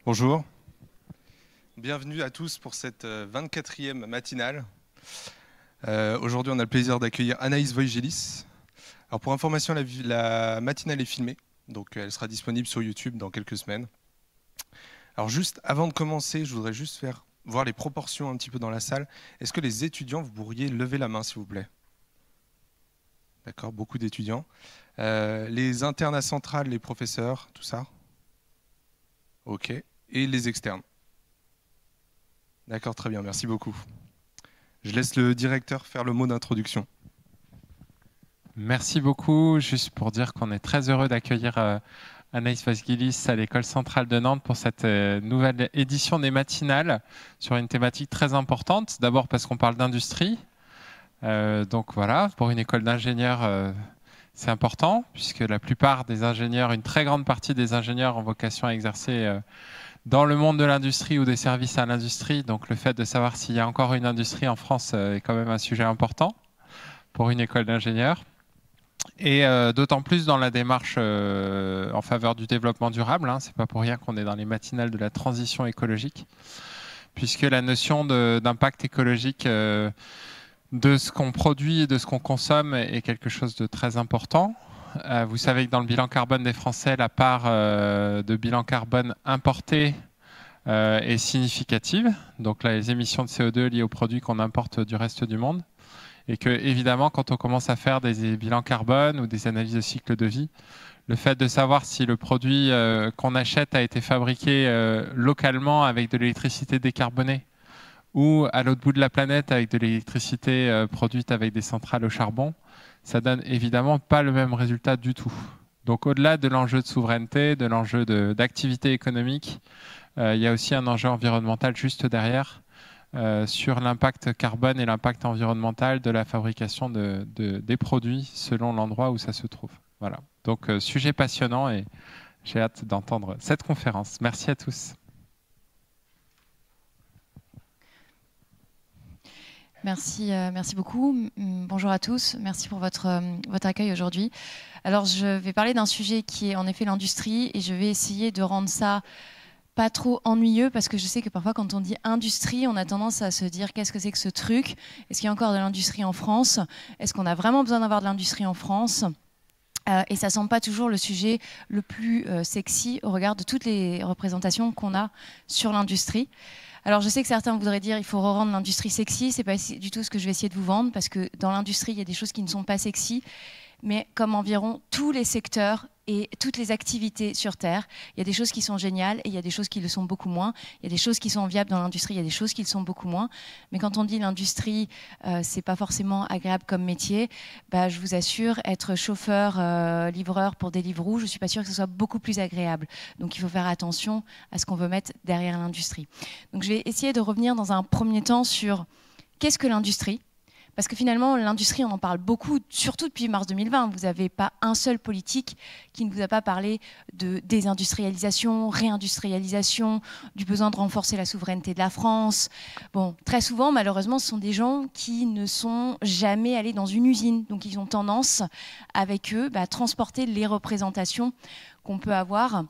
Bonjour, bienvenue à tous pour cette 24e matinale. Aujourd'hui, on a le plaisir d'accueillir Anaïs Voigelis. Alors pour information, la matinale est filmée, donc elle sera disponible sur YouTube dans quelques semaines. Alors juste avant de commencer, je voudrais juste faire voir les proportions un petit peu dans la salle. Est-ce que les étudiants, vous pourriez lever la main, s'il vous plaît? D'accord, beaucoup d'étudiants. Les internes à centrale, les professeurs, tout ça? Ok. Et les externes? D'accord, très bien, merci beaucoup. Je laisse le directeur faire le mot d'introduction. Merci beaucoup. Juste pour dire qu'on est très heureux d'accueillir Anaïs Voigelis à l'École centrale de Nantes pour cette nouvelle édition des matinales sur une thématique très importante. D'abord parce qu'on parle d'industrie. Donc voilà, pour une école d'ingénieurs, c'est important puisque la plupart des ingénieurs, une très grande partie des ingénieurs ont vocation à exercer dans le monde de l'industrie ou des services à l'industrie. Donc le fait de savoir s'il y a encore une industrie en France est quand même un sujet important pour une école d'ingénieurs. Et d'autant plus dans la démarche en faveur du développement durable. Ce n'est pas pour rien qu'on est dans les matinales de la transition écologique, puisque la notion d'impact écologique de ce qu'on produit et de ce qu'on consomme est quelque chose de très important. Vous savez que dans le bilan carbone des Français, la part de bilan carbone importé est significative. Donc là, les émissions de CO2 liées aux produits qu'on importe du reste du monde. Et que, évidemment, quand on commence à faire des bilans carbone ou des analyses de cycle de vie, le fait de savoir si le produit qu'on achète a été fabriqué localement avec de l'électricité décarbonée ou à l'autre bout de la planète avec de l'électricité produite avec des centrales au charbon, ça donne évidemment pas le même résultat du tout. Donc au-delà de l'enjeu de souveraineté, de l'enjeu d'activité économique, il y a aussi un enjeu environnemental juste derrière. Sur l'impact carbone et l'impact environnemental de la fabrication des produits selon l'endroit où ça se trouve. Voilà. Donc, sujet passionnant et j'ai hâte d'entendre cette conférence. Merci à tous. Merci beaucoup. Bonjour à tous. Merci pour votre accueil aujourd'hui. Alors, je vais parler d'un sujet qui est en effet l'industrie et je vais essayer de rendre ça pas trop ennuyeux parce que je sais que parfois quand on dit industrie, on a tendance à se dire qu'est-ce que c'est que ce truc? Est-ce qu'il y a encore de l'industrie en France? Est-ce qu'on a vraiment besoin d'avoir de l'industrie en France? Et ça ne semble pas toujours le sujet le plus sexy au regard de toutes les représentations qu'on a sur l'industrie. Alors je sais que certains voudraient dire il faut rendre l'industrie sexy, c'est pas du tout ce que je vais essayer de vous vendre parce que dans l'industrie il y a des choses qui ne sont pas sexy, mais comme environ tous les secteurs et toutes les activités sur Terre, il y a des choses qui sont géniales et il y a des choses qui le sont beaucoup moins. Il y a des choses qui sont viables dans l'industrie, il y a des choses qui le sont beaucoup moins. Mais quand on dit l'industrie, c'est pas forcément agréable comme métier. Bah, je vous assure, être chauffeur, livreur pour Deliveroo, je suis pas sûre que ce soit beaucoup plus agréable. Donc il faut faire attention à ce qu'on veut mettre derrière l'industrie. Donc je vais essayer de revenir dans un premier temps sur qu'est-ce que l'industrie. Parce que finalement, l'industrie, on en parle beaucoup, surtout depuis mars 2020. Vous n'avez pas un seul politique qui ne vous a pas parlé de désindustrialisation, réindustrialisation, du besoin de renforcer la souveraineté de la France. Bon, très souvent, malheureusement, ce sont des gens qui ne sont jamais allés dans une usine. Donc, ils ont tendance, avec eux, à transporter les représentations qu'on peut avoir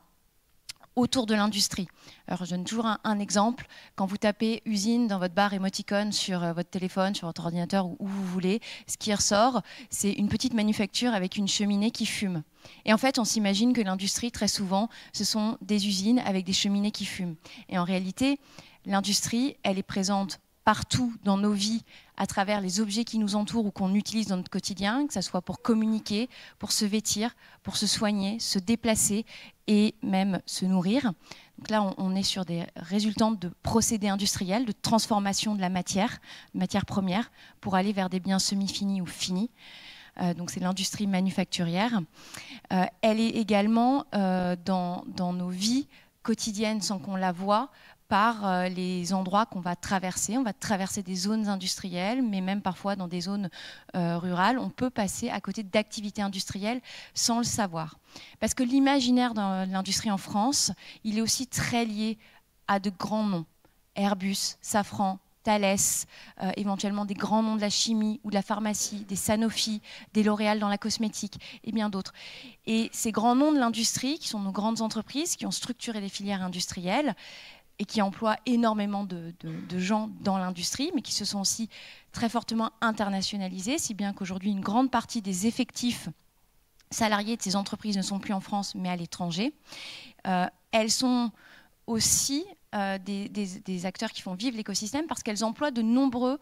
autour de l'industrie. Alors, je donne toujours un exemple. Quand vous tapez usine dans votre barre émoticône sur votre téléphone, sur votre ordinateur ou où vous voulez, ce qui ressort, c'est une petite manufacture avec une cheminée qui fume. Et en fait, on s'imagine que l'industrie, très souvent, ce sont des usines avec des cheminées qui fument. Et en réalité, l'industrie, elle est présente partout dans nos vies, à travers les objets qui nous entourent ou qu'on utilise dans notre quotidien, que ce soit pour communiquer, pour se vêtir, pour se soigner, se déplacer et même se nourrir. Donc là, on est sur des résultantes de procédés industriels, de transformation de la matière première, pour aller vers des biens semi-finis ou finis. Donc c'est l'industrie manufacturière. Elle est également dans nos vies quotidiennes sans qu'on la voie, par les endroits qu'on va traverser. On va traverser des zones industrielles, mais même parfois dans des zones rurales, on peut passer à côté d'activités industrielles sans le savoir. Parce que l'imaginaire de l'industrie en France, il est aussi très lié à de grands noms. Airbus, Safran, Thales, éventuellement des grands noms de la chimie ou de la pharmacie, des Sanofi, des L'Oréal dans la cosmétique et bien d'autres. Et ces grands noms de l'industrie, qui sont nos grandes entreprises, qui ont structuré des filières industrielles et qui emploient énormément de gens dans l'industrie, mais qui se sont aussi très fortement internationalisés, si bien qu'aujourd'hui, une grande partie des effectifs salariés de ces entreprises ne sont plus en France, mais à l'étranger. Elles sont aussi des acteurs qui font vivre l'écosystème parce qu'elles emploient de nombreux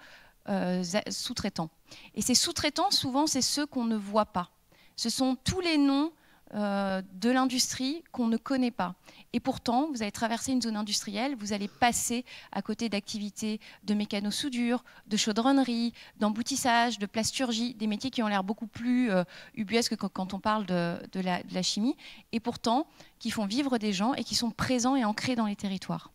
sous-traitants. Et ces sous-traitants, souvent, c'est ceux qu'on ne voit pas. Ce sont tous les noms de l'industrie qu'on ne connaît pas. Et pourtant, vous allez traverser une zone industrielle, vous allez passer à côté d'activités de mécano-soudure, de chaudronnerie, d'emboutissage, de plasturgie, des métiers qui ont l'air beaucoup plus ubuesques que quand on parle de la chimie, et pourtant qui font vivre des gens et qui sont présents et ancrés dans les territoires.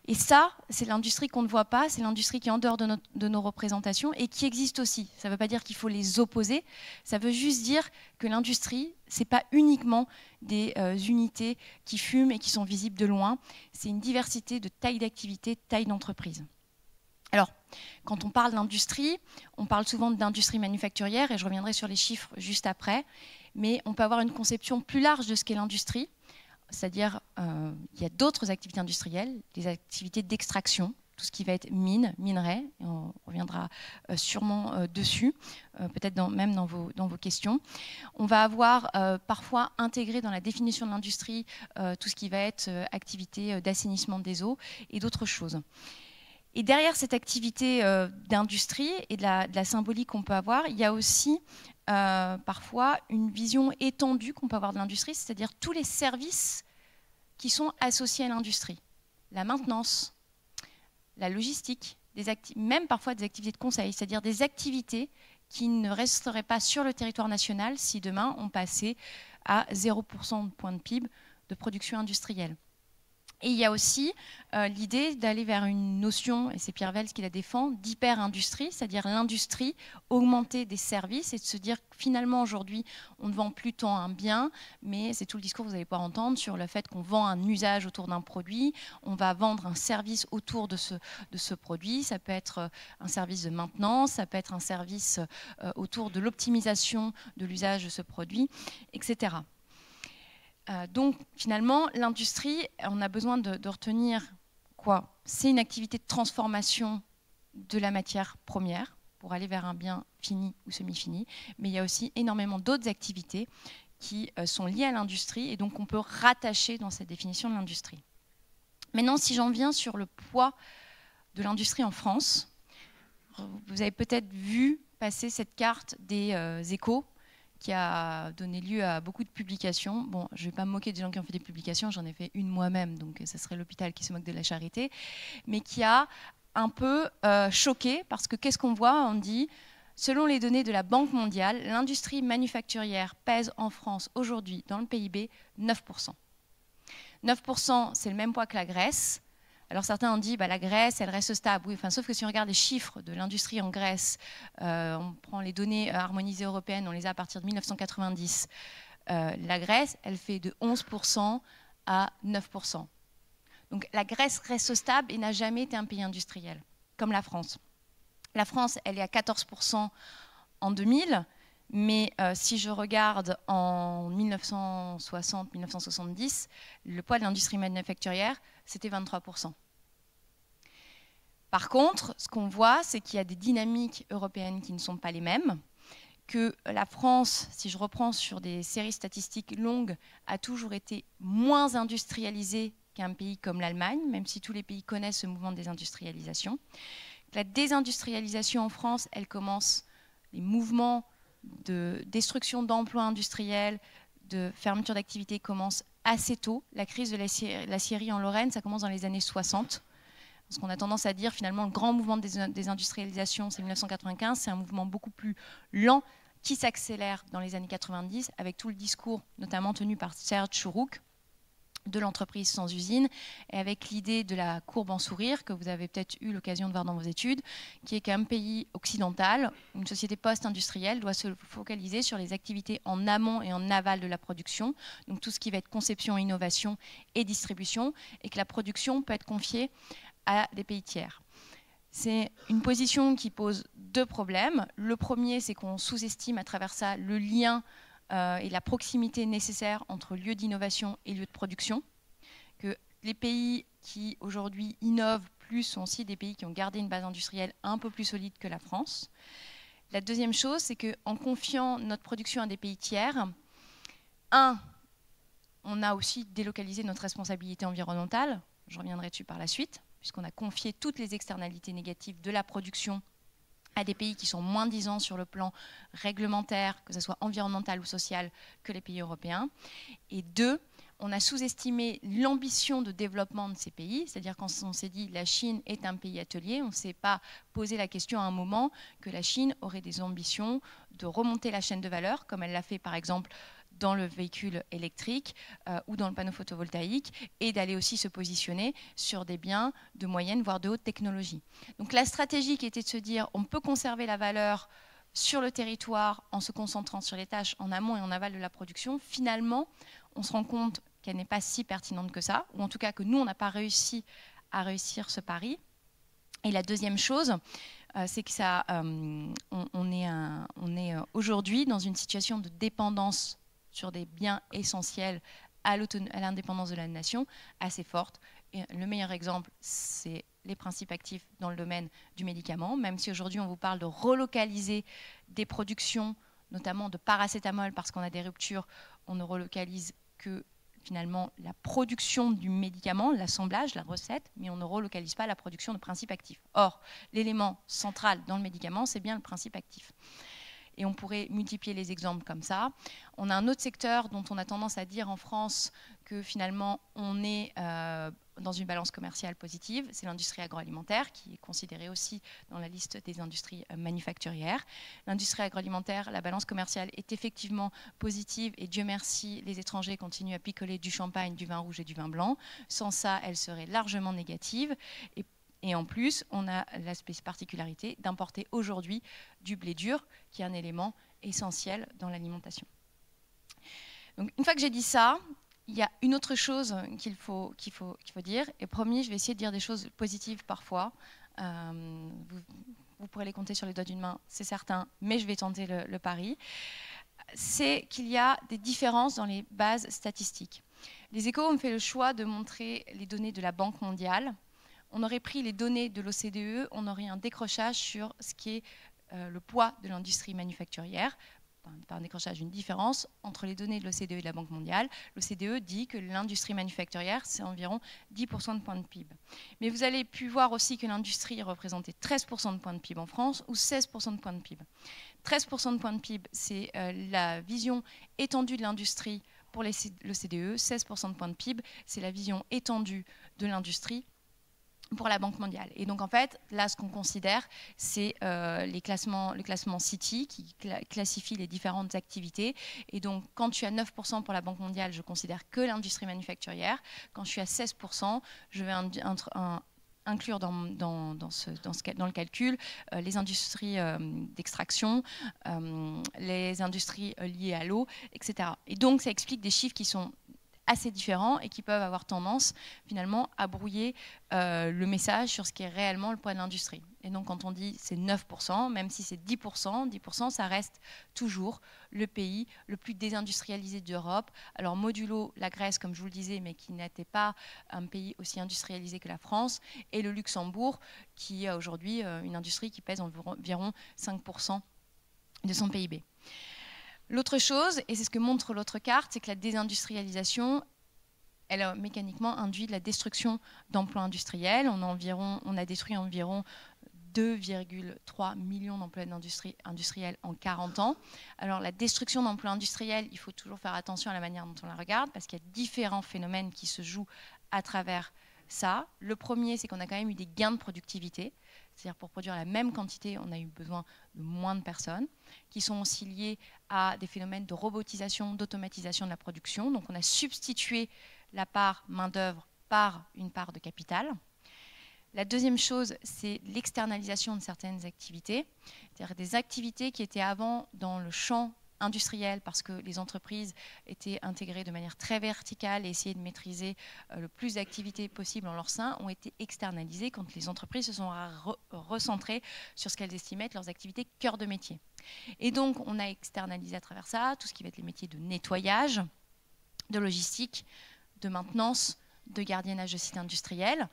Et ça, c'est l'industrie qu'on ne voit pas, c'est l'industrie qui est en dehors de nos représentations et qui existe aussi. Ça ne veut pas dire qu'il faut les opposer, ça veut juste dire que l'industrie, ce n'est pas uniquement des unités qui fument et qui sont visibles de loin, c'est une diversité de tailles d'activité, de tailles d'entreprise. Alors, quand on parle d'industrie, on parle souvent d'industrie manufacturière, et je reviendrai sur les chiffres juste après, mais on peut avoir une conception plus large de ce qu'est l'industrie. C'est-à-dire, il y a d'autres activités industrielles, des activités d'extraction, tout ce qui va être mine, minerai, et on reviendra sûrement dessus, peut-être même dans vos questions. On va avoir parfois intégré dans la définition de l'industrie tout ce qui va être activité d'assainissement des eaux et d'autres choses. Et derrière cette activité d'industrie et de la symbolique qu'on peut avoir, il y a aussi parfois une vision étendue qu'on peut avoir de l'industrie, c'est-à-dire tous les services qui sont associés à l'industrie. La maintenance, la logistique, même parfois des activités de conseil, c'est-à-dire des activités qui ne resteraient pas sur le territoire national si demain on passait à 0% de point de PIB de production industrielle. Et il y a aussi l'idée d'aller vers une notion, et c'est Pierre Vels qui la défend, d'hyper-industrie, c'est-à-dire l'industrie augmenter des services et de se dire que finalement aujourd'hui on ne vend plus tant un bien, mais c'est tout le discours que vous allez pouvoir entendre sur le fait qu'on vend un usage autour d'un produit, on va vendre un service autour de ce produit, ça peut être un service de maintenance, ça peut être un service autour de l'optimisation de l'usage de ce produit, etc. Donc finalement, l'industrie, on a besoin de retenir quoi? C'est une activité de transformation de la matière première pour aller vers un bien fini ou semi-fini, mais il y a aussi énormément d'autres activités qui sont liées à l'industrie et donc on peut rattacher dans cette définition de l'industrie. Maintenant, si j'en viens sur le poids de l'industrie en France, vous avez peut-être vu passer cette carte des Échos, qui a donné lieu à beaucoup de publications. Bon, je ne vais pas me moquer des gens qui ont fait des publications, j'en ai fait une moi-même, donc ce serait l'hôpital qui se moque de la charité, mais qui a un peu choqué, parce que qu'est-ce qu'on voit? On dit, selon les données de la Banque mondiale, l'industrie manufacturière pèse en France aujourd'hui, dans le PIB, 9%. 9%, c'est le même poids que la Grèce. Alors certains ont dit la Grèce, elle reste stable. Oui, enfin, sauf que si on regarde les chiffres de l'industrie en Grèce, on prend les données harmonisées européennes, on les a à partir de 1990. La Grèce, elle fait de 11% à 9%. Donc la Grèce reste stable et n'a jamais été un pays industriel, comme la France. La France, elle est à 14% en 2000, mais si je regarde en 1960-1970, le poids de l'industrie manufacturière, c'était 23%. Par contre, ce qu'on voit, c'est qu'il y a des dynamiques européennes qui ne sont pas les mêmes, que la France, si je reprends sur des séries statistiques longues, a toujours été moins industrialisée qu'un pays comme l'Allemagne, même si tous les pays connaissent ce mouvement de désindustrialisation. La désindustrialisation en France, elle commence, les mouvements de destruction d'emplois industriels, de fermeture d'activités commencent assez tôt. La crise de l'acierie en Lorraine, ça commence dans les années 60. Parce qu'on a tendance à dire finalement le grand mouvement de désindustrialisation, c'est 1995, c'est un mouvement beaucoup plus lent qui s'accélère dans les années 90 avec tout le discours notamment tenu par Serge Chourouk de l'entreprise sans usine et avec l'idée de la courbe en sourire que vous avez peut-être eu l'occasion de voir dans vos études, qui est qu'un pays occidental, une société post-industrielle doit se focaliser sur les activités en amont et en aval de la production, donc tout ce qui va être conception, innovation et distribution, et que la production peut être confiée à des pays tiers. C'est une position qui pose deux problèmes. Le premier, c'est qu'on sous-estime à travers ça le lien et la proximité nécessaire entre lieu d'innovation et lieu de production. Que les pays qui aujourd'hui innovent plus sont aussi des pays qui ont gardé une base industrielle un peu plus solide que la France. La deuxième chose, c'est qu'en confiant notre production à des pays tiers, on a aussi délocalisé notre responsabilité environnementale, je reviendrai dessus par la suite, puisqu'on a confié toutes les externalités négatives de la production à des pays qui sont moins disants sur le plan réglementaire, que ce soit environnemental ou social, que les pays européens. Et deux, on a sous-estimé l'ambition de développement de ces pays, c'est-à-dire quand on s'est dit la Chine est un pays atelier, on ne s'est pas posé la question à un moment que la Chine aurait des ambitions de remonter la chaîne de valeur, comme elle l'a fait par exemple dans le véhicule électrique ou dans le panneau photovoltaïque, et d'aller aussi se positionner sur des biens de moyenne, voire de haute technologie. Donc la stratégie qui était de se dire on peut conserver la valeur sur le territoire en se concentrant sur les tâches en amont et en aval de la production, finalement, on se rend compte qu'elle n'est pas si pertinente que ça, ou en tout cas que nous, on n'a pas réussi à réussir ce pari. Et la deuxième chose, c'est que ça, on est aujourd'hui dans une situation de dépendance sur des biens essentiels à l'indépendance de la nation assez forte. Et le meilleur exemple, c'est les principes actifs dans le domaine du médicament, même si aujourd'hui on vous parle de relocaliser des productions, notamment de paracétamol, parce qu'on a des ruptures, on ne relocalise que finalement la production du médicament, l'assemblage, la recette, mais on ne relocalise pas la production de principes actifs. Or, l'élément central dans le médicament, c'est bien le principe actif. Et on pourrait multiplier les exemples comme ça. On a un autre secteur dont on a tendance à dire en France que finalement on est dans une balance commerciale positive, c'est l'industrie agroalimentaire qui est considérée aussi dans la liste des industries manufacturières. L'industrie agroalimentaire, la balance commerciale est effectivement positive et Dieu merci, les étrangers continuent à picoler du champagne, du vin rouge et du vin blanc. Sans ça, elle serait largement négative. Et en plus, on a la particularité d'importer aujourd'hui du blé dur, qui est un élément essentiel dans l'alimentation. Donc, une fois que j'ai dit ça, il y a une autre chose qu'il faut dire. Et promis, je vais essayer de dire des choses positives parfois. Vous pourrez les compter sur les doigts d'une main, c'est certain, mais je vais tenter le pari. C'est qu'il y a des différences dans les bases statistiques. Les Échos ont fait le choix de montrer les données de la Banque mondiale. On aurait pris les données de l'OCDE, on aurait un décrochage sur ce qui est le poids de l'industrie manufacturière. Pas un décrochage, une différence entre les données de l'OCDE et de la Banque mondiale. L'OCDE dit que l'industrie manufacturière, c'est environ 10% de points de PIB. Mais vous avez pu voir aussi que l'industrie représentait 13% de points de PIB en France ou 16% de points de PIB. 13% de points de PIB, c'est la vision étendue de l'industrie pour l'OCDE. 16% de points de PIB, c'est la vision étendue de l'industrie pour la Banque mondiale. Et donc en fait, là ce qu'on considère, c'est le classement Citi qui classifie les différentes activités. Et donc quand je suis à 9% pour la Banque mondiale, je considère que l'industrie manufacturière. Quand je suis à 16%, je vais inclure dans le calcul les industries d'extraction, les industries liées à l'eau, etc. Et donc ça explique des chiffres qui sont assez différents et qui peuvent avoir tendance finalement à brouiller le message sur ce qui est réellement le poids de l'industrie. Et donc quand on dit c'est 9%, même si c'est 10%, ça reste toujours le pays le plus désindustrialisé d'Europe. Alors modulo la Grèce, comme je vous le disais, mais qui n'était pas un pays aussi industrialisé que la France, et le Luxembourg, qui a aujourd'hui une industrie qui pèse environ 5% de son PIB. L'autre chose, et c'est ce que montre l'autre carte, c'est que la désindustrialisation, elle a mécaniquement induit de la destruction d'emplois industriels. On a détruit environ 2,3 millions d'emplois industriels en 40 ans. Alors la destruction d'emplois industriels, il faut toujours faire attention à la manière dont on la regarde, parce qu'il y a différents phénomènes qui se jouent à travers ça. Le premier, c'est qu'on a quand même eu des gains de productivité. C'est-à-dire pour produire la même quantité, on a eu besoin de moins de personnes, qui sont aussi liées à des phénomènes de robotisation, d'automatisation de la production. Donc on a substitué la part main-d'œuvre par une part de capital. La deuxième chose, c'est l'externalisation de certaines activités, c'est-à-dire des activités qui étaient avant dans le champ industriels, parce que les entreprises étaient intégrées de manière très verticale et essayaient de maîtriser le plus d'activités possibles en leur sein, ont été externalisées quand les entreprises se sont recentrées sur ce qu'elles estimaient être leurs activités cœur de métier. Et donc, on a externalisé à travers ça tout ce qui va être les métiers de nettoyage, de logistique, de maintenance, de gardiennage de sites industriels,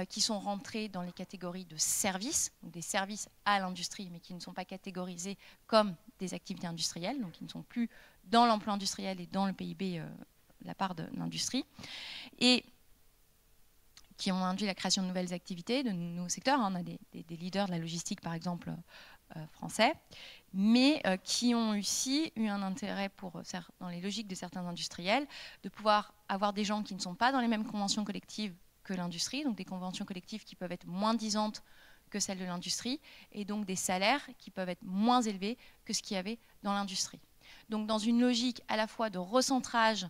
qui sont rentrés dans les catégories de services, donc des services à l'industrie, mais qui ne sont pas catégorisés comme des activités industrielles, donc qui ne sont plus dans l'emploi industriel et dans le PIB la part de l'industrie, et qui ont induit la création de nouvelles activités, de nouveaux secteurs. On a des leaders de la logistique, par exemple, français, mais qui ont aussi eu un intérêt dans les logiques de certains industriels, de pouvoir avoir des gens qui ne sont pas dans les mêmes conventions collectives que l'industrie, donc des conventions collectives qui peuvent être moins disantes que celles de l'industrie, et donc des salaires qui peuvent être moins élevés que ce qu'il y avait dans l'industrie. Donc dans une logique à la fois de recentrage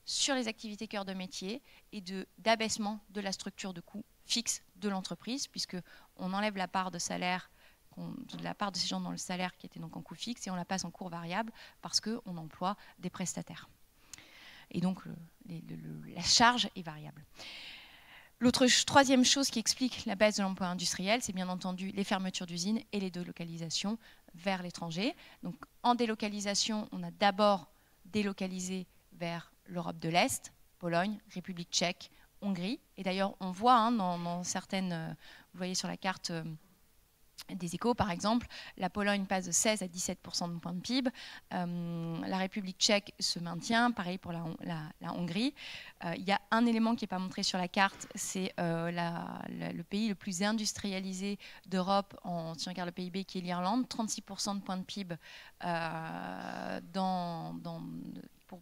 sur les activités cœur de métier et d'abaissement de la structure de coûts fixe de l'entreprise, puisqu'on enlève la part de salaire, de la part de ces gens dans le salaire qui était donc en coût fixe, et on la passe en coût variable parce qu'on emploie des prestataires. Et donc la charge est variable. Troisième chose qui explique la baisse de l'emploi industriel, c'est bien entendu les fermetures d'usines et les délocalisations vers l'étranger. Donc en délocalisation, on a d'abord délocalisé vers l'Europe de l'Est, Pologne, République tchèque, Hongrie. Et d'ailleurs, on voit dans certaines, vous voyez sur la carte des Échos, par exemple, la Pologne passe de 16 à 17% de points de PIB, la République tchèque se maintient, pareil pour la Hongrie. Il y a un élément qui n'est pas montré sur la carte, c'est le pays le plus industrialisé d'Europe, si on regarde le PIB, qui est l'Irlande, 36% de points de PIB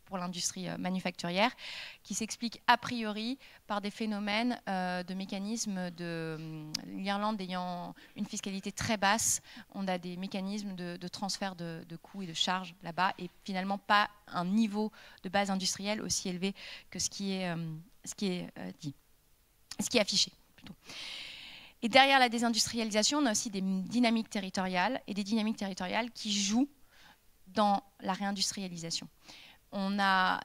pour l'industrie manufacturière, qui s'explique a priori par des phénomènes de mécanismes l'Irlande ayant une fiscalité très basse, on a des mécanismes de transfert de coûts et de charges là-bas, et finalement pas un niveau de base industrielle aussi élevé que ce qui est affiché plutôt. Et derrière la désindustrialisation, on a aussi des dynamiques territoriales, et des dynamiques territoriales qui jouent dans la réindustrialisation. La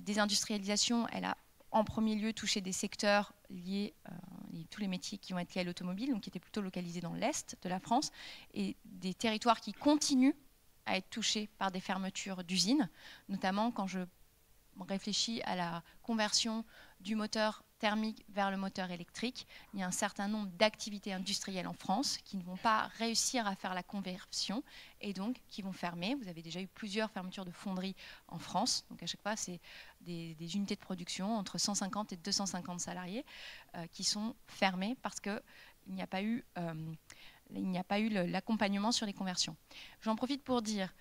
désindustrialisation, elle a en premier lieu touché des secteurs liés, tous les métiers qui vont être liés à l'automobile, donc qui étaient plutôt localisés dans l'Est de la France, et des territoires qui continuent à être touchés par des fermetures d'usines, notamment quand je réfléchis à la conversion du moteur thermique vers le moteur électrique. Il y a un certain nombre d'activités industrielles en France qui ne vont pas réussir à faire la conversion et donc qui vont fermer. Vous avez déjà eu plusieurs fermetures de fonderies en France. Donc à chaque fois, c'est des unités de production entre 150 et 250 salariés qui sont fermées parce qu'il n'y a pas eu l'accompagnement sur les conversions. J'en profite pour dire,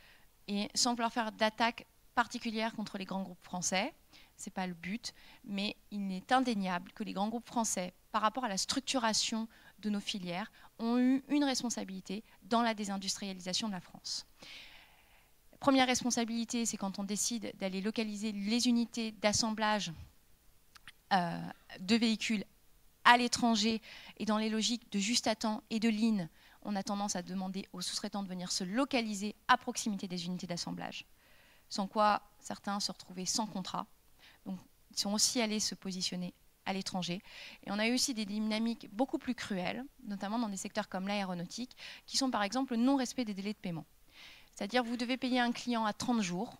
et sans vouloir faire d'attaque particulière contre les grands groupes français, ce n'est pas le but, mais il est indéniable que les grands groupes français, par rapport à la structuration de nos filières, ont eu une responsabilité dans la désindustrialisation de la France. La première responsabilité, c'est quand on décide d'aller localiser les unités d'assemblage de véhicules à l'étranger et dans les logiques de juste à temps et de lean, on a tendance à demander aux sous-traitants de venir se localiser à proximité des unités d'assemblage, sans quoi certains se retrouvaient sans contrat. Donc, ils sont aussi allés se positionner à l'étranger. Et on a eu aussi des dynamiques beaucoup plus cruelles, notamment dans des secteurs comme l'aéronautique, qui sont par exemple le non-respect des délais de paiement. C'est-à-dire vous devez payer un client à 30 jours.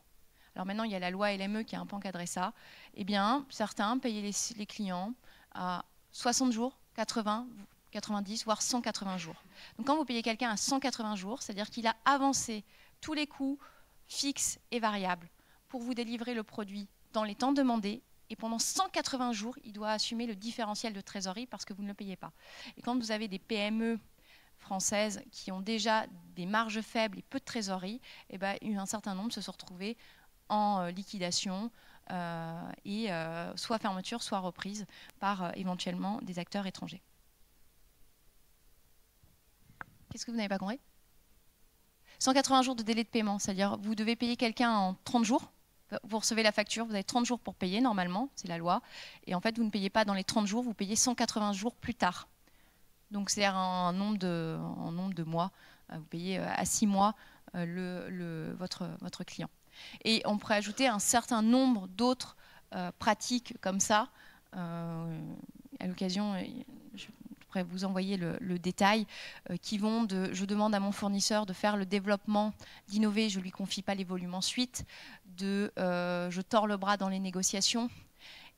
Alors maintenant, il y a la loi LME qui a un peu encadré ça. Eh bien, certains payaient les clients à 60 jours, 80, 90, voire 180 jours. Donc quand vous payez quelqu'un à 180 jours, c'est-à-dire qu'il a avancé tous les coûts fixes et variables pour vous délivrer le produit dans les temps demandés, et pendant 180 jours, il doit assumer le différentiel de trésorerie parce que vous ne le payez pas. Et quand vous avez des PME françaises qui ont déjà des marges faibles et peu de trésorerie, eh ben, un certain nombre se sont retrouvés en liquidation et soit fermeture, soit reprise par éventuellement des acteurs étrangers. Qu'est-ce que vous n'avez pas compris ? 180 jours de délai de paiement, c'est-à-dire vous devez payer quelqu'un en 30 jours. Vous recevez la facture, vous avez 30 jours pour payer normalement, c'est la loi. Et en fait, vous ne payez pas dans les 30 jours, vous payez 180 jours plus tard. Donc c'est un nombre de mois. Vous payez à 6 mois votre client. Et on pourrait ajouter un certain nombre d'autres pratiques comme ça. À l'occasion, je pourrais vous envoyer le détail, qui vont de « je demande à mon fournisseur de faire le développement, d'innover, je ne lui confie pas les volumes ensuite », de « je tords le bras dans les négociations ».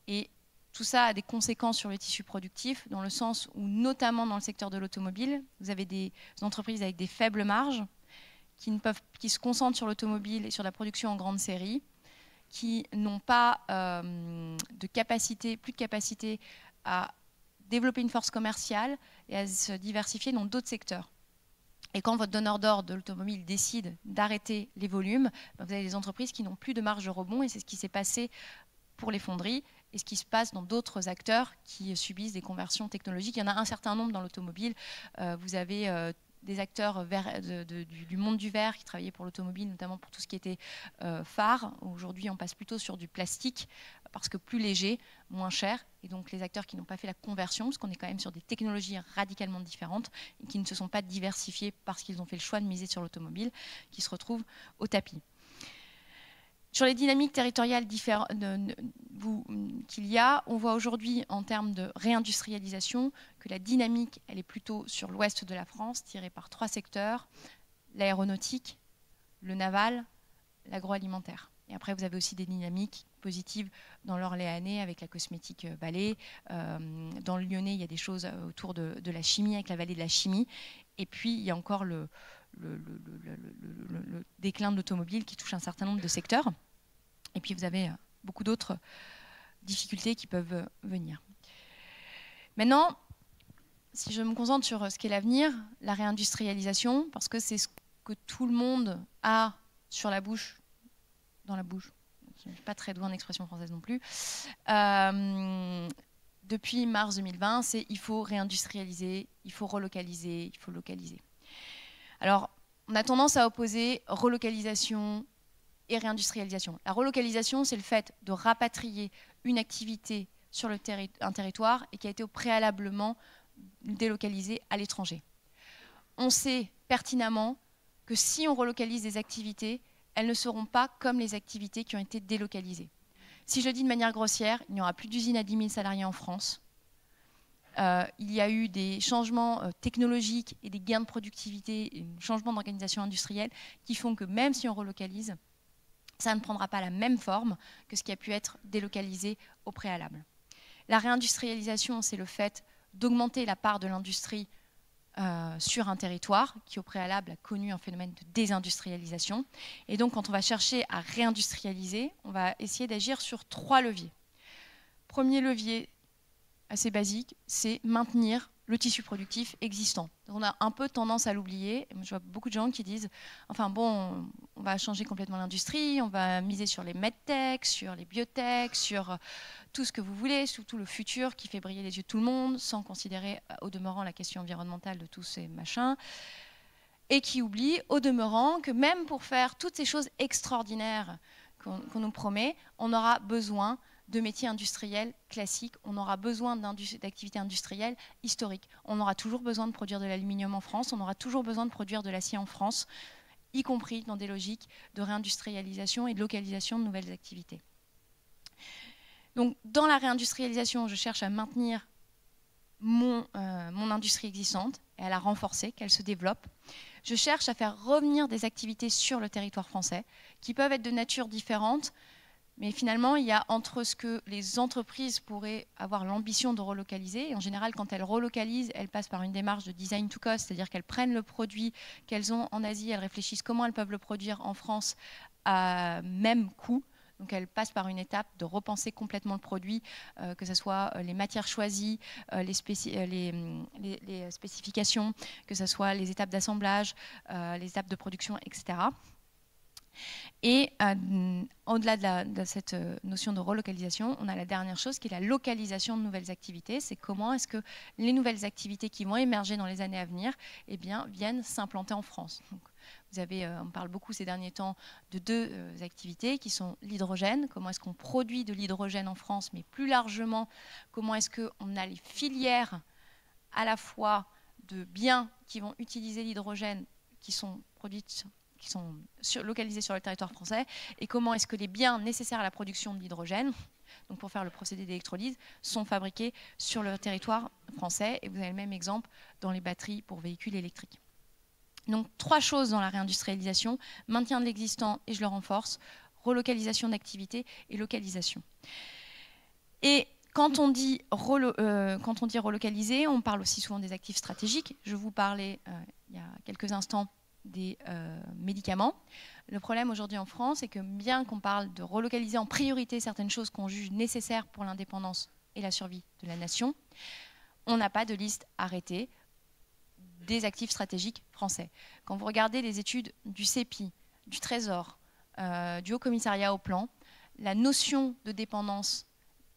Et tout ça a des conséquences sur le tissu productif, dans le sens où, notamment dans le secteur de l'automobile, vous avez des entreprises avec des faibles marges qui se concentrent sur l'automobile et sur la production en grande série, qui n'ont pas plus de capacité à développer une force commerciale et à se diversifier dans d'autres secteurs. Et quand votre donneur d'ordre de l'automobile décide d'arrêter les volumes, vous avez des entreprises qui n'ont plus de marge de rebond, et c'est ce qui s'est passé pour les fonderies et ce qui se passe dans d'autres acteurs qui subissent des conversions technologiques. Il y en a un certain nombre dans l'automobile. Vous avez des acteurs du monde du verre qui travaillaient pour l'automobile, notamment pour tout ce qui était phare. Aujourd'hui, on passe plutôt sur du plastique parce que plus léger, moins cher. Et donc les acteurs qui n'ont pas fait la conversion, parce qu'on est quand même sur des technologies radicalement différentes et qui ne se sont pas diversifiés parce qu'ils ont fait le choix de miser sur l'automobile, qui se retrouvent au tapis. Sur les dynamiques territoriales qu'il y a, on voit aujourd'hui en termes de réindustrialisation que la dynamique, elle est plutôt sur l'ouest de la France, tirée par 3 secteurs, l'aéronautique, le naval, l'agroalimentaire. Et après, vous avez aussi des dynamiques positives dans l'Orléanais avec la cosmétique Ballet. Dans le Lyonnais, il y a des choses autour de la chimie, avec la vallée de la chimie. Et puis, il y a encore le déclin de l'automobile qui touche un certain nombre de secteurs. Et puis vous avez beaucoup d'autres difficultés qui peuvent venir. Maintenant, si je me concentre sur ce qu'est l'avenir, la réindustrialisation, parce que c'est ce que tout le monde a sur la bouche, dans la bouche, je ne suis pas très douée en expression française non plus, depuis mars 2020, c'est il faut réindustrialiser, il faut relocaliser, il faut localiser. Alors, on a tendance à opposer relocalisation et réindustrialisation. La relocalisation, c'est le fait de rapatrier une activité sur un territoire et qui a été préalablement délocalisée à l'étranger. On sait pertinemment que si on relocalise des activités, elles ne seront pas comme les activités qui ont été délocalisées. Si je le dis de manière grossière, il n'y aura plus d'usine à 10 000 salariés en France. Il y a eu des changements technologiques et des gains de productivité, et un changement d'organisation industrielle qui font que même si on relocalise, ça ne prendra pas la même forme que ce qui a pu être délocalisé au préalable. La réindustrialisation, c'est le fait d'augmenter la part de l'industrie sur un territoire qui au préalable a connu un phénomène de désindustrialisation. Et donc quand on va chercher à réindustrialiser, on va essayer d'agir sur 3 leviers. Premier levier, assez basique, c'est maintenir le tissu productif existant. On a un peu tendance à l'oublier. Je vois beaucoup de gens qui disent enfin bon, on va changer complètement l'industrie, on va miser sur les medtech, sur les biotech, sur tout ce que vous voulez, surtout le futur qui fait briller les yeux de tout le monde, sans considérer au demeurant la question environnementale de tous ces machins, et qui oublie au demeurant que même pour faire toutes ces choses extraordinaires qu'on nous promet, on aura besoin de métiers industriels classiques, on aura besoin d'activités industrielles historiques. On aura toujours besoin de produire de l'aluminium en France, on aura toujours besoin de produire de l'acier en France, y compris dans des logiques de réindustrialisation et de localisation de nouvelles activités. Donc, dans la réindustrialisation, je cherche à maintenir mon industrie existante et à la renforcer, qu'elle se développe. Je cherche à faire revenir des activités sur le territoire français qui peuvent être de nature différente, mais finalement, il y a entre ce que les entreprises pourraient avoir l'ambition de relocaliser, et en général, quand elles relocalisent, elles passent par une démarche de design to cost, c'est-à-dire qu'elles prennent le produit qu'elles ont en Asie, elles réfléchissent comment elles peuvent le produire en France à même coût. Donc elles passent par une étape de repenser complètement le produit, que ce soit les matières choisies, les spécifications, que ce soit les étapes d'assemblage, les étapes de production, etc. Et au-delà de cette notion de relocalisation, on a la dernière chose qui est la localisation de nouvelles activités. C'est comment est-ce que les nouvelles activités qui vont émerger dans les années à venir viennent s'implanter en France. Donc, on parle beaucoup ces derniers temps de 2 activités qui sont l'hydrogène. Comment est-ce qu'on produit de l'hydrogène en France, mais plus largement, comment est-ce qu'on a les filières à la fois de biens qui vont utiliser l'hydrogène, qui sont produites qui sont localisés sur le territoire français, et comment est-ce que les biens nécessaires à la production de l'hydrogène, donc pour faire le procédé d'électrolyse, sont fabriqués sur le territoire français. Et vous avez le même exemple dans les batteries pour véhicules électriques. Donc 3 choses dans la réindustrialisation: maintien de l'existant et je le renforce, relocalisation d'activités et localisation. Et quand on dit relocaliser, on parle aussi souvent des actifs stratégiques. Je vous parlais il y a quelques instants des médicaments. Le problème aujourd'hui en France, c'est que bien qu'on parle de relocaliser en priorité certaines choses qu'on juge nécessaires pour l'indépendance et la survie de la nation, on n'a pas de liste arrêtée des actifs stratégiques français. Quand vous regardez les études du CEPI, du Trésor, du Haut Commissariat au Plan, la notion de dépendance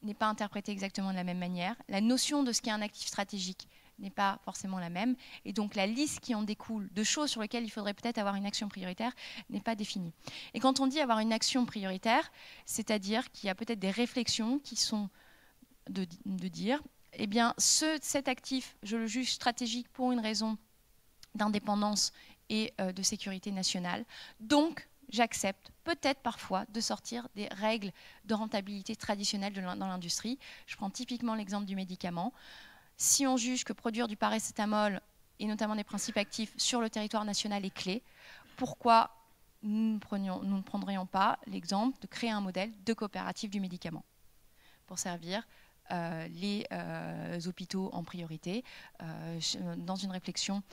n'est pas interprétée exactement de la même manière. La notion de ce qu'est un actif stratégique n'est pas forcément la même. Et donc la liste qui en découle de choses sur lesquelles il faudrait peut-être avoir une action prioritaire n'est pas définie. Et quand on dit avoir une action prioritaire, c'est-à-dire qu'il y a peut-être des réflexions qui sont de dire, eh bien cet actif, je le juge stratégique pour une raison d'indépendance et de sécurité nationale. Donc, j'accepte peut-être parfois de sortir des règles de rentabilité traditionnelles dans l'industrie. Je prends typiquement l'exemple du médicament. Si on juge que produire du paracétamol et notamment des principes actifs sur le territoire national est clé, pourquoi nous ne prendrions pas l'exemple de créer un modèle de coopérative du médicament pour servir les hôpitaux en priorité, dans une réflexion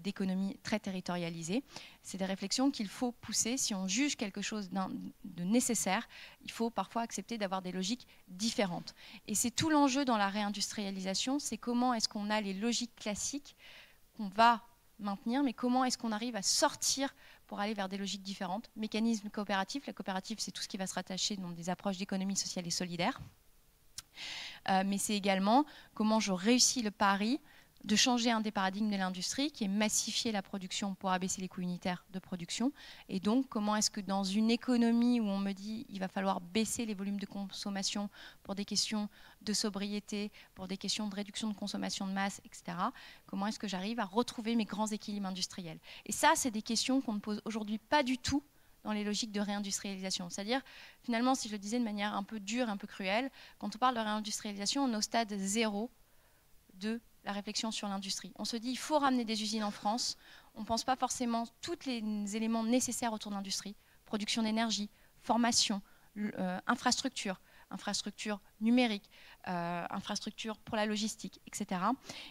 d'économie très territorialisée. C'est des réflexions qu'il faut pousser. Si on juge quelque chose de nécessaire, il faut parfois accepter d'avoir des logiques différentes. Et c'est tout l'enjeu dans la réindustrialisation, c'est comment est-ce qu'on a les logiques classiques qu'on va maintenir, mais comment est-ce qu'on arrive à sortir pour aller vers des logiques différentes. Mécanisme coopératif, la coopérative, c'est tout ce qui va se rattacher dans des approches d'économie sociale et solidaire. Mais c'est également comment je réussis le pari de changer un des paradigmes de l'industrie qui est massifier la production pour abaisser les coûts unitaires de production. Et donc, comment est-ce que dans une économie où on me dit il va falloir baisser les volumes de consommation pour des questions de sobriété, pour des questions de réduction de consommation de masse, etc., comment est-ce que j'arrive à retrouver mes grands équilibres industriels? Et ça, c'est des questions qu'on ne pose aujourd'hui pas du tout dans les logiques de réindustrialisation. C'est-à-dire, finalement, si je le disais de manière un peu dure, un peu cruelle, quand on parle de réindustrialisation, on est au stade 0 de la réflexion sur l'industrie. On se dit, il faut ramener des usines en France. On ne pense pas forcément tous les éléments nécessaires autour de l'industrie. Production d'énergie, formation, infrastructure numérique, infrastructure pour la logistique, etc.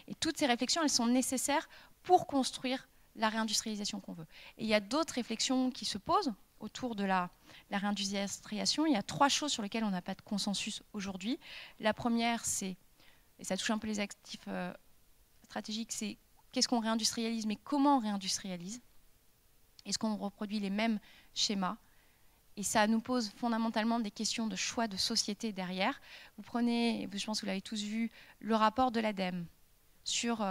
Et toutes ces réflexions, elles sont nécessaires pour construire la réindustrialisation qu'on veut. Et il y a d'autres réflexions qui se posent autour de la réindustrialisation. Il y a 3 choses sur lesquelles on n'a pas de consensus aujourd'hui. La première, c'est, et ça touche un peu les actifs stratégiques, c'est qu'est-ce qu'on réindustrialise, mais comment on réindustrialise? Est-ce qu'on reproduit les mêmes schémas? Et ça nous pose fondamentalement des questions de choix de société derrière. Vous prenez, je pense que vous l'avez tous vu, le rapport de l'ADEME sur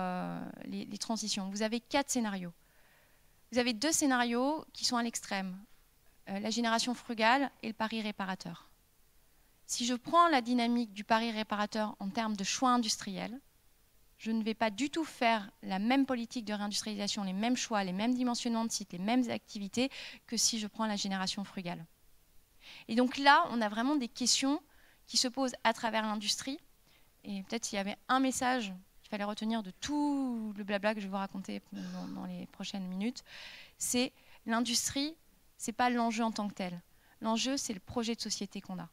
les transitions. Vous avez 4 scénarios. Vous avez 2 scénarios qui sont à l'extrême, la génération frugale et le pari réparateur. Si je prends la dynamique du pari réparateur en termes de choix industriels, je ne vais pas du tout faire la même politique de réindustrialisation, les mêmes choix, les mêmes dimensionnements de sites, les mêmes activités que si je prends la génération frugale. Et donc là, on a vraiment des questions qui se posent à travers l'industrie. Et peut-être s'il y avait un message qu'il fallait retenir de tout le blabla que je vais vous raconter dans les prochaines minutes, c'est l'industrie, ce n'est pas l'enjeu en tant que tel. L'enjeu, c'est le projet de société qu'on a.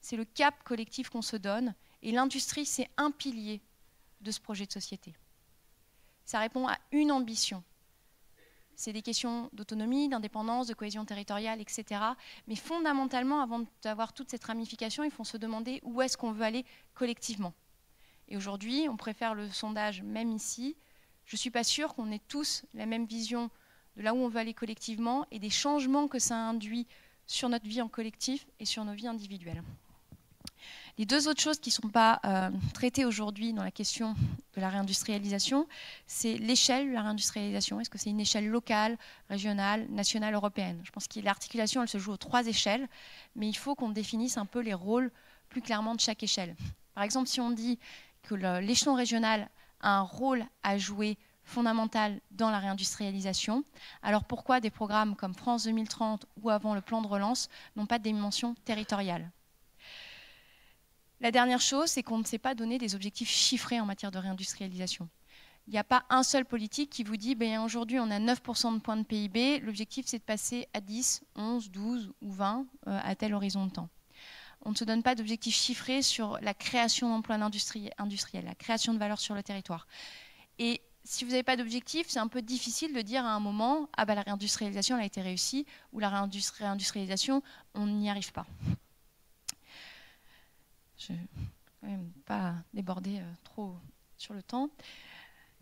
C'est le cap collectif qu'on se donne. Et l'industrie, c'est un pilier de ce projet de société. Ça répond à une ambition. C'est des questions d'autonomie, d'indépendance, de cohésion territoriale, etc. Mais fondamentalement, avant d'avoir toute cette ramification, il faut se demander où est-ce qu'on veut aller collectivement. Et aujourd'hui, on préfère le sondage, même ici. Je ne suis pas sûre qu'on ait tous la même vision de là où on veut aller collectivement et des changements que ça induit sur notre vie en collectif et sur nos vies individuelles. Les 2 autres choses qui ne sont pas traitées aujourd'hui dans la question de la réindustrialisation, c'est l'échelle de la réindustrialisation. Est-ce que c'est une échelle locale, régionale, nationale, européenne? Je pense que l'articulation, elle se joue aux 3 échelles, mais il faut qu'on définisse un peu les rôles plus clairement de chaque échelle. Par exemple, si on dit que l'échelon régional a un rôle à jouer fondamentale dans la réindustrialisation. Alors pourquoi des programmes comme France 2030 ou avant le plan de relance n'ont pas de dimension territoriale? La dernière chose, c'est qu'on ne sait pas donner des objectifs chiffrés en matière de réindustrialisation. Il n'y a pas un seul politique qui vous dit ben, aujourd'hui on a 9% de points de PIB, l'objectif c'est de passer à 10, 11, 12 ou 20 à tel horizon de temps. On ne se donne pas d'objectifs chiffrés sur la création d'emplois industriels, la création de valeur sur le territoire. Et si vous n'avez pas d'objectif, c'est un peu difficile de dire à un moment « Ah ben la réindustrialisation elle a été réussie » ou « La réindustrialisation, on n'y arrive pas ». Je ne vais quand même pas déborder trop sur le temps.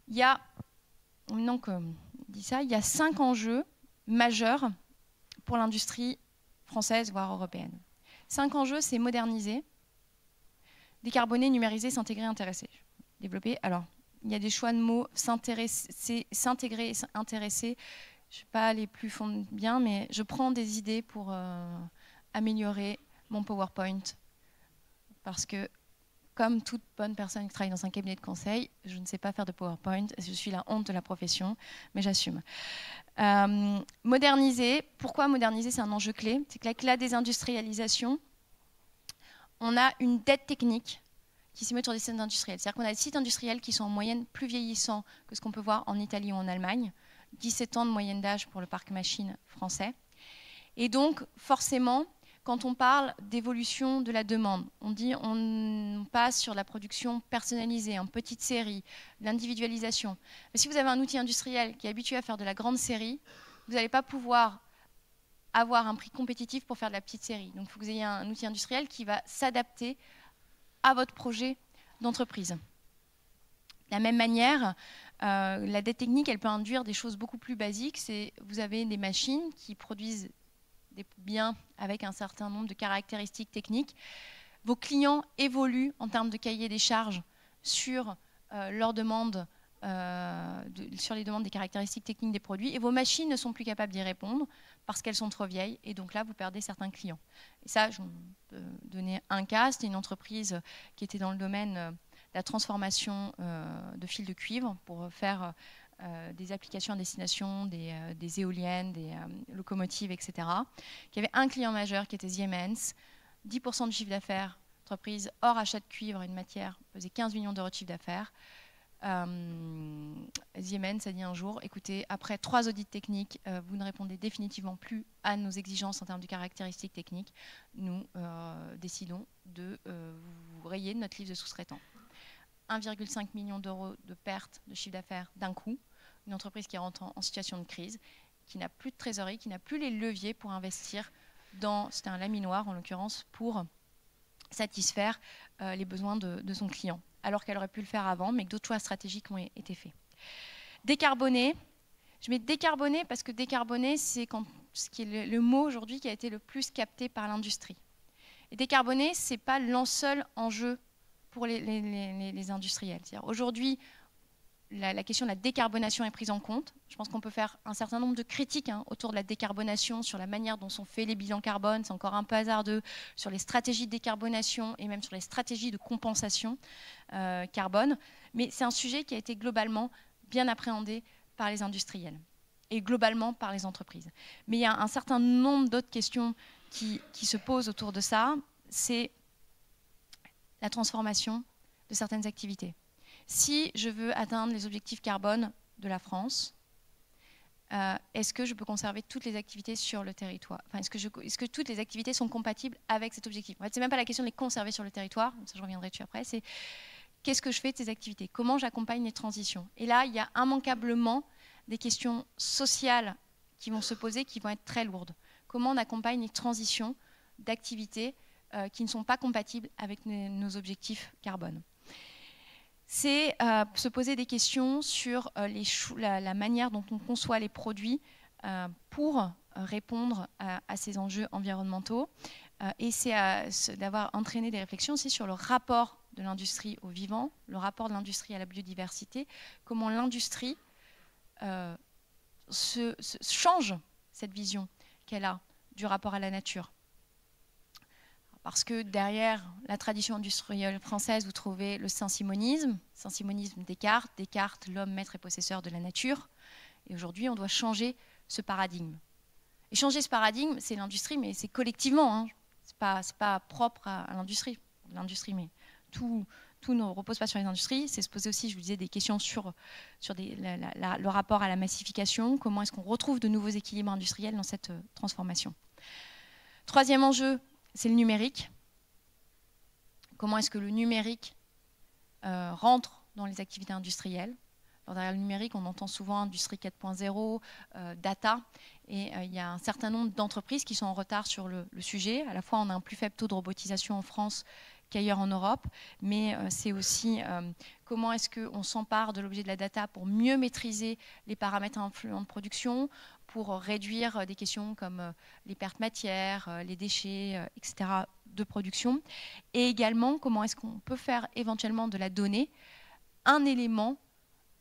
Il y a, maintenant qu'on dit ça, il y a 5 enjeux majeurs pour l'industrie française, voire européenne. 5 enjeux, c'est moderniser, décarboner, numériser, s'intégrer, intéresser. Développer. Alors, il y a des choix de mots, s'intégrer et s'intéresser. Je ne sais pas les plus font bien, mais je prends des idées pour améliorer mon PowerPoint. Parce que, comme toute bonne personne qui travaille dans un cabinet de conseil, je ne sais pas faire de PowerPoint. Je suis la honte de la profession, mais j'assume. Moderniser. Pourquoi moderniser? C'est un enjeu clé. C'est que avec la désindustrialisation, on a une dette technique qui se met sur des sites industriels. C'est-à-dire qu'on a des sites industriels qui sont en moyenne plus vieillissants que ce qu'on peut voir en Italie ou en Allemagne. 17 ans de moyenne d'âge pour le parc machine français. Et donc, forcément, quand on parle d'évolution de la demande, on dit on passe sur la production personnalisée, en petite série, l'individualisation. Mais si vous avez un outil industriel qui est habitué à faire de la grande série, vous n'allez pas pouvoir avoir un prix compétitif pour faire de la petite série. Donc il faut que vous ayez un outil industriel qui va s'adapter à votre projet d'entreprise. De la même manière, la dette technique, elle peut induire des choses beaucoup plus basiques. Vous avez des machines qui produisent des biens avec un certain nombre de caractéristiques techniques. Vos clients évoluent en termes de cahier des charges sur leurs demandes, sur les demandes des caractéristiques techniques des produits, et vos machines ne sont plus capables d'y répondre parce qu'elles sont trop vieilles, et donc là, vous perdez certains clients. Et ça, je peux donner un cas, c'était une entreprise qui était dans le domaine de la transformation de fils de cuivre pour faire des applications à destination des éoliennes, des locomotives, etc., qui avait un client majeur qui était Siemens, 10% du chiffre d'affaires, entreprise hors achat de cuivre, une matière, faisait 15 millions d'euros de chiffre d'affaires. Siemens a dit un jour, écoutez, après 3 audits techniques, vous ne répondez définitivement plus à nos exigences en termes de caractéristiques techniques. Nous décidons de vous rayer de notre livre de sous-traitants. 1,5 million d'euros de perte de chiffre d'affaires d'un coup. Une entreprise qui rentre en situation de crise, qui n'a plus de trésorerie, qui n'a plus les leviers pour investir dans, c'était un laminoir en l'occurrence, pour satisfaire les besoins de son client, alors qu'elle aurait pu le faire avant, mais que d'autres choix stratégiques ont été faits. Décarboner, je mets décarboner parce que décarboner, c'est ce qui est le mot aujourd'hui qui a été le plus capté par l'industrie. Et décarboner, ce n'est pas le seul enjeu pour les industriels. Aujourd'hui, la question de la décarbonation est prise en compte. Je pense qu'on peut faire un certain nombre de critiques autour de la décarbonation, sur la manière dont sont faits les bilans carbone, c'est encore un peu hasardeux, sur les stratégies de décarbonation et même sur les stratégies de compensation carbone. Mais c'est un sujet qui a été globalement bien appréhendé par les industriels et globalement par les entreprises. Mais il y a un certain nombre d'autres questions qui se posent autour de ça. C'est la transformation de certaines activités. Si je veux atteindre les objectifs carbone de la France, est-ce que je peux conserver toutes les activités sur le territoire? Enfin, est-ce que toutes les activités sont compatibles avec cet objectif? En fait, ce n'est même pas la question de les conserver sur le territoire, ça je reviendrai dessus après, c'est qu'est-ce que je fais de ces activités? Comment j'accompagne les transitions? Et là, il y a immanquablement des questions sociales qui vont se poser, qui vont être très lourdes. Comment on accompagne les transitions d'activités qui ne sont pas compatibles avec nos objectifs carbone? C'est se poser des questions sur la manière dont on conçoit les produits pour répondre à ces enjeux environnementaux. Et c'est d'avoir entraîné des réflexions aussi sur le rapport de l'industrie au vivant, le rapport de l'industrie à la biodiversité, comment l'industrie change cette vision qu'elle a du rapport à la nature. parce que derrière la tradition industrielle française, vous trouvez le saint-simonisme Descartes, Descartes, l'homme maître et possesseur de la nature. Et aujourd'hui, on doit changer ce paradigme. Et changer ce paradigme, c'est l'industrie, mais c'est collectivement. Hein. C'est pas propre à l'industrie, mais tout ne repose pas sur les industries. C'est se poser aussi, je vous disais, des questions sur le rapport à la massification. Comment est-ce qu'on retrouve de nouveaux équilibres industriels dans cette transformation? Troisième enjeu, c'est le numérique. Comment est-ce que le numérique rentre dans les activités industrielles? Alors derrière le numérique, on entend souvent industrie 4.0, data, et il y a un certain nombre d'entreprises qui sont en retard sur le sujet. À la fois, on a un plus faible taux de robotisation en France qu'ailleurs en Europe, mais c'est aussi comment est-ce qu'on s'empare de l'objet de la data pour mieux maîtriser les paramètres influents de production, pour réduire des questions comme les pertes matières, les déchets, etc. de production, et également comment est-ce qu'on peut faire éventuellement de la donnée un élément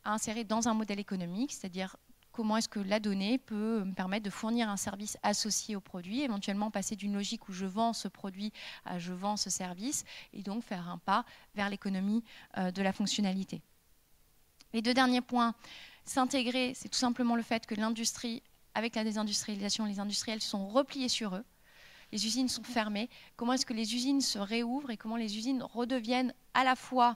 à insérer dans un modèle économique, c'est-à-dire comment est-ce que la donnée peut me permettre de fournir un service associé au produit, éventuellement passer d'une logique où je vends ce produit à je vends ce service, et donc faire un pas vers l'économie de la fonctionnalité. Les deux derniers points, s'intégrer, c'est tout simplement le fait que l'industrie, avec la désindustrialisation, les industriels se sont repliés sur eux, les usines sont fermées, comment est-ce que les usines se réouvrent et comment les usines redeviennent à la fois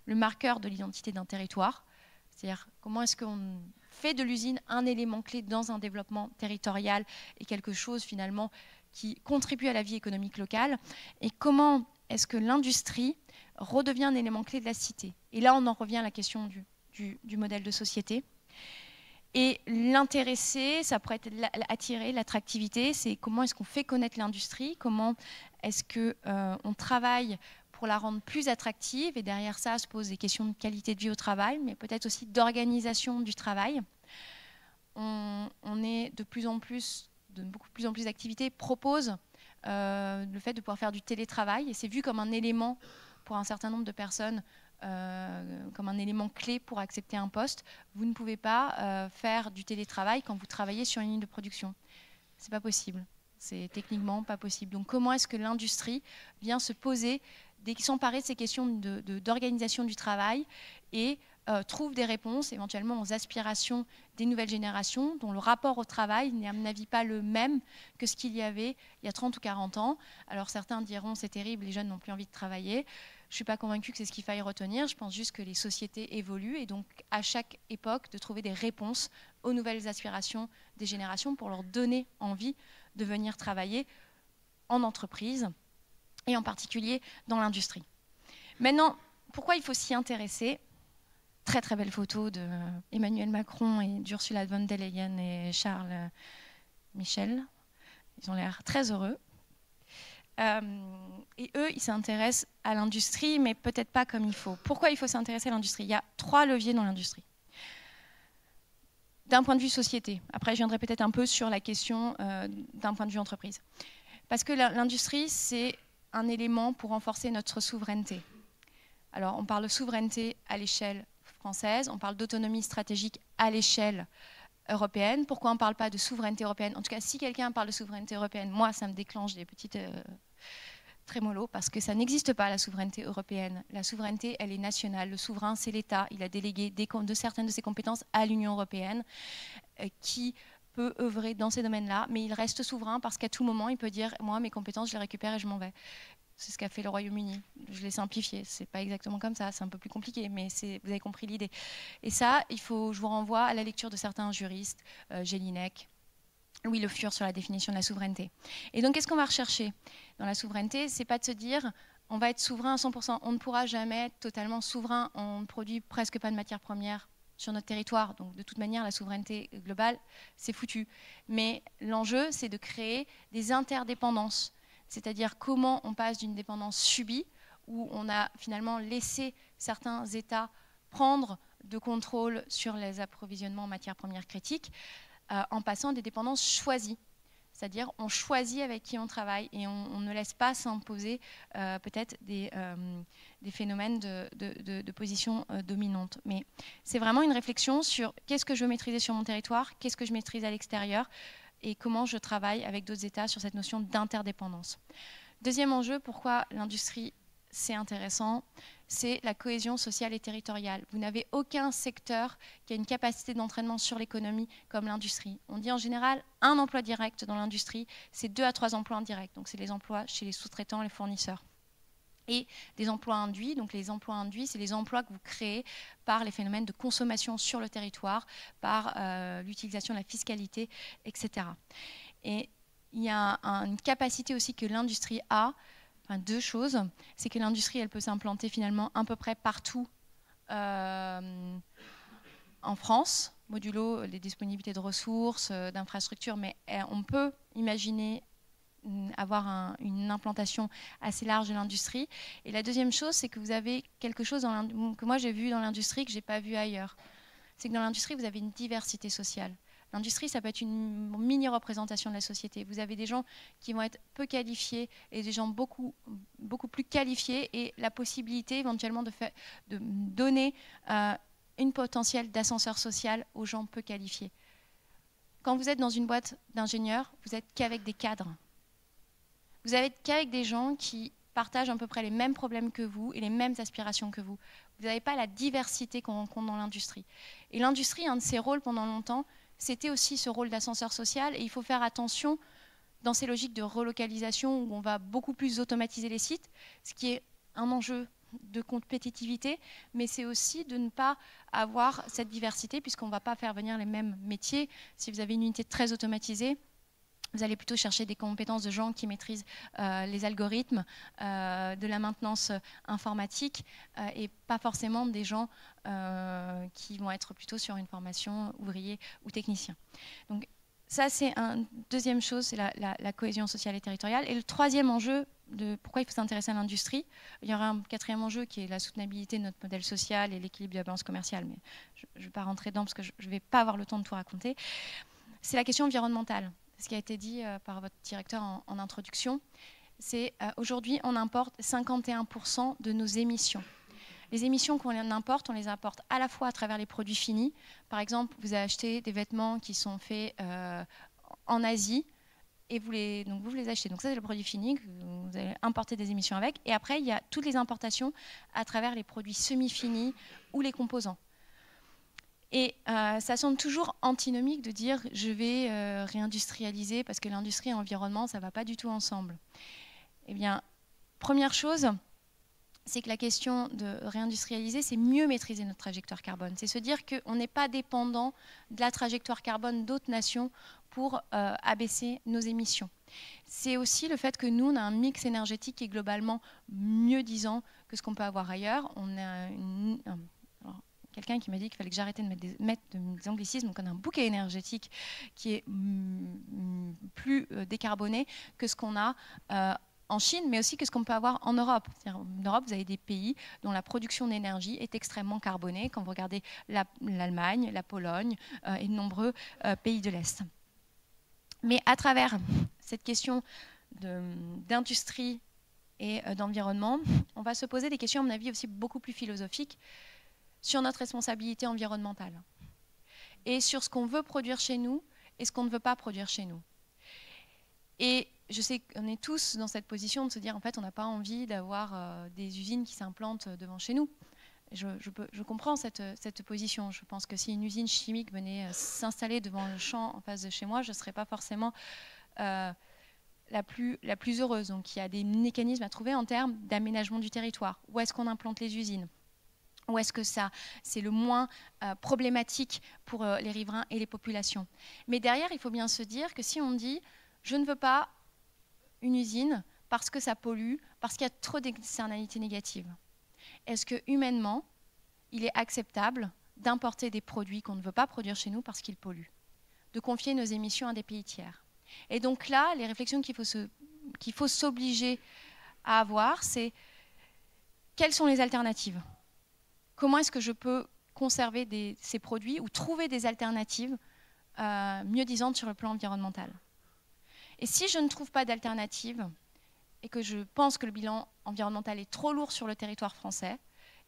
le marqueur de l'identité d'un territoire, c'est-à-dire comment est-ce qu'on fait de l'usine un élément clé dans un développement territorial et quelque chose finalement qui contribue à la vie économique locale, et comment est-ce que l'industrie redevient un élément clé de la cité. Et là, on en revient à la question du modèle de société. Et l'intéresser, ça pourrait être attirer, l'attractivité, c'est comment est-ce qu'on fait connaître l'industrie, comment est-ce qu'on travaille pour la rendre plus attractive, et derrière ça se posent des questions de qualité de vie au travail, mais peut-être aussi d'organisation du travail. On est de plus en plus d'activités proposent le fait de pouvoir faire du télétravail, et c'est vu comme un élément pour un certain nombre de personnes, comme un élément clé pour accepter un poste. Vous ne pouvez pas faire du télétravail quand vous travaillez sur une ligne de production. C'est pas possible. C'est techniquement pas possible. Donc comment est-ce que l'industrie vient se poser, s'emparer de ces questions d'organisation du travail et trouve des réponses éventuellement aux aspirations des nouvelles générations dont le rapport au travail n'est à mon avis pas le même que ce qu'il y avait il y a 30 ou 40 ans. Alors certains diront c'est terrible, les jeunes n'ont plus envie de travailler. Je ne suis pas convaincue que c'est ce qu'il faille retenir. Je pense juste que les sociétés évoluent et donc à chaque époque de trouver des réponses aux nouvelles aspirations des générations pour leur donner envie de venir travailler en entreprise et en particulier dans l'industrie. Maintenant, pourquoi il faut s'y intéresser? Très très belle photo de Emmanuel Macron et d'Ursula von der Leyen et Charles Michel. Ils ont l'air très heureux. Et eux, ils s'intéressent à l'industrie, mais peut-être pas comme il faut. Pourquoi il faut s'intéresser à l'industrie? Il y a 3 leviers dans l'industrie. D'un point de vue société. Après, je viendrai peut-être un peu sur la question d'un point de vue entreprise. Parce que l'industrie, c'est un élément pour renforcer notre souveraineté. Alors, on parle de souveraineté à l'échelle française, on parle d'autonomie stratégique à l'échelle européenne. Pourquoi on ne parle pas de souveraineté européenne? En tout cas, si quelqu'un parle de souveraineté européenne, moi, ça me déclenche des petites trémolos, parce que ça n'existe pas, la souveraineté européenne. La souveraineté, elle est nationale. Le souverain, c'est l'État. Il a délégué de certaines de ses compétences à l'Union européenne, qui peut œuvrer dans ces domaines-là, mais il reste souverain parce qu'à tout moment, il peut dire « moi, mes compétences, je les récupère et je m'en vais ». C'est ce qu'a fait le Royaume-Uni. Je l'ai simplifié. C'est pas exactement comme ça. C'est un peu plus compliqué, mais vous avez compris l'idée. Et ça, je vous renvoie à la lecture de certains juristes, Jelinek, Louis Le Fur, sur la définition de la souveraineté. Et donc, qu'est-ce qu'on va rechercher dans la souveraineté? C'est pas de se dire on va être souverain à 100%. On ne pourra jamais être totalement souverain. On ne produit presque pas de matières premières sur notre territoire. Donc, de toute manière, la souveraineté globale, c'est foutu. Mais l'enjeu, c'est de créer des interdépendances. C'est-à-dire comment on passe d'une dépendance subie, où on a finalement laissé certains États prendre de contrôle sur les approvisionnements en matières premières critiques, en passant à des dépendances choisies. C'est-à-dire on choisit avec qui on travaille et on ne laisse pas s'imposer peut-être des phénomènes de position dominante. Mais c'est vraiment une réflexion sur qu'est-ce que je veux maîtriser sur mon territoire, qu'est-ce que je maîtrise à l'extérieur, et comment je travaille avec d'autres États sur cette notion d'interdépendance. Deuxième enjeu, pourquoi l'industrie c'est intéressant, c'est la cohésion sociale et territoriale. Vous n'avez aucun secteur qui a une capacité d'entraînement sur l'économie comme l'industrie. On dit en général un emploi direct dans l'industrie, c'est 2 à 3 emplois indirects. Donc c'est les emplois chez les sous-traitants, les fournisseurs. Et des emplois induits, donc les emplois induits, c'est les emplois que vous créez par les phénomènes de consommation sur le territoire, par l'utilisation de la fiscalité, etc. Et il y a une capacité aussi que l'industrie a, enfin, 2 choses, c'est que l'industrie, elle peut s'implanter finalement à peu près partout en France, modulo les disponibilités de ressources, d'infrastructures, mais on peut imaginer avoir une implantation assez large de l'industrie. Et la deuxième chose, c'est que vous avez quelque chose que moi j'ai vu dans l'industrie que je n'ai pas vu ailleurs. C'est que dans l'industrie, vous avez une diversité sociale. L'industrie, ça peut être une mini-représentation de la société. Vous avez des gens qui vont être peu qualifiés et des gens beaucoup plus qualifiés, et la possibilité éventuellement de donner une potentiel d'ascenseur social aux gens peu qualifiés. Quand vous êtes dans une boîte d'ingénieurs, vous n'êtes qu'avec des cadres. Vous n'êtes qu'avec des gens qui partagent à peu près les mêmes problèmes que vous et les mêmes aspirations que vous. Vous n'avez pas la diversité qu'on rencontre dans l'industrie. Et l'industrie, un de ses rôles pendant longtemps, c'était aussi ce rôle d'ascenseur social, et il faut faire attention dans ces logiques de relocalisation où on va beaucoup plus automatiser les sites, ce qui est un enjeu de compétitivité, mais c'est aussi de ne pas avoir cette diversité puisqu'on ne va pas faire venir les mêmes métiers. Si vous avez une unité très automatisée, vous allez plutôt chercher des compétences de gens qui maîtrisent les algorithmes, de la maintenance informatique, et pas forcément des gens qui vont être plutôt sur une formation ouvrier ou technicien. Donc ça, c'est une deuxième chose, c'est la cohésion sociale et territoriale. Et le troisième enjeu de pourquoi il faut s'intéresser à l'industrie, il y aura un quatrième enjeu qui est la soutenabilité de notre modèle social et l'équilibre de la balance commerciale, mais je ne vais pas rentrer dedans parce que je ne vais pas avoir le temps de tout raconter. C'est la question environnementale. Ce qui a été dit par votre directeur en introduction, c'est aujourd'hui on importe 51% de nos émissions. Les émissions qu'on importe, on les importe à la fois à travers les produits finis. Par exemple, vous achetez des vêtements qui sont faits en Asie et vous les achetez. Donc ça, c'est le produit fini, que vous allez importer des émissions avec. Et après, il y a toutes les importations à travers les produits semi-finis ou les composants. Et ça semble toujours antinomique de dire je vais réindustrialiser parce que l'industrie et l'environnement, ça ne va pas du tout ensemble. Eh bien, première chose, c'est que la question de réindustrialiser, c'est mieux maîtriser notre trajectoire carbone. C'est se dire qu'on n'est pas dépendant de la trajectoire carbone d'autres nations pour abaisser nos émissions. C'est aussi le fait que nous, on a un mix énergétique qui est globalement mieux disant que ce qu'on peut avoir ailleurs. On a quelqu'un qui m'a dit qu'il fallait que j'arrêtais de mettre des anglicismes. Donc on a un bouquet énergétique qui est plus décarboné que ce qu'on a en Chine, mais aussi que ce qu'on peut avoir en Europe. En Europe, vous avez des pays dont la production d'énergie est extrêmement carbonée, quand vous regardez l'Allemagne, la Pologne et de nombreux pays de l'Est. Mais à travers cette question d'industrie et d'environnement, on va se poser des questions, à mon avis, aussi beaucoup plus philosophiques sur notre responsabilité environnementale et sur ce qu'on veut produire chez nous et ce qu'on ne veut pas produire chez nous. Et je sais qu'on est tous dans cette position de se dire en fait on n'a pas envie d'avoir des usines qui s'implantent devant chez nous. Je comprends cette position. Je pense que si une usine chimique venait s'installer devant le champ en face de chez moi, je ne serais pas forcément la plus heureuse. Donc il y a des mécanismes à trouver en termes d'aménagement du territoire. Où est-ce qu'on implante les usines ? Ou est-ce que ça, c'est le moins problématique pour les riverains et les populations? Mais derrière, il faut bien se dire que si on dit « je ne veux pas une usine parce que ça pollue, parce qu'il y a trop d'externalités négatives », est-ce que humainement, il est acceptable d'importer des produits qu'on ne veut pas produire chez nous parce qu'ils polluent, de confier nos émissions à des pays tiers? Et donc là, les réflexions qu'il faut s'obliger à avoir, c'est quelles sont les alternatives ? Comment est-ce que je peux conserver ces produits ou trouver des alternatives mieux disantes sur le plan environnemental? Et si je ne trouve pas d'alternative et que je pense que le bilan environnemental est trop lourd sur le territoire français,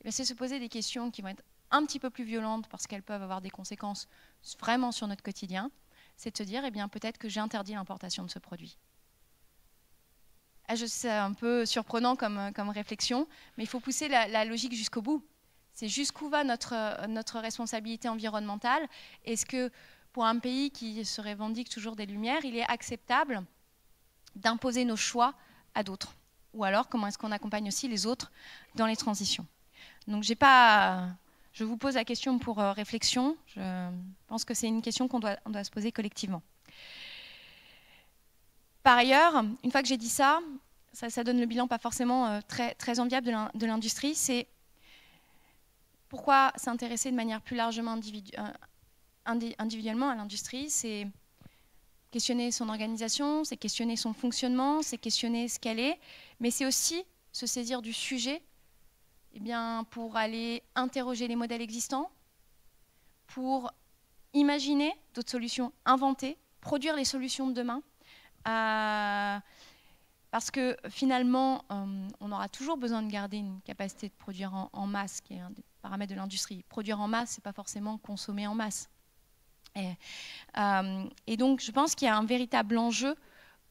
c'est se poser des questions qui vont être un petit peu plus violentes parce qu'elles peuvent avoir des conséquences vraiment sur notre quotidien. C'est de se dire, eh bien, peut-être que j'ai interdit l'importation de ce produit. C'est un peu surprenant comme réflexion, mais il faut pousser la logique jusqu'au bout. C'est jusqu'où va notre responsabilité environnementale. Est-ce que pour un pays qui se revendique toujours des Lumières, il est acceptable d'imposer nos choix à d'autres? Ou alors, comment est-ce qu'on accompagne aussi les autres dans les transitions? Donc, je vous pose la question pour réflexion. Je pense que c'est une question qu'on doit se poser collectivement. Par ailleurs, une fois que j'ai dit ça donne le bilan pas forcément très enviable de l'industrie. C'est pourquoi s'intéresser de manière plus largement individuellement à l'industrie. C'est questionner son organisation, c'est questionner son fonctionnement, c'est questionner ce qu'elle est, mais c'est aussi se saisir du sujet pour aller interroger les modèles existants, pour imaginer d'autres solutions, inventer, produire les solutions de demain. Parce que finalement, on aura toujours besoin de garder une capacité de produire en masse, qui est un des paramètres de l'industrie. Produire en masse, ce n'est pas forcément consommer en masse. Et donc, je pense qu'il y a un véritable enjeu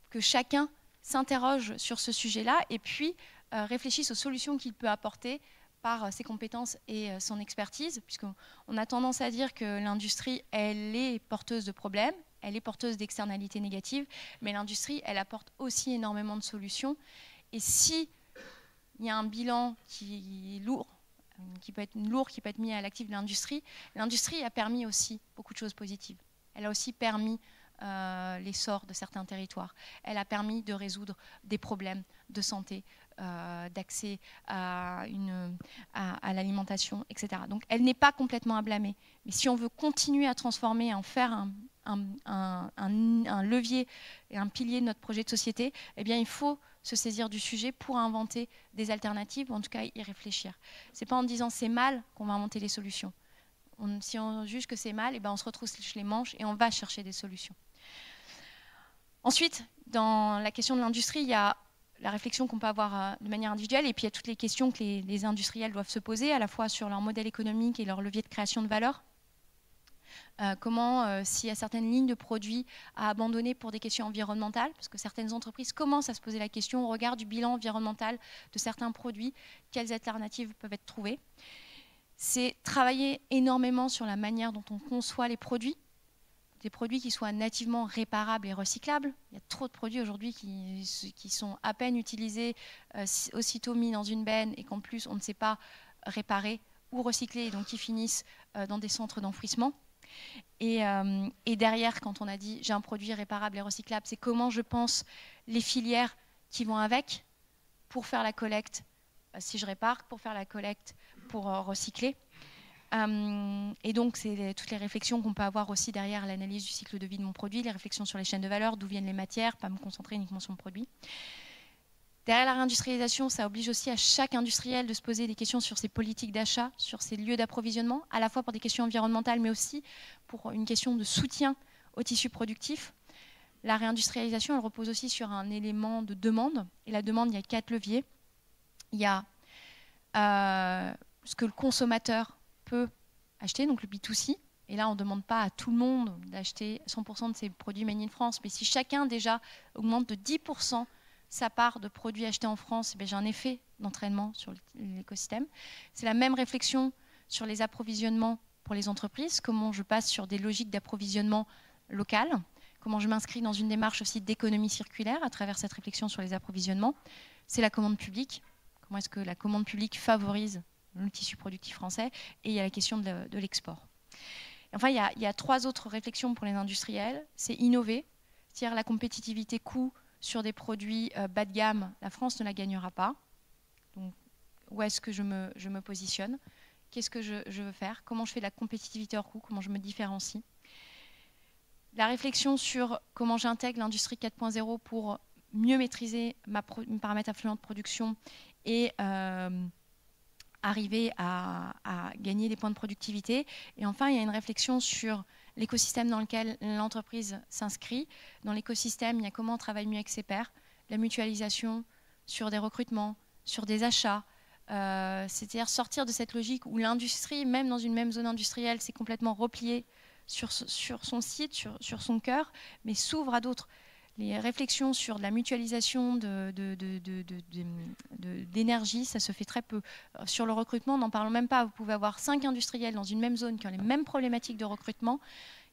que chacun s'interroge sur ce sujet-là et puis réfléchisse aux solutions qu'il peut apporter par ses compétences et son expertise, puisqu'on a tendance à dire que l'industrie, elle est porteuse de problèmes, elle est porteuse d'externalités négatives, mais l'industrie, elle apporte aussi énormément de solutions. Et si il y a un bilan qui est lourd, qui peut être mis à l'actif de l'industrie, l'industrie a permis aussi beaucoup de choses positives. Elle a aussi permis l'essor de certains territoires. Elle a permis de résoudre des problèmes de santé, d'accès à l'alimentation, etc. Donc elle n'est pas complètement à blâmer. Mais si on veut continuer à transformer, à en faire un levier et un pilier de notre projet de société, eh bien, il faut se saisir du sujet pour inventer des alternatives, ou en tout cas y réfléchir. Ce n'est pas en disant c'est mal qu'on va inventer les solutions. Si on juge que c'est mal, eh bien, on se retrousse les manches et on va chercher des solutions. Ensuite, dans la question de l'industrie, il y a la réflexion qu'on peut avoir de manière individuelle, et puis il y a toutes les questions que les industriels doivent se poser, à la fois sur leur modèle économique et leur levier de création de valeur. Comment, s'il y a certaines lignes de produits à abandonner pour des questions environnementales, parce que certaines entreprises commencent à se poser la question au regard du bilan environnemental de certains produits, quelles alternatives peuvent être trouvées. C'est travailler énormément sur la manière dont on conçoit les produits, des produits qui soient nativement réparables et recyclables. Il y a trop de produits aujourd'hui qui sont à peine utilisés, aussitôt mis dans une benne, et qu'en plus on ne sait pas réparer ou recycler, et donc qui finissent dans des centres d'enfouissement. Et derrière, quand on a dit j'ai un produit réparable et recyclable, c'est comment je pense les filières qui vont avec pour faire la collecte, si je répare, pour faire la collecte, pour recycler. Et donc, c'est toutes les réflexions qu'on peut avoir aussi derrière l'analyse du cycle de vie de mon produit, les réflexions sur les chaînes de valeur, d'où viennent les matières, pas me concentrer uniquement sur le produit. Derrière la réindustrialisation, ça oblige aussi à chaque industriel de se poser des questions sur ses politiques d'achat, sur ses lieux d'approvisionnement, à la fois pour des questions environnementales, mais aussi pour une question de soutien au tissu productif. La réindustrialisation, elle repose aussi sur un élément de demande. Et la demande, il y a 4 leviers. Il y a ce que le consommateur peut acheter, donc le B2C. Et là, on ne demande pas à tout le monde d'acheter 100% de ses produits made in France. Mais si chacun déjà augmente de 10% sa part de produits achetés en France, j'ai un effet d'entraînement sur l'écosystème. C'est la même réflexion sur les approvisionnements pour les entreprises, comment je passe sur des logiques d'approvisionnement local, comment je m'inscris dans une démarche aussi d'économie circulaire à travers cette réflexion sur les approvisionnements. C'est la commande publique, comment est-ce que la commande publique favorise le tissu productif français, et il y a la question de l'export. Enfin, il y a 3 autres réflexions pour les industriels. C'est innover, c'est-à-dire la compétitivité coût sur des produits bas de gamme, la France ne la gagnera pas. Donc, où est-ce que je me positionne? Qu'est-ce que je veux faire? Comment je fais de la compétitivité hors coût? Comment je me différencie? La réflexion sur comment j'intègre l'industrie 4.0 pour mieux maîtriser mes paramètres affluents de production et arriver à gagner des points de productivité. Et enfin, il y a une réflexion sur l'écosystème dans lequel l'entreprise s'inscrit. Dans l'écosystème, il y a comment on travaille mieux avec ses pairs, la mutualisation sur des recrutements, sur des achats, c'est-à-dire sortir de cette logique où l'industrie, même dans une même zone industrielle, s'est complètement repliée sur son site, sur son cœur, mais s'ouvre à d'autres. Les réflexions sur la mutualisation d'énergie, ça se fait très peu. Sur le recrutement, n'en parlons même pas. Vous pouvez avoir 5 industriels dans une même zone qui ont les mêmes problématiques de recrutement.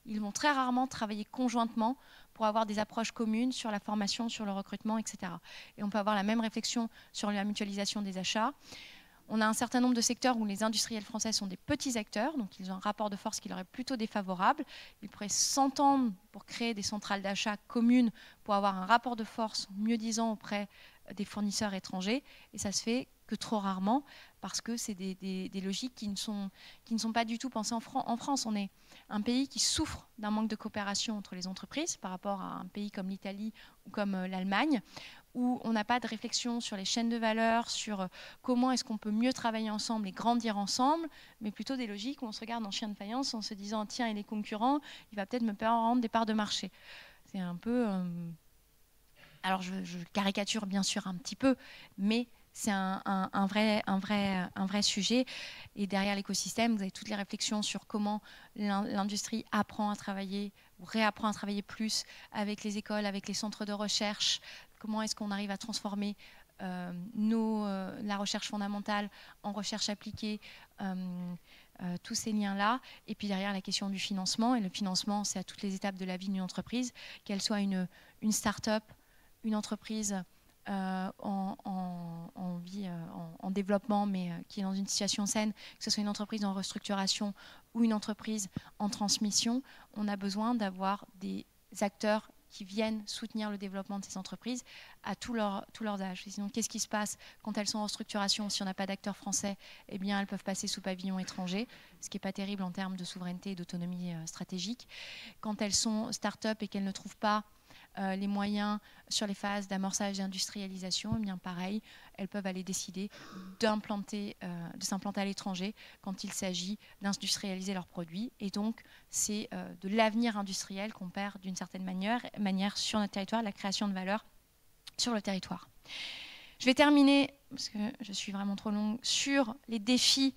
Ils vont très rarement travailler conjointement pour avoir des approches communes sur la formation, sur le recrutement, etc. Et on peut avoir la même réflexion sur la mutualisation des achats. On a un certain nombre de secteurs où les industriels français sont des petits acteurs, donc ils ont un rapport de force qui leur est plutôt défavorable. Ils pourraient s'entendre pour créer des centrales d'achat communes pour avoir un rapport de force mieux-disant auprès des fournisseurs étrangers. Et ça se fait que trop rarement, parce que c'est des logiques qui ne sont pas du tout pensées en France. On est un pays qui souffre d'un manque de coopération entre les entreprises par rapport à un pays comme l'Italie ou comme l'Allemagne, où on n'a pas de réflexion sur les chaînes de valeur, sur comment est-ce qu'on peut mieux travailler ensemble et grandir ensemble, mais plutôt des logiques où on se regarde en chien de faïence en se disant « tiens, il est concurrent, il va peut-être me rendre des parts de marché ». C'est un peu... Alors je caricature bien sûr un petit peu, mais c'est un vrai sujet. Et derrière l'écosystème, vous avez toutes les réflexions sur comment l'industrie apprend à travailler ou réapprend à travailler plus avec les écoles, avec les centres de recherche. Comment est-ce qu'on arrive à transformer la recherche fondamentale en recherche appliquée, tous ces liens-là. Et puis derrière, la question du financement. Et le financement, c'est à toutes les étapes de la vie d'une entreprise, qu'elle soit une start-up, une entreprise en développement, mais qui est dans une situation saine, que ce soit une entreprise en restructuration ou une entreprise en transmission. On a besoin d'avoir des acteurs qui viennent soutenir le développement de ces entreprises à tous leurs âges. Sinon, qu'est-ce qui se passe quand elles sont en restructuration? Si on n'a pas d'acteurs français, eh bien, elles peuvent passer sous pavillon étranger, ce qui n'est pas terrible en termes de souveraineté et d'autonomie stratégique. Quand elles sont start-up et qu'elles ne trouvent pas les moyens sur les phases d'amorçage et d'industrialisation, eh bien pareil, elles peuvent aller décider de s'implanter à l'étranger quand il s'agit d'industrialiser leurs produits. Et donc, c'est de l'avenir industriel qu'on perd d'une certaine manière sur notre territoire, la création de valeur sur le territoire. Je vais terminer, parce que je suis vraiment trop longue, sur les défis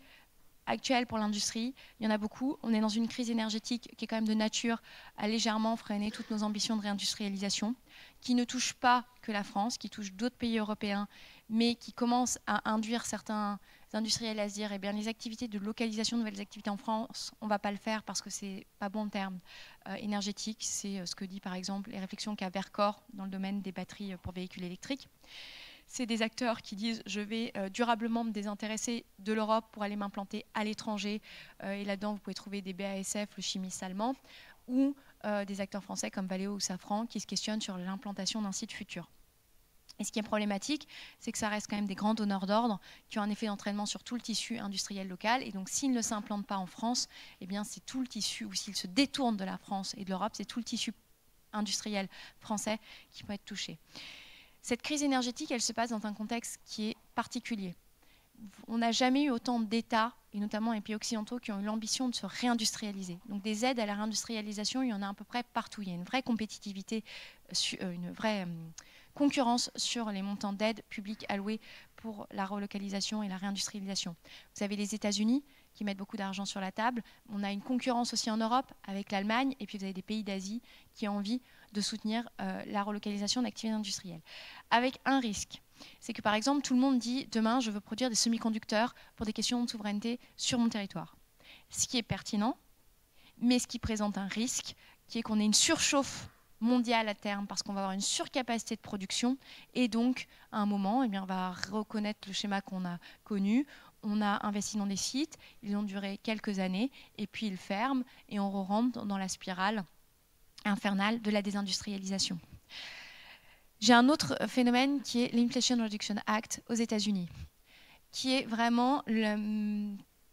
actuels pour l'industrie. Il y en a beaucoup. On est dans une crise énergétique qui est quand même de nature à légèrement freiner toutes nos ambitions de réindustrialisation, qui ne touche pas que la France, qui touche d'autres pays européens, mais qui commence à induire certains industriels à se dire, eh bien, les activités de localisation de nouvelles activités en France, on ne va pas le faire parce que c'est pas bon en termes énergétiques. C'est ce que dit par exemple les réflexions qu'a Verkor dans le domaine des batteries pour véhicules électriques. C'est des acteurs qui disent je vais durablement me désintéresser de l'Europe pour aller m'implanter à l'étranger. Et là-dedans, vous pouvez trouver des BASF, le chimiste allemand, ou des acteurs français comme Valeo ou Safran qui se questionnent sur l'implantation d'un site futur. Et ce qui est problématique, c'est que ça reste quand même des grands donneurs d'ordre qui ont un effet d'entraînement sur tout le tissu industriel local. Et donc, s'ils ne s'implantent pas en France, eh bien, c'est tout le tissu, ou s'ils se détournent de la France et de l'Europe, c'est tout le tissu industriel français qui peut être touché. Cette crise énergétique, elle se passe dans un contexte qui est particulier. On n'a jamais eu autant d'États, et notamment les pays occidentaux, qui ont eu l'ambition de se réindustrialiser. Donc des aides à la réindustrialisation, il y en a à peu près partout. Il y a une vraie compétitivité, une vraie concurrence sur les montants d'aide publiques alloués pour la relocalisation et la réindustrialisation. Vous avez les États-Unis qui mettent beaucoup d'argent sur la table. On a une concurrence aussi en Europe avec l'Allemagne, et puis vous avez des pays d'Asie qui ont envie de soutenir la relocalisation d'activités industrielles. Avec un risque, c'est que par exemple, tout le monde dit demain, je veux produire des semi-conducteurs pour des questions de souveraineté sur mon territoire. Ce qui est pertinent, mais ce qui présente un risque, qui est qu'on ait une surchauffe mondiale à terme, parce qu'on va avoir une surcapacité de production, et donc, à un moment, eh bien, on va reconnaître le schéma qu'on a connu. On a investi dans des sites, ils ont duré quelques années, et puis ils ferment, et on rentre dans la spirale infernale de la désindustrialisation. J'ai un autre phénomène qui est l'Inflation Reduction Act aux États-Unis, qui est vraiment la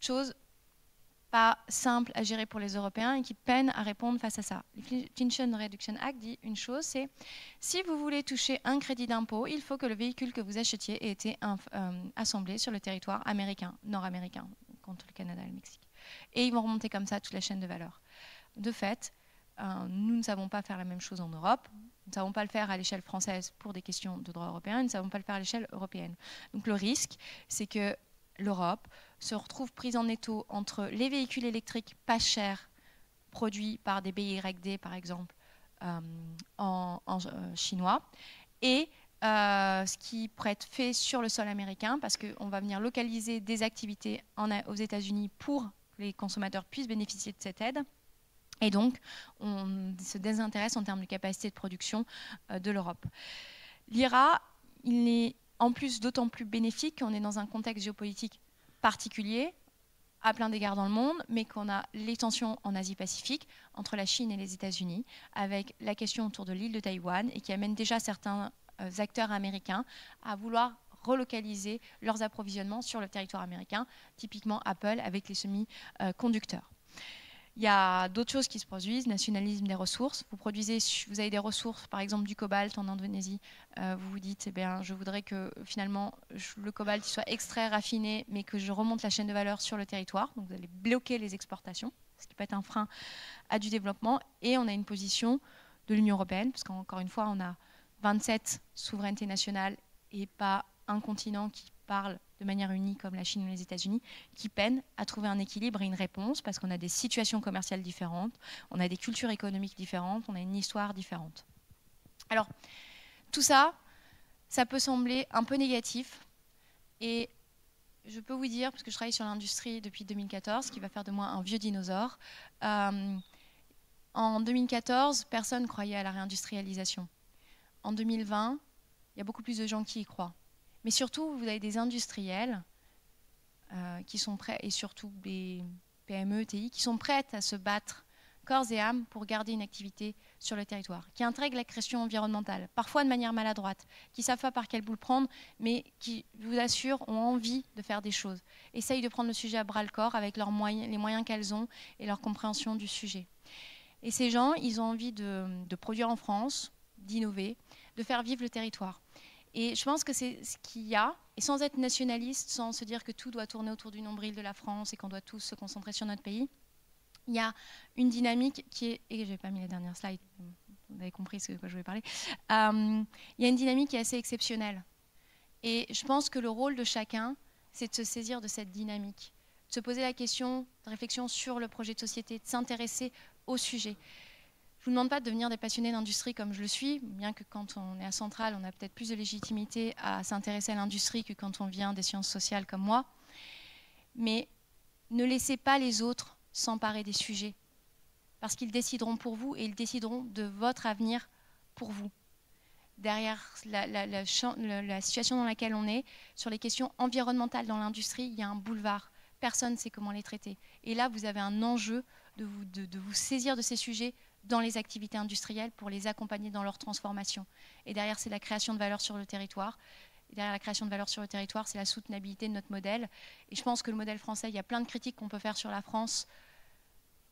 chose pas simple à gérer pour les Européens et qui peine à répondre face à ça. L'Inflation Reduction Act dit une chose, c'est si vous voulez toucher un crédit d'impôt, il faut que le véhicule que vous achetiez ait été assemblé sur le territoire américain, nord-américain, contre le Canada et le Mexique. Et ils vont remonter comme ça toute la chaîne de valeur. De fait, nous ne savons pas faire la même chose en Europe. Nous ne savons pas le faire à l'échelle française pour des questions de droit européen. Nous ne savons pas le faire à l'échelle européenne. Donc le risque, c'est que l'Europe se retrouve prise en étau entre les véhicules électriques pas chers produits par des BYD, par exemple, chinois, et ce qui pourrait être fait sur le sol américain, parce qu'on va venir localiser des activités aux États-Unis pour que les consommateurs puissent bénéficier de cette aide. Et donc, on se désintéresse en termes de capacité de production de l'Europe. L'IRA, il est en plus d'autant plus bénéfique qu'on est dans un contexte géopolitique particulier, à plein d'égards dans le monde, mais qu'on a les tensions en Asie-Pacifique entre la Chine et les États-Unis, avec la question autour de l'île de Taïwan, et qui amène déjà certains acteurs américains à vouloir relocaliser leurs approvisionnements sur le territoire américain, typiquement Apple avec les semi-conducteurs. Il y a d'autres choses qui se produisent, nationalisme des ressources. Vous avez des ressources, par exemple du cobalt en Indonésie. Vous vous dites, eh bien, je voudrais que finalement le cobalt soit extrait, raffiné, mais que je remonte la chaîne de valeur sur le territoire. Donc vous allez bloquer les exportations, ce qui peut être un frein à du développement. Et on a une position de l'Union européenne, parce qu'encore une fois, on a 27 souverainetés nationales et pas un continent qui parle de manière unie comme la Chine ou les États-Unis, qui peinent à trouver un équilibre et une réponse parce qu'on a des situations commerciales différentes, on a des cultures économiques différentes, on a une histoire différente. Alors, tout ça, ça peut sembler un peu négatif et je peux vous dire, parce que je travaille sur l'industrie depuis 2014, ce qui va faire de moi un vieux dinosaure, en 2014, personne ne croyait à la réindustrialisation. En 2020, il y a beaucoup plus de gens qui y croient. Mais surtout, vous avez des industriels qui sont prêts, et surtout des PME, ETI, qui sont prêtes à se battre corps et âme pour garder une activité sur le territoire, qui intègrent la question environnementale, parfois de manière maladroite, qui ne savent pas par quel bout le prendre, mais qui, je vous assure, ont envie de faire des choses, essayent de prendre le sujet à bras-le-corps avec les moyens qu'elles ont et leur compréhension du sujet. Et ces gens, ils ont envie de produire en France, d'innover, de faire vivre le territoire. Et je pense que c'est ce qu'il y a, et sans être nationaliste, sans se dire que tout doit tourner autour du nombril de la France et qu'on doit tous se concentrer sur notre pays, il y a une dynamique qui est, et je n'ai pas mis la dernière slide, vous avez compris ce de quoi je voulais parler, il y a une dynamique qui est assez exceptionnelle. Et je pense que le rôle de chacun, c'est de se saisir de cette dynamique, de se poser la question, de réflexion sur le projet de société, de s'intéresser au sujet. Je ne vous demande pas de devenir des passionnés d'industrie comme je le suis, bien que quand on est à Centrale, on a peut-être plus de légitimité à s'intéresser à l'industrie que quand on vient des sciences sociales comme moi. Mais ne laissez pas les autres s'emparer des sujets, parce qu'ils décideront pour vous et ils décideront de votre avenir pour vous. Derrière la situation dans laquelle on est, sur les questions environnementales dans l'industrie, il y a un boulevard. Personne ne sait comment les traiter. Et là, vous avez un enjeu de vous saisir de ces sujets dans les activités industrielles pour les accompagner dans leur transformation. Et derrière, c'est la création de valeur sur le territoire. Et derrière la création de valeur sur le territoire, c'est la soutenabilité de notre modèle. Et je pense que le modèle français, il y a plein de critiques qu'on peut faire sur la France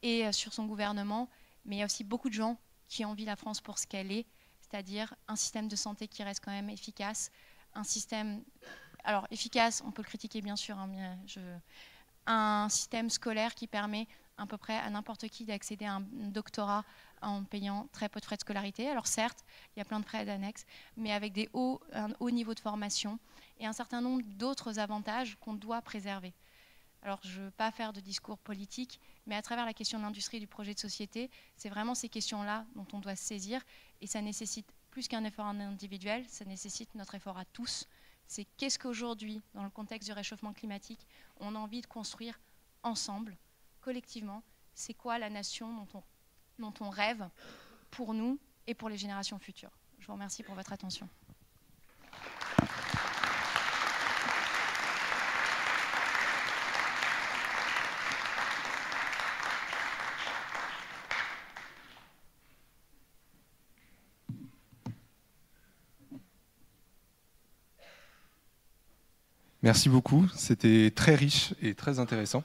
et sur son gouvernement, mais il y a aussi beaucoup de gens qui envient la France pour ce qu'elle est, c'est-à-dire un système de santé qui reste quand même efficace, un système... Alors, efficace, on peut le critiquer bien sûr, hein, mais un système scolaire qui permet à peu près à n'importe qui d'accéder à un doctorat en payant très peu de frais de scolarité. Alors certes, il y a plein de frais annexes, mais avec un haut niveau de formation et un certain nombre d'autres avantages qu'on doit préserver. Alors je ne veux pas faire de discours politique, mais à travers la question de l'industrie et du projet de société, c'est vraiment ces questions-là dont on doit se saisir, et ça nécessite plus qu'un effort individuel, ça nécessite notre effort à tous. C'est qu'est-ce qu'aujourd'hui, dans le contexte du réchauffement climatique, on a envie de construire ensemble, collectivement, c'est quoi la nation dont on rêve pour nous et pour les générations futures. Je vous remercie pour votre attention. Merci beaucoup, c'était très riche et très intéressant.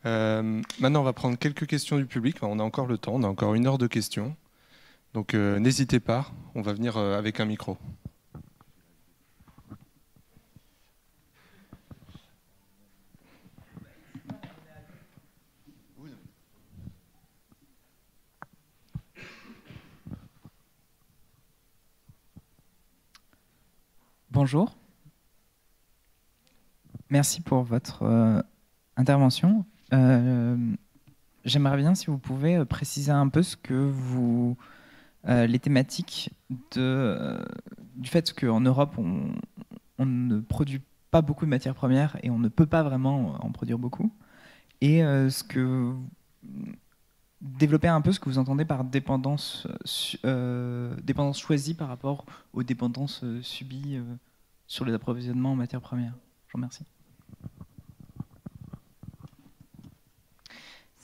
Maintenant, on va prendre quelques questions du public. On a encore le temps, on a encore 1 heure de questions. Donc n'hésitez pas, on va venir avec un micro. Bonjour. Merci pour votre intervention. J'aimerais bien, si vous pouvez, préciser un peu ce que vous les thématiques du fait qu'en Europe, on ne produit pas beaucoup de matières premières et on ne peut pas vraiment en produire beaucoup. Et développer un peu ce que vous entendez par dépendance choisie par rapport aux dépendances subies sur les approvisionnements en matières premières. Je vous remercie.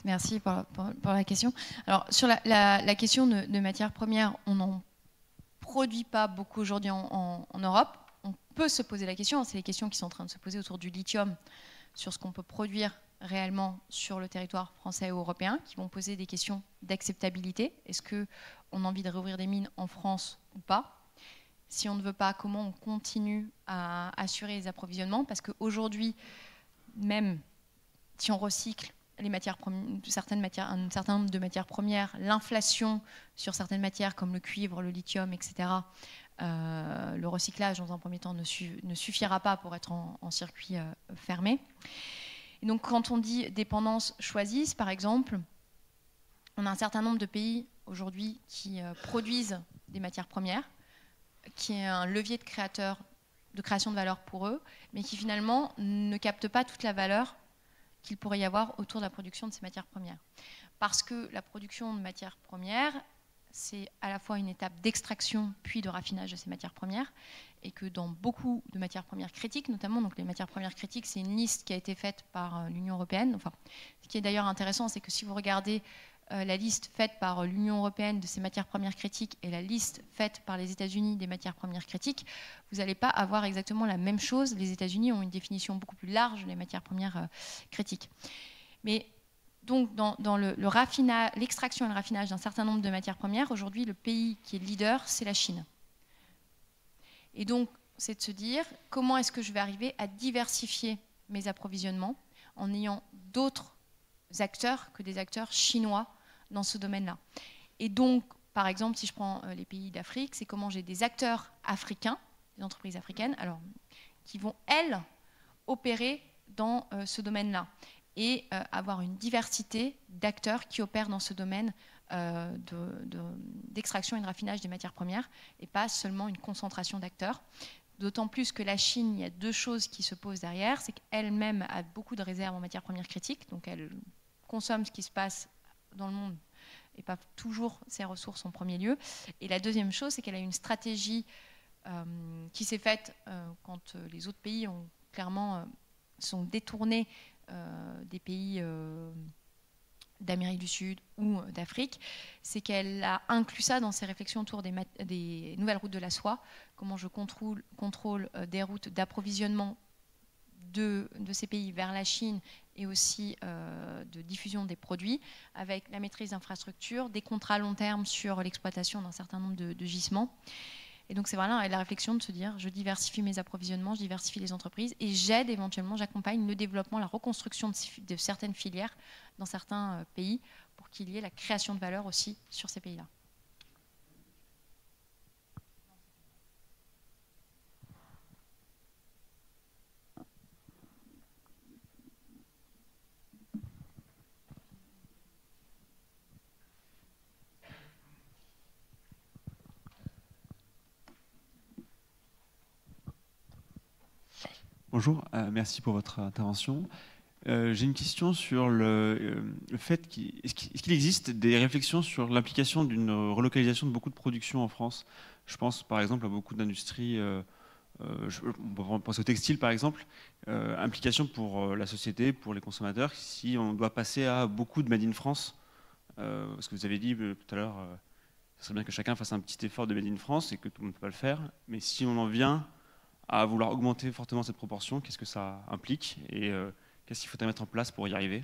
Merci pour la question. Alors, sur la question de matières premières, on n'en produit pas beaucoup aujourd'hui en Europe. On peut se poser la question, c'est les questions qui sont en train de se poser autour du lithium, sur ce qu'on peut produire réellement sur le territoire français ou européen, qui vont poser des questions d'acceptabilité. Est-ce qu'on a envie de réouvrir des mines en France ou pas? Si on ne veut pas, comment on continue à assurer les approvisionnements? Parce qu'aujourd'hui, même si on recycle un certain nombre de matières premières, l'inflation sur certaines matières comme le cuivre, le lithium, etc., le recyclage dans un premier temps ne suffira pas pour être en circuit fermé. Et donc quand on dit dépendance choisie, par exemple, on a un certain nombre de pays aujourd'hui qui produisent des matières premières, qui est un levier de création de valeur pour eux, mais qui finalement ne captent pas toute la valeur qu'il pourrait y avoir autour de la production de ces matières premières. Parce que la production de matières premières, c'est à la fois une étape d'extraction puis de raffinage de ces matières premières, et que dans beaucoup de matières premières critiques, notamment, donc les matières premières critiques, c'est une liste qui a été faite par l'Union européenne. Enfin, ce qui est d'ailleurs intéressant, c'est que si vous regardez la liste faite par l'Union européenne de ces matières premières critiques et la liste faite par les États-Unis des matières premières critiques, vous n'allez pas avoir exactement la même chose. Les États-Unis ont une définition beaucoup plus large des matières premières critiques. Mais donc, dans l'extraction et le raffinage d'un certain nombre de matières premières, aujourd'hui, le pays qui est leader, c'est la Chine. Et donc, c'est de se dire, comment est-ce que je vais arriver à diversifier mes approvisionnements en ayant d'autres acteurs que des acteurs chinois dans ce domaine-là. Et donc, par exemple, si je prends les pays d'Afrique, c'est comment j'ai des acteurs africains, des entreprises africaines, alors, qui vont, elles, opérer dans ce domaine-là et avoir une diversité d'acteurs qui opèrent dans ce domaine d'extraction et de raffinage des matières premières et pas seulement une concentration d'acteurs. D'autant plus que la Chine, il y a deux choses qui se posent derrière, c'est qu'elle-même a beaucoup de réserves en matières premières critiques, donc elle consomme ce qui se passe dans le monde et pas toujours ses ressources en premier lieu. Et la deuxième chose, c'est qu'elle a une stratégie qui s'est faite quand les autres pays ont clairement sont détournés des pays d'Amérique du Sud ou d'Afrique, c'est qu'elle a inclus ça dans ses réflexions autour des nouvelles routes de la soie, comment je contrôle des routes d'approvisionnement de ces pays vers la Chine et aussi de diffusion des produits, avec la maîtrise d'infrastructures, des contrats à long terme sur l'exploitation d'un certain nombre de gisements. Et donc c'est voilà la réflexion de se dire, je diversifie mes approvisionnements, je diversifie les entreprises et j'aide éventuellement, j'accompagne le développement, la reconstruction de certaines filières dans certains pays pour qu'il y ait la création de valeur aussi sur ces pays-là. Bonjour, merci pour votre intervention. J'ai une question sur le fait est-ce qu'il existe des réflexions sur l'implication d'une relocalisation de beaucoup de production en France? Je pense par exemple à beaucoup d'industries, on pense au textile par exemple, implication pour la société, pour les consommateurs, si on doit passer à beaucoup de Made in France, parce que vous avez dit tout à l'heure, ce serait bien que chacun fasse un petit effort de Made in France et que tout le monde ne peut pas le faire, mais si on en vient à vouloir augmenter fortement cette proportion, qu'est-ce que ça implique et qu'est-ce qu'il faudrait mettre en place pour y arriver?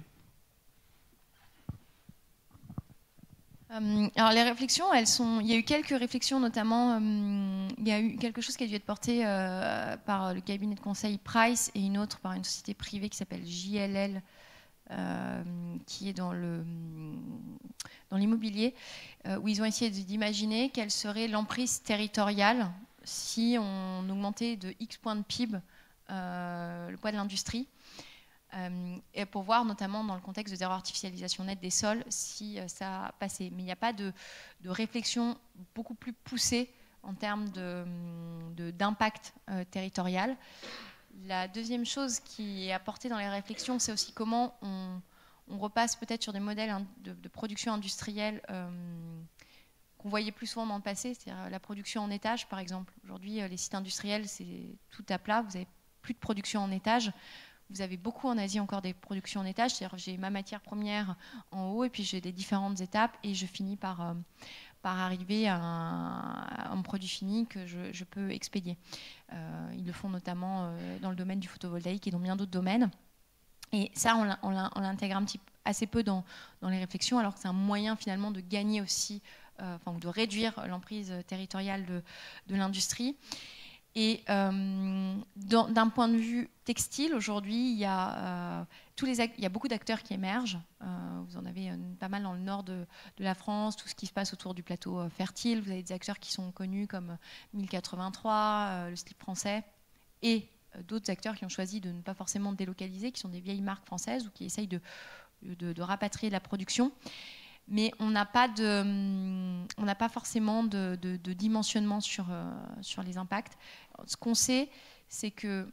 Alors les réflexions, il y a eu quelques réflexions, notamment il y a eu quelque chose qui a dû être porté par le cabinet de conseil Price et une autre par une société privée qui s'appelle JLL, qui est dans l'immobilier, où ils ont essayé d'imaginer quelle serait l'emprise territoriale si on augmentait de X points de PIB le poids de l'industrie. et pour voir notamment dans le contexte de zéro artificialisation nette des sols si ça a passé. Mais il n'y a pas de réflexion beaucoup plus poussée en termes d'impact territorial. La deuxième chose qui est apportée dans les réflexions, c'est aussi comment on repasse peut-être sur des modèles de production industrielle qu'on voyait plus souvent dans le passé, c'est-à-dire la production en étage, par exemple. Aujourd'hui, les sites industriels, c'est tout à plat, vous n'avez plus de production en étage. Vous avez beaucoup en Asie encore des productions en étage, c'est-à-dire j'ai ma matière première en haut et puis j'ai des différentes étapes et je finis par arriver à un produit fini que je peux expédier. Ils le font notamment dans le domaine du photovoltaïque et dans bien d'autres domaines. Et ça, on l'intègre assez peu dans les réflexions, alors que c'est un moyen finalement de gagner aussi, de réduire l'emprise territoriale de l'industrie. Et d'un point de vue textile, aujourd'hui, il y a beaucoup d'acteurs qui émergent. Vous en avez pas mal dans le nord de la France, tout ce qui se passe autour du plateau fertile. Vous avez des acteurs qui sont connus comme 1083, le slip français, et d'autres acteurs qui ont choisi de ne pas forcément délocaliser, qui sont des vieilles marques françaises ou qui essayent de rapatrier la production. Mais on n'a pas forcément de dimensionnement sur les impacts. Ce qu'on sait, c'est qu'il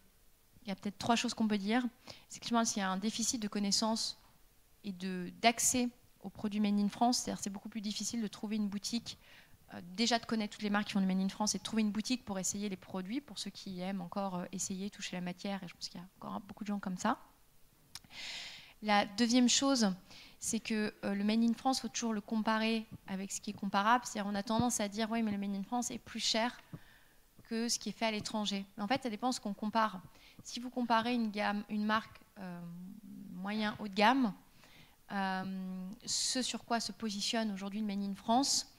y a peut-être 3 choses qu'on peut dire. C'est que s'il y a un déficit de connaissances et d'accès aux produits Made in France, c'est-à-dire c'est beaucoup plus difficile de trouver une boutique, déjà de connaître toutes les marques qui font du Made in France et de trouver une boutique pour essayer les produits, pour ceux qui aiment encore essayer, toucher la matière, et je pense qu'il y a encore beaucoup de gens comme ça. La deuxième chose, c'est que le Made in France, il faut toujours le comparer avec ce qui est comparable. C'est-à-dire on a tendance à dire oui, mais le Made in France est plus cher que ce qui est fait à l'étranger. Mais en fait, ça dépend de ce qu'on compare. Si vous comparez une marque moyen haut de gamme, ce sur quoi se positionne aujourd'hui le Made in France,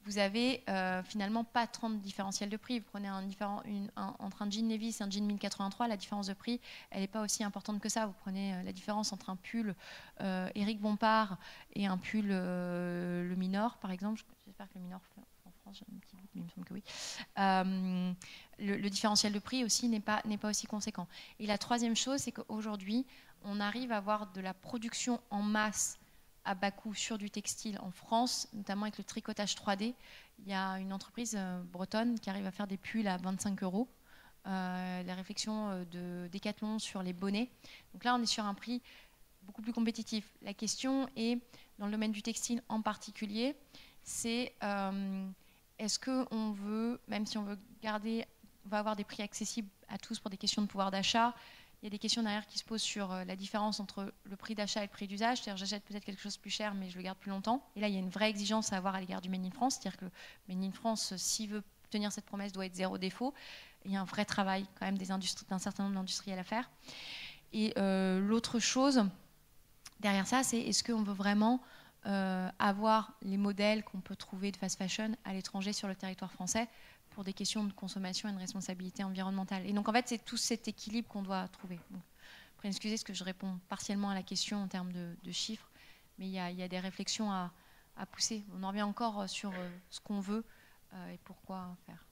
vous avez finalement pas 30 différentiels de prix. Vous prenez entre un jean Levi's et un jean 1083, la différence de prix, elle n'est pas aussi importante que ça. Vous prenez la différence entre un pull Éric Bompard et un pull Le Minor, par exemple. J'espère que Le Minor en France, j'ai un petit doute, mais il me semble que oui. Le différentiel de prix aussi n'est pas aussi conséquent. Et la troisième chose, c'est qu'aujourd'hui, on arrive à avoir de la production en masse à bas coût sur du textile en France, notamment avec le tricotage 3D. Il y a une entreprise bretonne qui arrive à faire des pulls à 25 €. La réflexion de Decathlon sur les bonnets. Donc là, on est sur un prix beaucoup plus compétitif. La question est, dans le domaine du textile en particulier, c'est est-ce qu'on veut, même si on veut on va avoir des prix accessibles à tous pour des questions de pouvoir d'achat. Il y a des questions derrière qui se posent sur la différence entre le prix d'achat et le prix d'usage. C'est-à-dire j'achète peut-être quelque chose plus cher, mais je le garde plus longtemps. Et là, il y a une vraie exigence à avoir à l'égard du Made in France. C'est-à-dire que le Made in France, s'il veut tenir cette promesse, doit être 0 défaut. Il y a un vrai travail quand même d'un certain nombre d'industriels à faire. Et l'autre chose derrière ça, c'est est-ce qu'on veut vraiment avoir les modèles qu'on peut trouver de fast fashion à l'étranger sur le territoire français pour des questions de consommation et de responsabilité environnementale. Et donc, en fait, c'est tout cet équilibre qu'on doit trouver. Donc, après, excusez ce que je réponds partiellement à la question en termes de chiffres, mais il y a des réflexions à pousser. On en revient encore sur ce qu'on veut et pourquoi faire.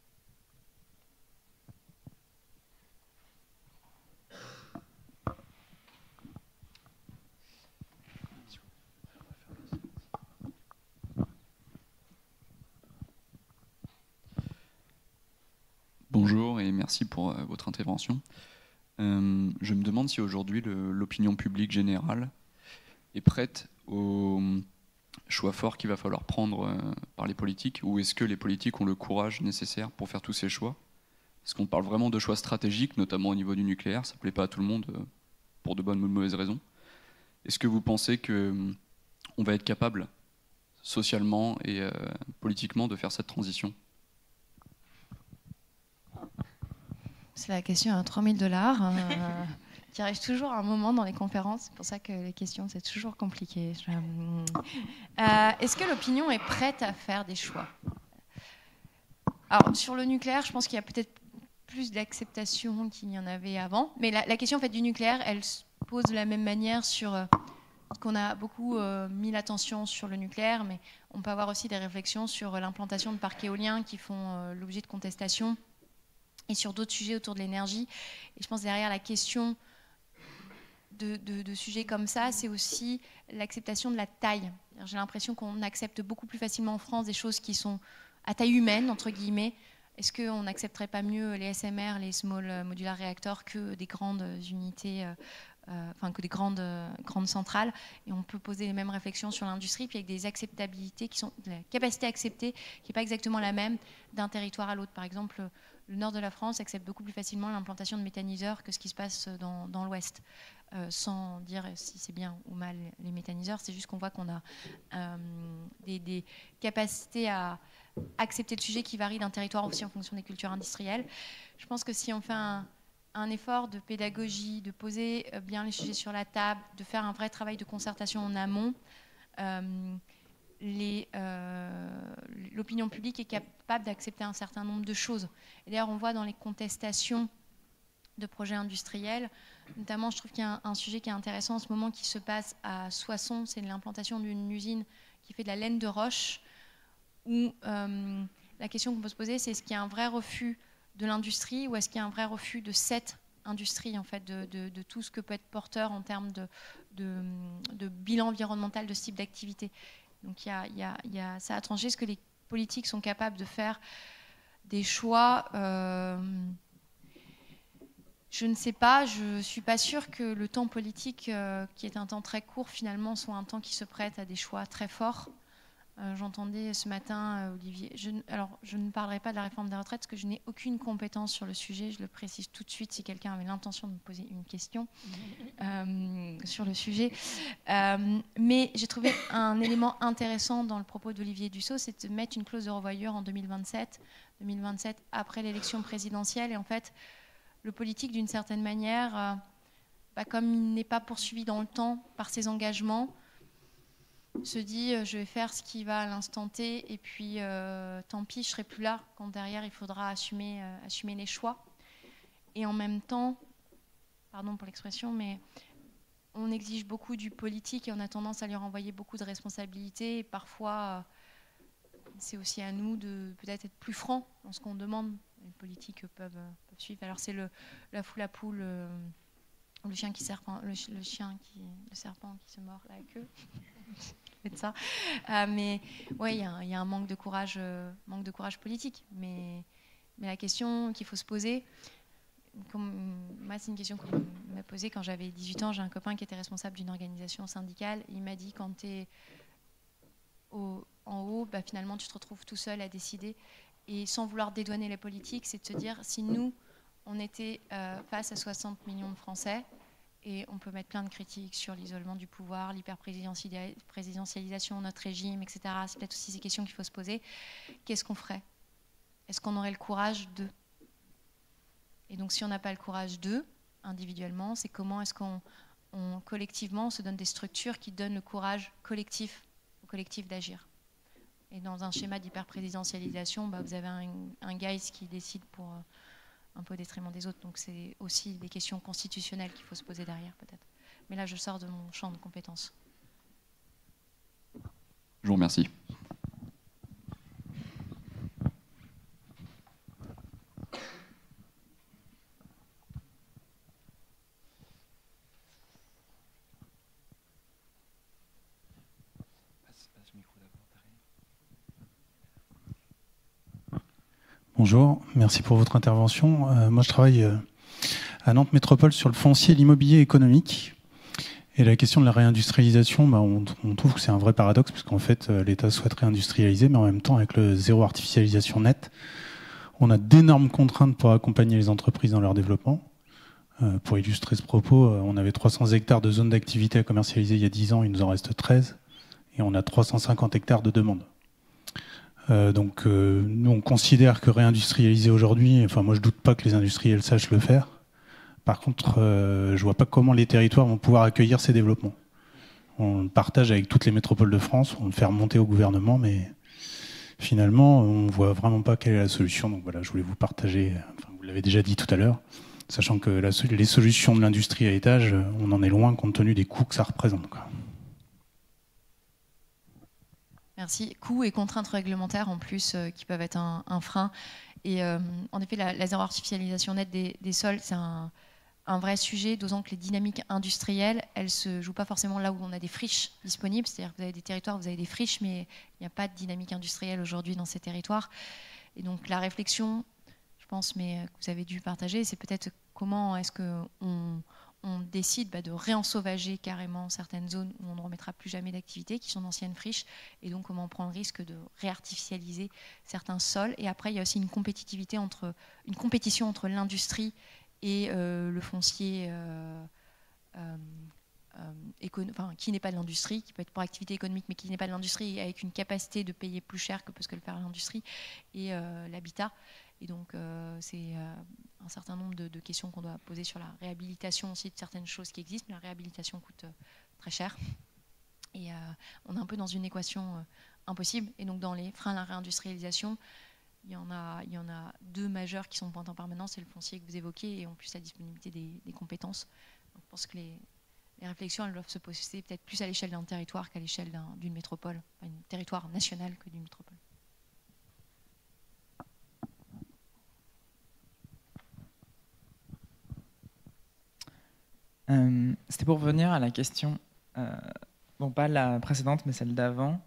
Bonjour et merci pour votre intervention. Je me demande si aujourd'hui l'opinion publique générale est prête au choix fort qu'il va falloir prendre par les politiques, ou est-ce que les politiques ont le courage nécessaire pour faire tous ces choix? Est-ce qu'on parle vraiment de choix stratégiques, notamment au niveau du nucléaire? Ça ne plaît pas à tout le monde pour de bonnes ou de mauvaises raisons. Est-ce que vous pensez qu'on va être capable socialement et politiquement de faire cette transition? C'est la question à 3 000 $. Qui arrive toujours à un moment dans les conférences. C'est pour ça que les questions, c'est toujours compliqué. Est-ce que l'opinion est prête à faire des choix? Alors, sur le nucléaire, je pense qu'il y a peut-être plus d'acceptation qu'il y en avait avant. Mais la question en fait, du nucléaire, elle se pose de la même manière sur... qu'on a beaucoup mis l'attention sur le nucléaire, mais on peut avoir aussi des réflexions sur l'implantation de parcs éoliens qui font l'objet de contestations, et sur d'autres sujets autour de l'énergie. Et je pense derrière la question de sujets comme ça, c'est aussi l'acceptation de la taille. J'ai l'impression qu'on accepte beaucoup plus facilement en France des choses qui sont à taille humaine, entre guillemets. Est-ce qu'on n'accepterait pas mieux les SMR, les Small Modular Reactors, que des grandes unités, que des grandes centrales? Et on peut poser les mêmes réflexions sur l'industrie, puis avec des acceptabilités qui sont, la capacité à accepter qui n'est pas exactement la même d'un territoire à l'autre. Par exemple, le nord de la France accepte beaucoup plus facilement l'implantation de méthaniseurs que ce qui se passe dans l'ouest. Sans dire si c'est bien ou mal les méthaniseurs, c'est juste qu'on voit qu'on a des capacités à accepter le sujet qui varient d'un territoire aussi en fonction des cultures industrielles. Je pense que si on fait un effort de pédagogie, de poser bien les sujets sur la table, de faire un vrai travail de concertation en amont, l'opinion publique est capable d'accepter un certain nombre de choses. Et d'ailleurs, on voit dans les contestations de projets industriels, notamment, je trouve qu'il y a un sujet qui est intéressant en ce moment qui se passe à Soissons, c'est l'implantation d'une usine qui fait de la laine de roche, où la question qu'on peut se poser, c'est est-ce qu'il y a un vrai refus de l'industrie ou est-ce qu'il y a un vrai refus de cette industrie, en fait, de tout ce que peut être porteur en termes de bilan environnemental de ce type d'activité. Donc il y a ça à trancher. Est-ce que les politiques sont capables de faire des choix je ne sais pas, je ne suis pas sûre que le temps politique, qui est un temps très court, finalement, soit un temps qui se prête à des choix très forts. J'entendais ce matin Olivier. Alors, je ne parlerai pas de la réforme des retraites parce que je n'ai aucune compétence sur le sujet. Je le précise tout de suite si quelqu'un avait l'intention de me poser une question sur le sujet. Mais j'ai trouvé un élément intéressant dans le propos d'Olivier Dussopt, c'est de mettre une clause de revoyure en 2027 après l'élection présidentielle. Et en fait, le politique, d'une certaine manière, comme il n'est pas poursuivi dans le temps par ses engagements, se dit je vais faire ce qui va à l'instant T et puis tant pis, je serai plus là quand derrière il faudra assumer les choix. Et en même temps, pardon pour l'expression, mais on exige beaucoup du politique et on a tendance à lui renvoyer beaucoup de responsabilités. Et parfois, c'est aussi à nous de peut-être être plus francs dans ce qu'on demande. Les politiques peuvent suivre. Alors c'est la foule à poule, le chien qui serpent, le serpent qui se mord la queue. De ça. Mais ouais, il y a un manque de courage politique. Mais la question qu'il faut se poser, moi c'est une question qu'on m'a posée quand j'avais 18 ans. J'ai un copain qui était responsable d'une organisation syndicale. Il m'a dit quand tu es en haut, finalement tu te retrouves tout seul à décider. Et sans vouloir dédouaner les politiques, c'est de se dire si nous, on était face à 60 millions de Français, et on peut mettre plein de critiques sur l'isolement du pouvoir, l'hyper-présidentialisation de notre régime, etc. C'est peut-être aussi ces questions qu'il faut se poser. Qu'est-ce qu'on ferait? Est-ce qu'on aurait le courage d'eux? Et donc si on n'a pas le courage d'eux, individuellement, c'est comment est-ce qu'on collectivement se donne des structures qui donnent le courage collectif au collectif d'agir. Et dans un schéma d'hyper-présidentialisation, vous avez un guys qui décide pour un peu au détriment des autres. Donc c'est aussi des questions constitutionnelles qu'il faut se poser derrière, peut-être. Mais là, je sors de mon champ de compétences. Je vous remercie. Bonjour, merci pour votre intervention. Moi, je travaille à Nantes Métropole sur le foncier et l'immobilier économique. Et la question de la réindustrialisation, on trouve que c'est un vrai paradoxe, parce qu'en fait, l'État souhaite réindustrialiser, mais en même temps, avec le zéro artificialisation nette, on a d'énormes contraintes pour accompagner les entreprises dans leur développement. Pour illustrer ce propos, on avait 300 hectares de zones d'activité à commercialiser il y a 10 ans, il nous en reste 13, et on a 350 hectares de demandes. Donc nous on considère que réindustrialiser aujourd'hui, moi je doute pas que les industriels sachent le faire. Par contre, je vois pas comment les territoires vont pouvoir accueillir ces développements. On le partage avec toutes les métropoles de France, on le fait remonter au gouvernement, mais finalement on voit vraiment pas quelle est la solution. Donc voilà, je voulais vous partager, vous l'avez déjà dit tout à l'heure, sachant que les solutions de l'industrie à étage, on en est loin compte tenu des coûts que ça représente, quoi. Merci. Coûts et contraintes réglementaires en plus qui peuvent être un frein. Et en effet, la zéro artificialisation nette des sols, c'est un un vrai sujet, d'autant que les dynamiques industrielles, elles ne se jouent pas forcément là où on a des friches disponibles. C'est-à-dire que vous avez des territoires, vous avez des friches, mais il n'y a pas de dynamique industrielle aujourd'hui dans ces territoires. Et donc la réflexion, je pense, mais que vous avez dû partager, c'est peut-être comment est-ce qu'on décide de réensauvager carrément certaines zones où on ne remettra plus jamais d'activité, qui sont d'anciennes friches, et donc comment on prend le risque de réartificialiser certains sols. Et après, il y a aussi une compétition entre l'industrie et le foncier qui n'est pas de l'industrie, qui peut être pour activité économique, mais qui n'est pas de l'industrie, avec une capacité de payer plus cher que peut ce que le faire l'industrie, et l'habitat. Et donc, c'est un certain nombre de questions qu'on doit poser sur la réhabilitation aussi de certaines choses qui existent, mais la réhabilitation coûte très cher. Et on est un peu dans une équation impossible. Et donc, dans les freins à la réindustrialisation, il y en a deux majeurs qui sont pointés en permanence, c'est le foncier que vous évoquez et en plus la disponibilité des compétences. Donc, je pense que les réflexions, elles doivent se poser peut-être plus à l'échelle d'un territoire qu'à l'échelle d'une métropole, un territoire national que d'une métropole. C'était pour revenir à la question, bon, pas la précédente, mais celle d'avant,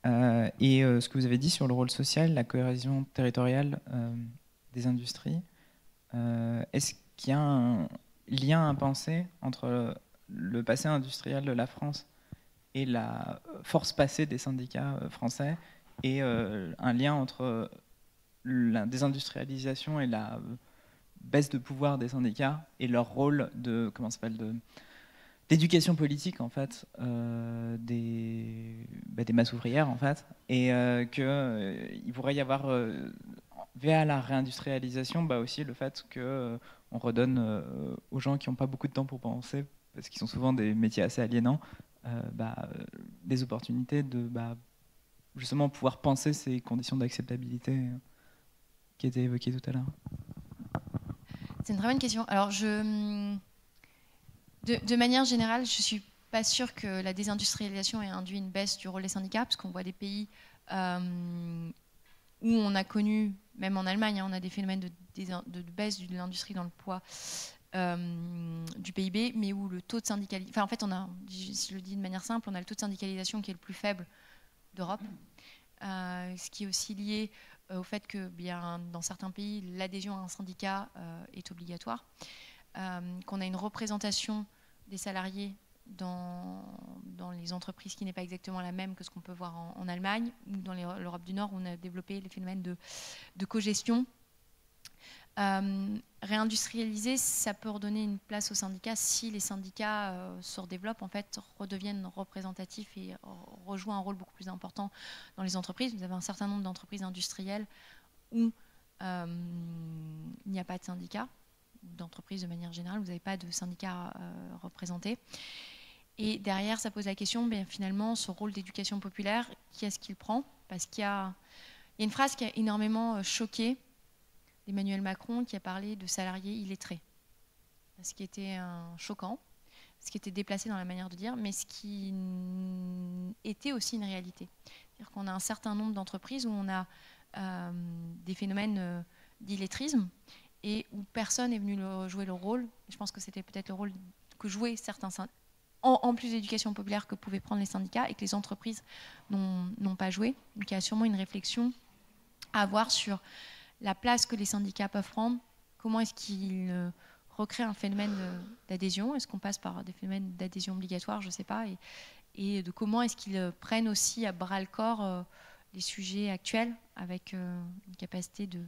et ce que vous avez dit sur le rôle social, la cohésion territoriale des industries. Est-ce qu'il y a un lien à penser entre le passé industriel de la France et la force passée des syndicats français, et un lien entre la désindustrialisation et la baisse de pouvoir des syndicats et leur rôle de d'éducation politique en fait des masses ouvrières en fait, et il pourrait y avoir via la réindustrialisation aussi le fait que on redonne aux gens qui n'ont pas beaucoup de temps pour penser, parce qu'ils sont souvent des métiers assez aliénants, des opportunités de justement pouvoir penser ces conditions d'acceptabilité qui étaient évoquées tout à l'heure. C'est une très bonne question. Alors, de manière générale, je ne suis pas sûre que la désindustrialisation ait induit une baisse du rôle des syndicats, parce qu'on voit des pays où on a connu, même en Allemagne, on a des phénomènes de baisse de l'industrie dans le poids du PIB, mais où le taux de syndicalisation... Enfin, en fait, si je le dis de manière simple, on a le taux de syndicalisation qui est le plus faible d'Europe, ce qui est aussi lié au fait que dans certains pays, l'adhésion à un syndicat est obligatoire, qu'on a une représentation des salariés dans les entreprises qui n'est pas exactement la même que ce qu'on peut voir en Allemagne ou dans l'Europe du Nord, où on a développé les phénomènes de cogestion. Réindustrialiser, ça peut redonner une place aux syndicats si les syndicats se redéveloppent, en fait, redeviennent représentatifs et rejouent un rôle beaucoup plus important dans les entreprises. Vous avez un certain nombre d'entreprises industrielles où il n'y a pas de syndicats, d'entreprises de manière générale, vous n'avez pas de syndicats représentés. Et derrière, ça pose la question, finalement, ce rôle d'éducation populaire, qui est-ce qu'il prend? Parce qu'il y a une phrase qui a énormément choqué Emmanuel Macron, qui a parlé de salariés illettrés. Ce qui était choquant, ce qui était déplacé dans la manière de dire, mais ce qui était aussi une réalité. C'est-à-dire qu'on a un certain nombre d'entreprises où on a des phénomènes d'illettrisme et où personne n'est venu jouer le rôle. Je pense que c'était peut-être le rôle que jouaient certains syndicats, en plus d'éducation populaire que pouvaient prendre les syndicats et que les entreprises n'ont pas joué. Donc il y a sûrement une réflexion à avoir sur la place que les syndicats peuvent prendre, comment est-ce qu'ils recréent un phénomène d'adhésion, est-ce qu'on passe par des phénomènes d'adhésion obligatoire, je ne sais pas, et de comment est-ce qu'ils prennent aussi à bras-le-corps les sujets actuels avec une capacité de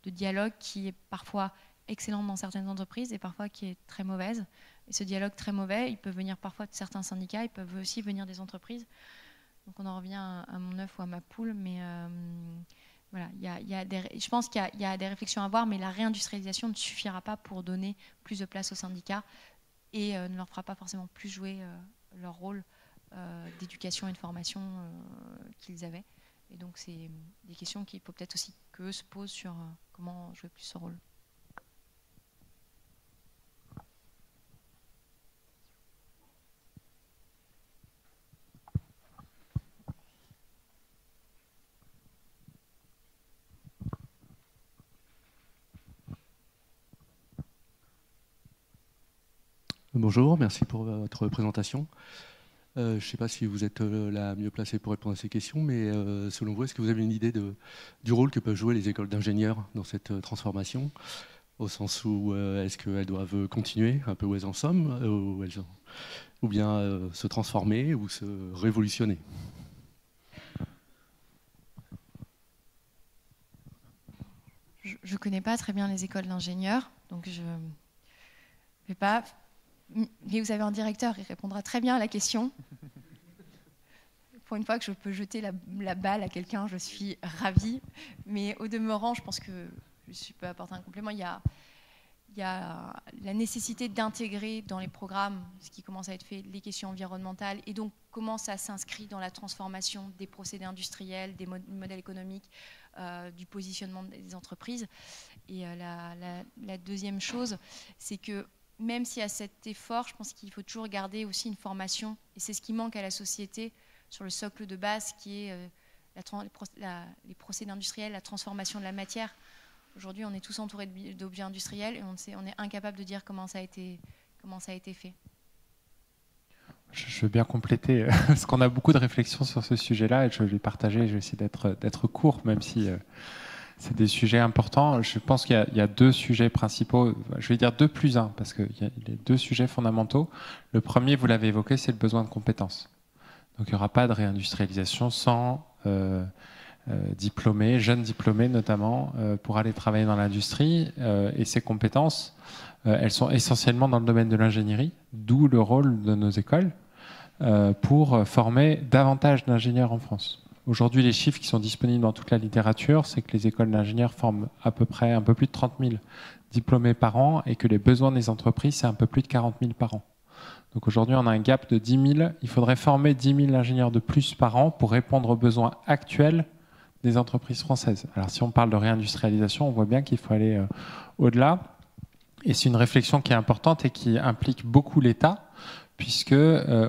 dialogue qui est parfois excellente dans certaines entreprises et parfois qui est très mauvaise. Et ce dialogue très mauvais, il peut venir parfois de certains syndicats, il peut aussi venir des entreprises. Donc on en revient à mon œuf ou à ma poule, mais voilà, je pense qu'il y a des réflexions à avoir, mais la réindustrialisation ne suffira pas pour donner plus de place aux syndicats et ne leur fera pas forcément plus jouer leur rôle d'éducation et de formation qu'ils avaient. Et donc, c'est des questions qu'il faut peut-être aussi qu'eux se posent sur comment jouer plus ce rôle. Bonjour, merci pour votre présentation. Je ne sais pas si vous êtes la mieux placée pour répondre à ces questions, mais selon vous, est-ce que vous avez une idée du rôle que peuvent jouer les écoles d'ingénieurs dans cette transformation, au sens où est-ce qu'elles doivent continuer un peu où elles en sont, ou bien se transformer ou se révolutionner? Je ne connais pas très bien les écoles d'ingénieurs, donc je ne vais pas... Mais vous avez un directeur, il répondra très bien à la question. Pour une fois que je peux jeter la balle à quelqu'un, je suis ravie. Mais au demeurant, je pense que je peux apporter un complément. Il y a la nécessité d'intégrer dans les programmes, ce qui commence à être fait, les questions environnementales, et donc comment ça s'inscrit dans la transformation des procédés industriels, des modèles économiques, du positionnement des entreprises. Et la deuxième chose, c'est que même s'il y a cet effort, je pense qu'il faut toujours garder aussi une formation, et c'est ce qui manque à la société sur le socle de base, qui est les procédés industriels, la transformation de la matière. Aujourd'hui, on est tous entourés d'objets industriels et on est incapable de dire comment ça a été fait. Je veux bien compléter, parce qu'on a beaucoup de réflexions sur ce sujet-là, et je vais les partager, je vais essayer d'être court, même si c'est des sujets importants. Je pense qu'il y a deux sujets principaux, je vais dire 2+1, parce qu'il y a les deux sujets fondamentaux. Le premier, vous l'avez évoqué, c'est le besoin de compétences. Donc il n'y aura pas de réindustrialisation sans diplômés, jeunes diplômés notamment, pour aller travailler dans l'industrie. Et ces compétences, elles sont essentiellement dans le domaine de l'ingénierie, d'où le rôle de nos écoles pour former davantage d'ingénieurs en France. Aujourd'hui, les chiffres qui sont disponibles dans toute la littérature, c'est que les écoles d'ingénieurs forment à peu près un peu plus de 30 000 diplômés par an et que les besoins des entreprises, c'est un peu plus de 40 000 par an. Donc aujourd'hui, on a un gap de 10 000. Il faudrait former 10 000 ingénieurs de plus par an pour répondre aux besoins actuels des entreprises françaises. Alors si on parle de réindustrialisation, on voit bien qu'il faut aller au-delà. Et c'est une réflexion qui est importante et qui implique beaucoup l'État, puisque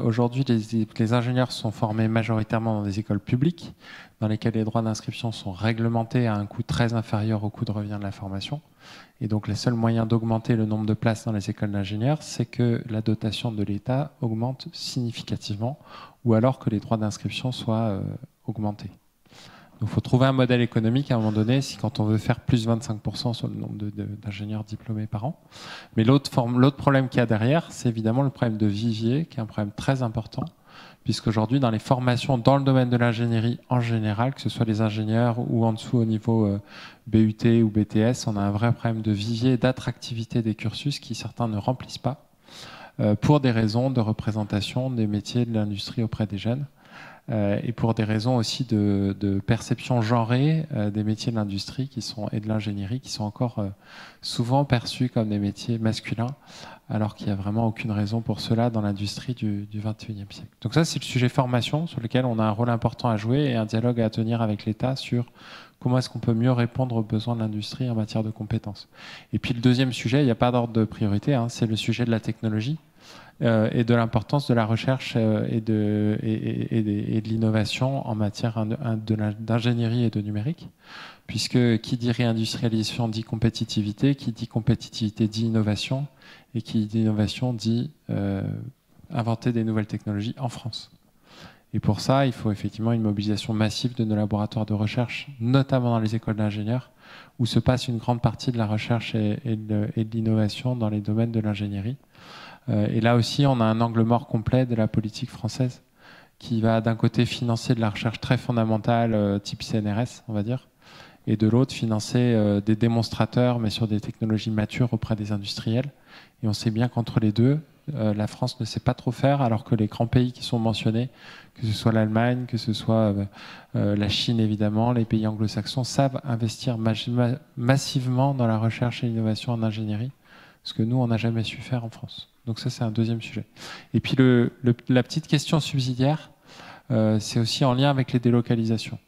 aujourd'hui, les ingénieurs sont formés majoritairement dans des écoles publiques, dans lesquelles les droits d'inscription sont réglementés à un coût très inférieur au coût de revient de la formation. Et donc, les seuls moyens d'augmenter le nombre de places dans les écoles d'ingénieurs, c'est que la dotation de l'État augmente significativement, ou alors que les droits d'inscription soient augmentés. Donc, il faut trouver un modèle économique à un moment donné, si quand on veut faire plus 25% sur le nombre d'ingénieurs diplômés par an. Mais l'autre problème qu'il y a derrière, c'est évidemment le problème de vivier, qui est un problème très important, puisqu'aujourd'hui, dans les formations dans le domaine de l'ingénierie en général, que ce soit les ingénieurs ou en dessous au niveau BUT ou BTS, on a un vrai problème de vivier, d'attractivité des cursus qui certains ne remplissent pas, pour des raisons de représentation des métiers de l'industrie auprès des jeunes. Et pour des raisons aussi de perception genrée des métiers de l'industrie et de l'ingénierie qui sont encore souvent perçus comme des métiers masculins, alors qu'il n'y a vraiment aucune raison pour cela dans l'industrie du XXIe siècle. Donc ça, c'est le sujet formation sur lequel on a un rôle important à jouer et un dialogue à tenir avec l'État sur comment est-ce qu'on peut mieux répondre aux besoins de l'industrie en matière de compétences. Et puis le deuxième sujet, il n'y a pas d'ordre de priorité, c'est le sujet de la technologie. Et de l'importance de la recherche et de l'innovation en matière d'ingénierie et de numérique, puisque qui dit réindustrialisation dit compétitivité, qui dit compétitivité dit innovation, et qui dit innovation dit inventer des nouvelles technologies en France. Et pour ça, il faut effectivement une mobilisation massive de nos laboratoires de recherche, notamment dans les écoles d'ingénieurs, où se passe une grande partie de la recherche et de l'innovation dans les domaines de l'ingénierie. Et là aussi, on a un angle mort complet de la politique française qui va d'un côté financer de la recherche très fondamentale type CNRS, on va dire, et de l'autre financer des démonstrateurs, mais sur des technologies matures auprès des industriels. Et on sait bien qu'entre les deux, la France ne sait pas trop faire, alors que les grands pays qui sont mentionnés, que ce soit l'Allemagne, que ce soit la Chine évidemment, les pays anglo-saxons, savent investir massivement dans la recherche et l'innovation en ingénierie, ce que nous, on n'a jamais su faire en France. Donc ça, c'est un deuxième sujet. Et puis la petite question subsidiaire, c'est aussi en lien avec les délocalisations.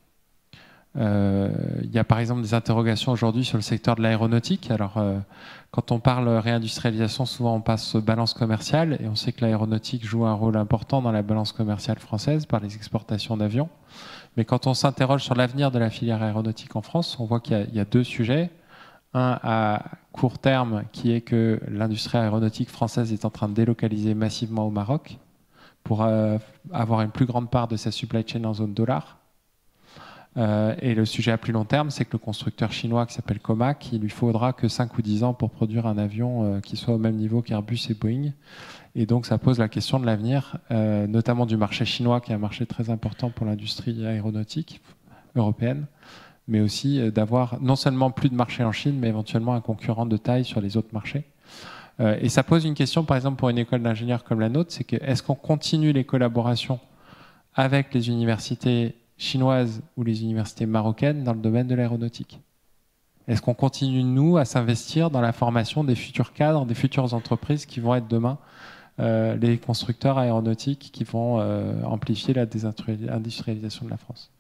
Il y a par exemple des interrogations aujourd'hui sur le secteur de l'aéronautique. Alors, quand on parle réindustrialisation, souvent on passe balance commerciale, et on sait que l'aéronautique joue un rôle important dans la balance commerciale française par les exportations d'avions. Mais quand on s'interroge sur l'avenir de la filière aéronautique en France, on voit qu'il y a deux sujets. Un à court terme, qui est que l'industrie aéronautique française est en train de délocaliser massivement au Maroc pour avoir une plus grande part de sa supply chain en zone dollar. Et le sujet à plus long terme, c'est que le constructeur chinois qui s'appelle Comac, il lui faudra que 5 ou 10 ans pour produire un avion qui soit au même niveau qu'Airbus et Boeing. Et donc ça pose la question de l'avenir, notamment du marché chinois, qui est un marché très important pour l'industrie aéronautique européenne, mais aussi d'avoir non seulement plus de marché en Chine, mais éventuellement un concurrent de taille sur les autres marchés. Et ça pose une question, par exemple, pour une école d'ingénieurs comme la nôtre, c'est que est-ce qu'on continue les collaborations avec les universités chinoises ou les universités marocaines dans le domaine de l'aéronautique? Est-ce qu'on continue, nous, à s'investir dans la formation des futurs cadres, des futures entreprises qui vont être demain les constructeurs aéronautiques qui vont amplifier la désindustrialisation de la France?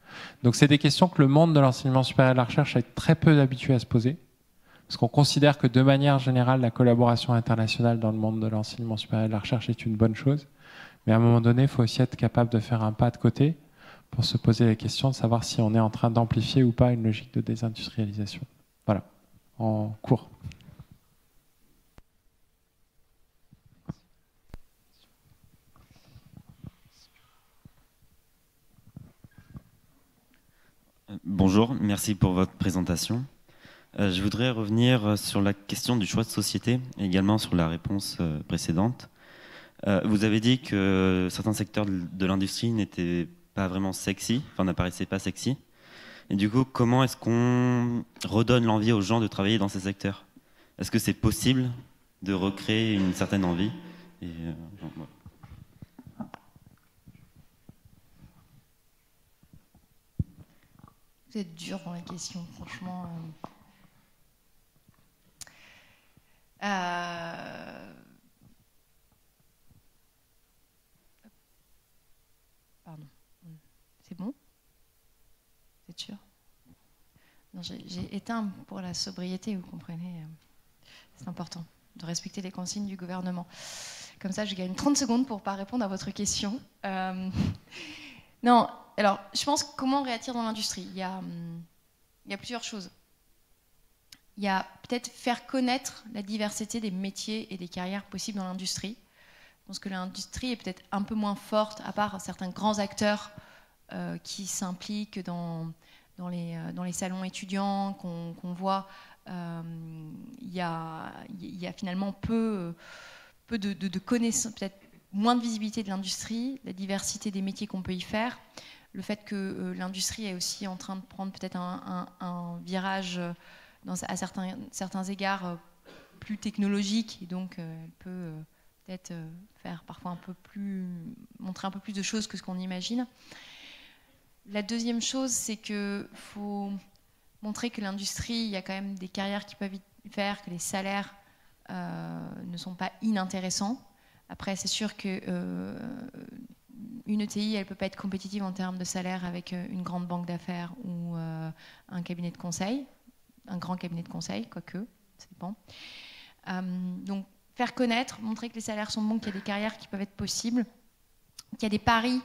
Donc c'est des questions que le monde de l'enseignement supérieur et de la recherche est très peu habitué à se poser, parce qu'on considère que de manière générale, la collaboration internationale dans le monde de l'enseignement supérieur et de la recherche est une bonne chose. Mais à un moment donné, il faut aussi être capable de faire un pas de côté pour se poser la question de savoir si on est en train d'amplifier ou pas une logique de désindustrialisation. Voilà, en cours. Bonjour, merci pour votre présentation. Je voudrais revenir sur la question du choix de société et également sur la réponse précédente. Vous avez dit que certains secteurs de l'industrie n'étaient pas vraiment sexy, enfin n'apparaissaient pas sexy. Et du coup, comment est-ce qu'on redonne l'envie aux gens de travailler dans ces secteurs? Est-ce que c'est possible de recréer une certaine envie? Et, voilà. Vous êtes dur dans la question, franchement. Pardon. C'est bon? Vous êtes sûr? Non, j'ai éteint pour la sobriété, vous comprenez. C'est important de respecter les consignes du gouvernement. Comme ça, je gagne 30 secondes pour ne pas répondre à votre question. Non, alors, je pense comment on réattire dans l'industrie. Il y a plusieurs choses. Il y a peut-être faire connaître la diversité des métiers et des carrières possibles dans l'industrie. Je pense que l'industrie est peut-être un peu moins forte, à part certains grands acteurs qui s'impliquent dans les salons étudiants qu'on voit. Il y a finalement peu de connaissances, peut-être moins de visibilité de l'industrie, la diversité des métiers qu'on peut y faire, le fait que l'industrie est aussi en train de prendre peut-être un virage à certains égards plus technologique, et donc elle peut peut-être faire parfois montrer un peu plus de choses que ce qu'on imagine. La deuxième chose, c'est qu'il faut montrer que l'industrie, il y a quand même des carrières qui peuvent y faire, que les salaires ne sont pas inintéressants. Après, c'est sûr que une ETI, elle ne peut pas être compétitive en termes de salaire avec une grande banque d'affaires ou un cabinet de conseil, un grand cabinet de conseil, quoique, ça dépend. Donc, faire connaître, montrer que les salaires sont bons, qu'il y a des carrières qui peuvent être possibles, qu'il y a des paris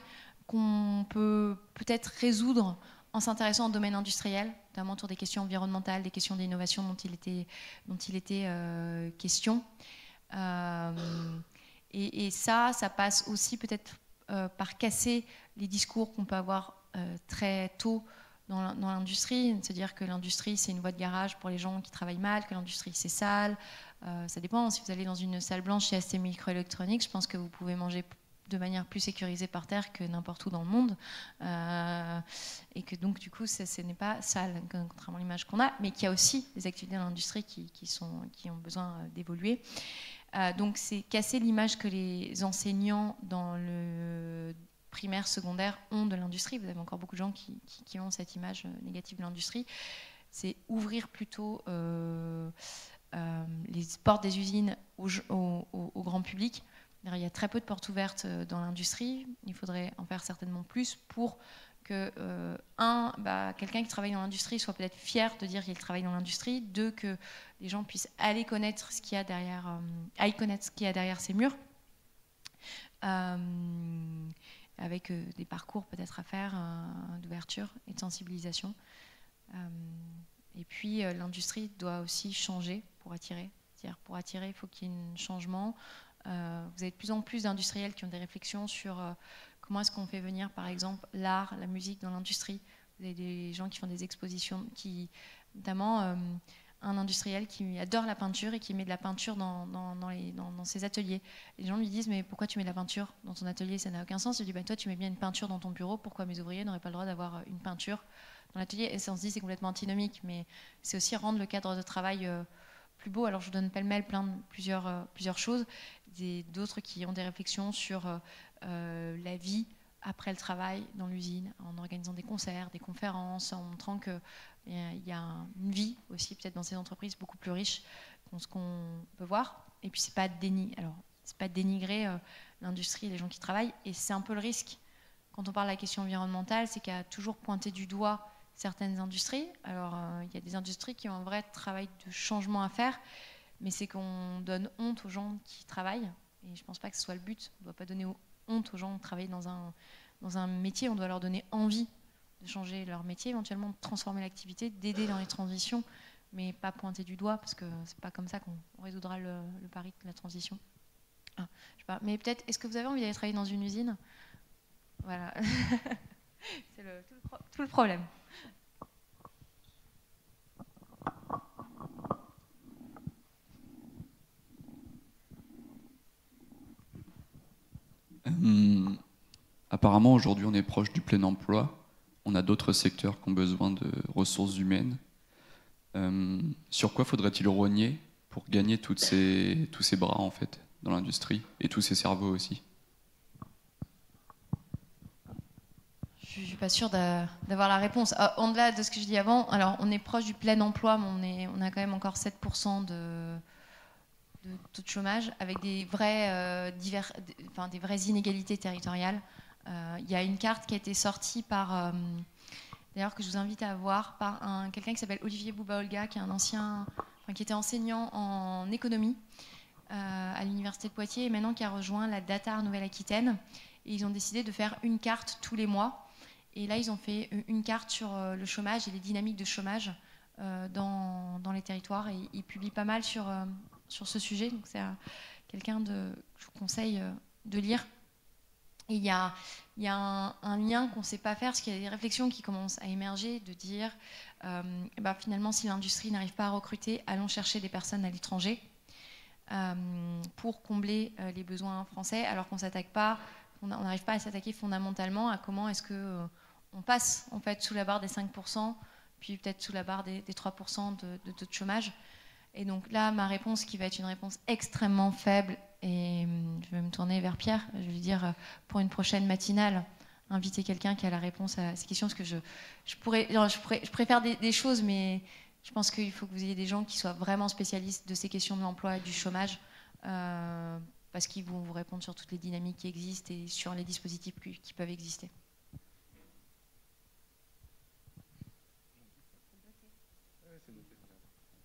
qu'on peut peut-être résoudre en s'intéressant au domaine industriel, notamment autour des questions environnementales, des questions d'innovation dont il était question. Et ça passe aussi peut-être par casser les discours qu'on peut avoir très tôt dans l'industrie, se dire que l'industrie c'est une voie de garage pour les gens qui travaillent mal, que l'industrie c'est sale. Ça dépend, si vous allez dans une salle blanche chez ST Microelectronics, je pense que vous pouvez manger de manière plus sécurisée par terre que n'importe où dans le monde, et que donc du coup ce n'est pas sale, contrairement à l'image qu'on a, mais qu'il y a aussi des activités dans l'industrie qui ont besoin d'évoluer. Donc c'est casser l'image que les enseignants dans le primaire, secondaire ont de l'industrie. Vous avez encore beaucoup de gens qui ont cette image négative de l'industrie. C'est ouvrir plutôt les portes des usines au grand public. Il y a très peu de portes ouvertes dans l'industrie. Il faudrait en faire certainement plus pour que, quelqu'un qui travaille dans l'industrie soit peut-être fier de dire qu'il travaille dans l'industrie. Deux, que les gens puissent aller connaître ce qu'il y a derrière ces murs. Avec des parcours peut-être à faire d'ouverture et de sensibilisation. Et puis l'industrie doit aussi changer pour attirer. C'est-à-dire pour attirer, il faut qu'il y ait un changement. Vous avez de plus en plus d'industriels qui ont des réflexions sur comment est-ce qu'on fait venir, par exemple, l'art, la musique dans l'industrie. Vous avez des gens qui font des expositions, notamment un industriel qui adore la peinture et qui met de la peinture dans ses ateliers. Et les gens lui disent, mais pourquoi tu mets de la peinture dans ton atelier? Ça n'a aucun sens. Je lui dis, bah, toi, tu mets bien une peinture dans ton bureau, pourquoi mes ouvriers n'auraient pas le droit d'avoir une peinture dans l'atelier? Et ça, on se dit, c'est complètement antinomique, mais c'est aussi rendre le cadre de travail plus beau. Alors, je vous donne pêle-mêle plusieurs choses. D'autres qui ont des réflexions sur la vie après le travail dans l'usine, en organisant des concerts, des conférences, en montrant qu'il y a une vie aussi peut-être dans ces entreprises beaucoup plus riche que ce qu'on peut voir. Et puis c'est pas dénigrer l'industrie et les gens qui travaillent. Et c'est un peu le risque quand on parle de la question environnementale, c'est qu'il y a toujours pointé du doigt certaines industries. Alors il y a des industries qui ont un vrai travail de changement à faire, mais c'est qu'on donne honte aux gens qui travaillent. Et je pense pas que ce soit le but. On ne doit pas donner honte aux gens qui travaillent dans un métier, on doit leur donner envie de changer leur métier, éventuellement de transformer l'activité, d'aider dans les transitions, mais pas pointer du doigt, parce que c'est pas comme ça qu'on résoudra le pari de la transition. Je sais pas, mais peut-être, est-ce que vous avez envie d'aller travailler dans une usine? Voilà. C'est tout le problème. Apparemment, aujourd'hui, on est proche du plein emploi. On a d'autres secteurs qui ont besoin de ressources humaines. Sur quoi faudrait-il rogner pour gagner tous ces bras, en fait, dans l'industrie, et tous ces cerveaux aussi? Je ne suis pas sûre d'avoir la réponse. Au-delà de ce que je dis avant, alors on est proche du plein emploi, mais on a quand même encore 7% de taux de chômage, avec des vraies inégalités territoriales. Il y a une carte qui a été sortie par, d'ailleurs que je vous invite à voir, par quelqu'un qui s'appelle Olivier Bouba-Olga, qui est qui était enseignant en économie à l'université de Poitiers et maintenant qui a rejoint la DATAR Nouvelle-Aquitaine. Et ils ont décidé de faire une carte tous les mois. Et là, ils ont fait une carte sur le chômage et les dynamiques de chômage dans les territoires. Et ils publient pas mal sur ce sujet. Donc c'est quelqu'un que je vous conseille de lire. Et il y a un lien qu'on ne sait pas faire, parce qu'il y a des réflexions qui commencent à émerger, de dire finalement, si l'industrie n'arrive pas à recruter, allons chercher des personnes à l'étranger pour combler les besoins français, alors qu'on n'arrive pas à s'attaquer fondamentalement à comment est-ce qu'on passe en fait sous la barre des 5%, puis peut-être sous la barre des 3% de taux de chômage. Et donc là, ma réponse, qui va être une réponse extrêmement faible, et je vais me tourner vers Pierre, je vais lui dire pour une prochaine matinale, inviter quelqu'un qui a la réponse à ces questions, parce que je préfère des choses, mais je pense qu'il faut que vous ayez des gens qui soient vraiment spécialistes de ces questions de l'emploi et du chômage, parce qu'ils vont vous répondre sur toutes les dynamiques qui existent et sur les dispositifs qui peuvent exister.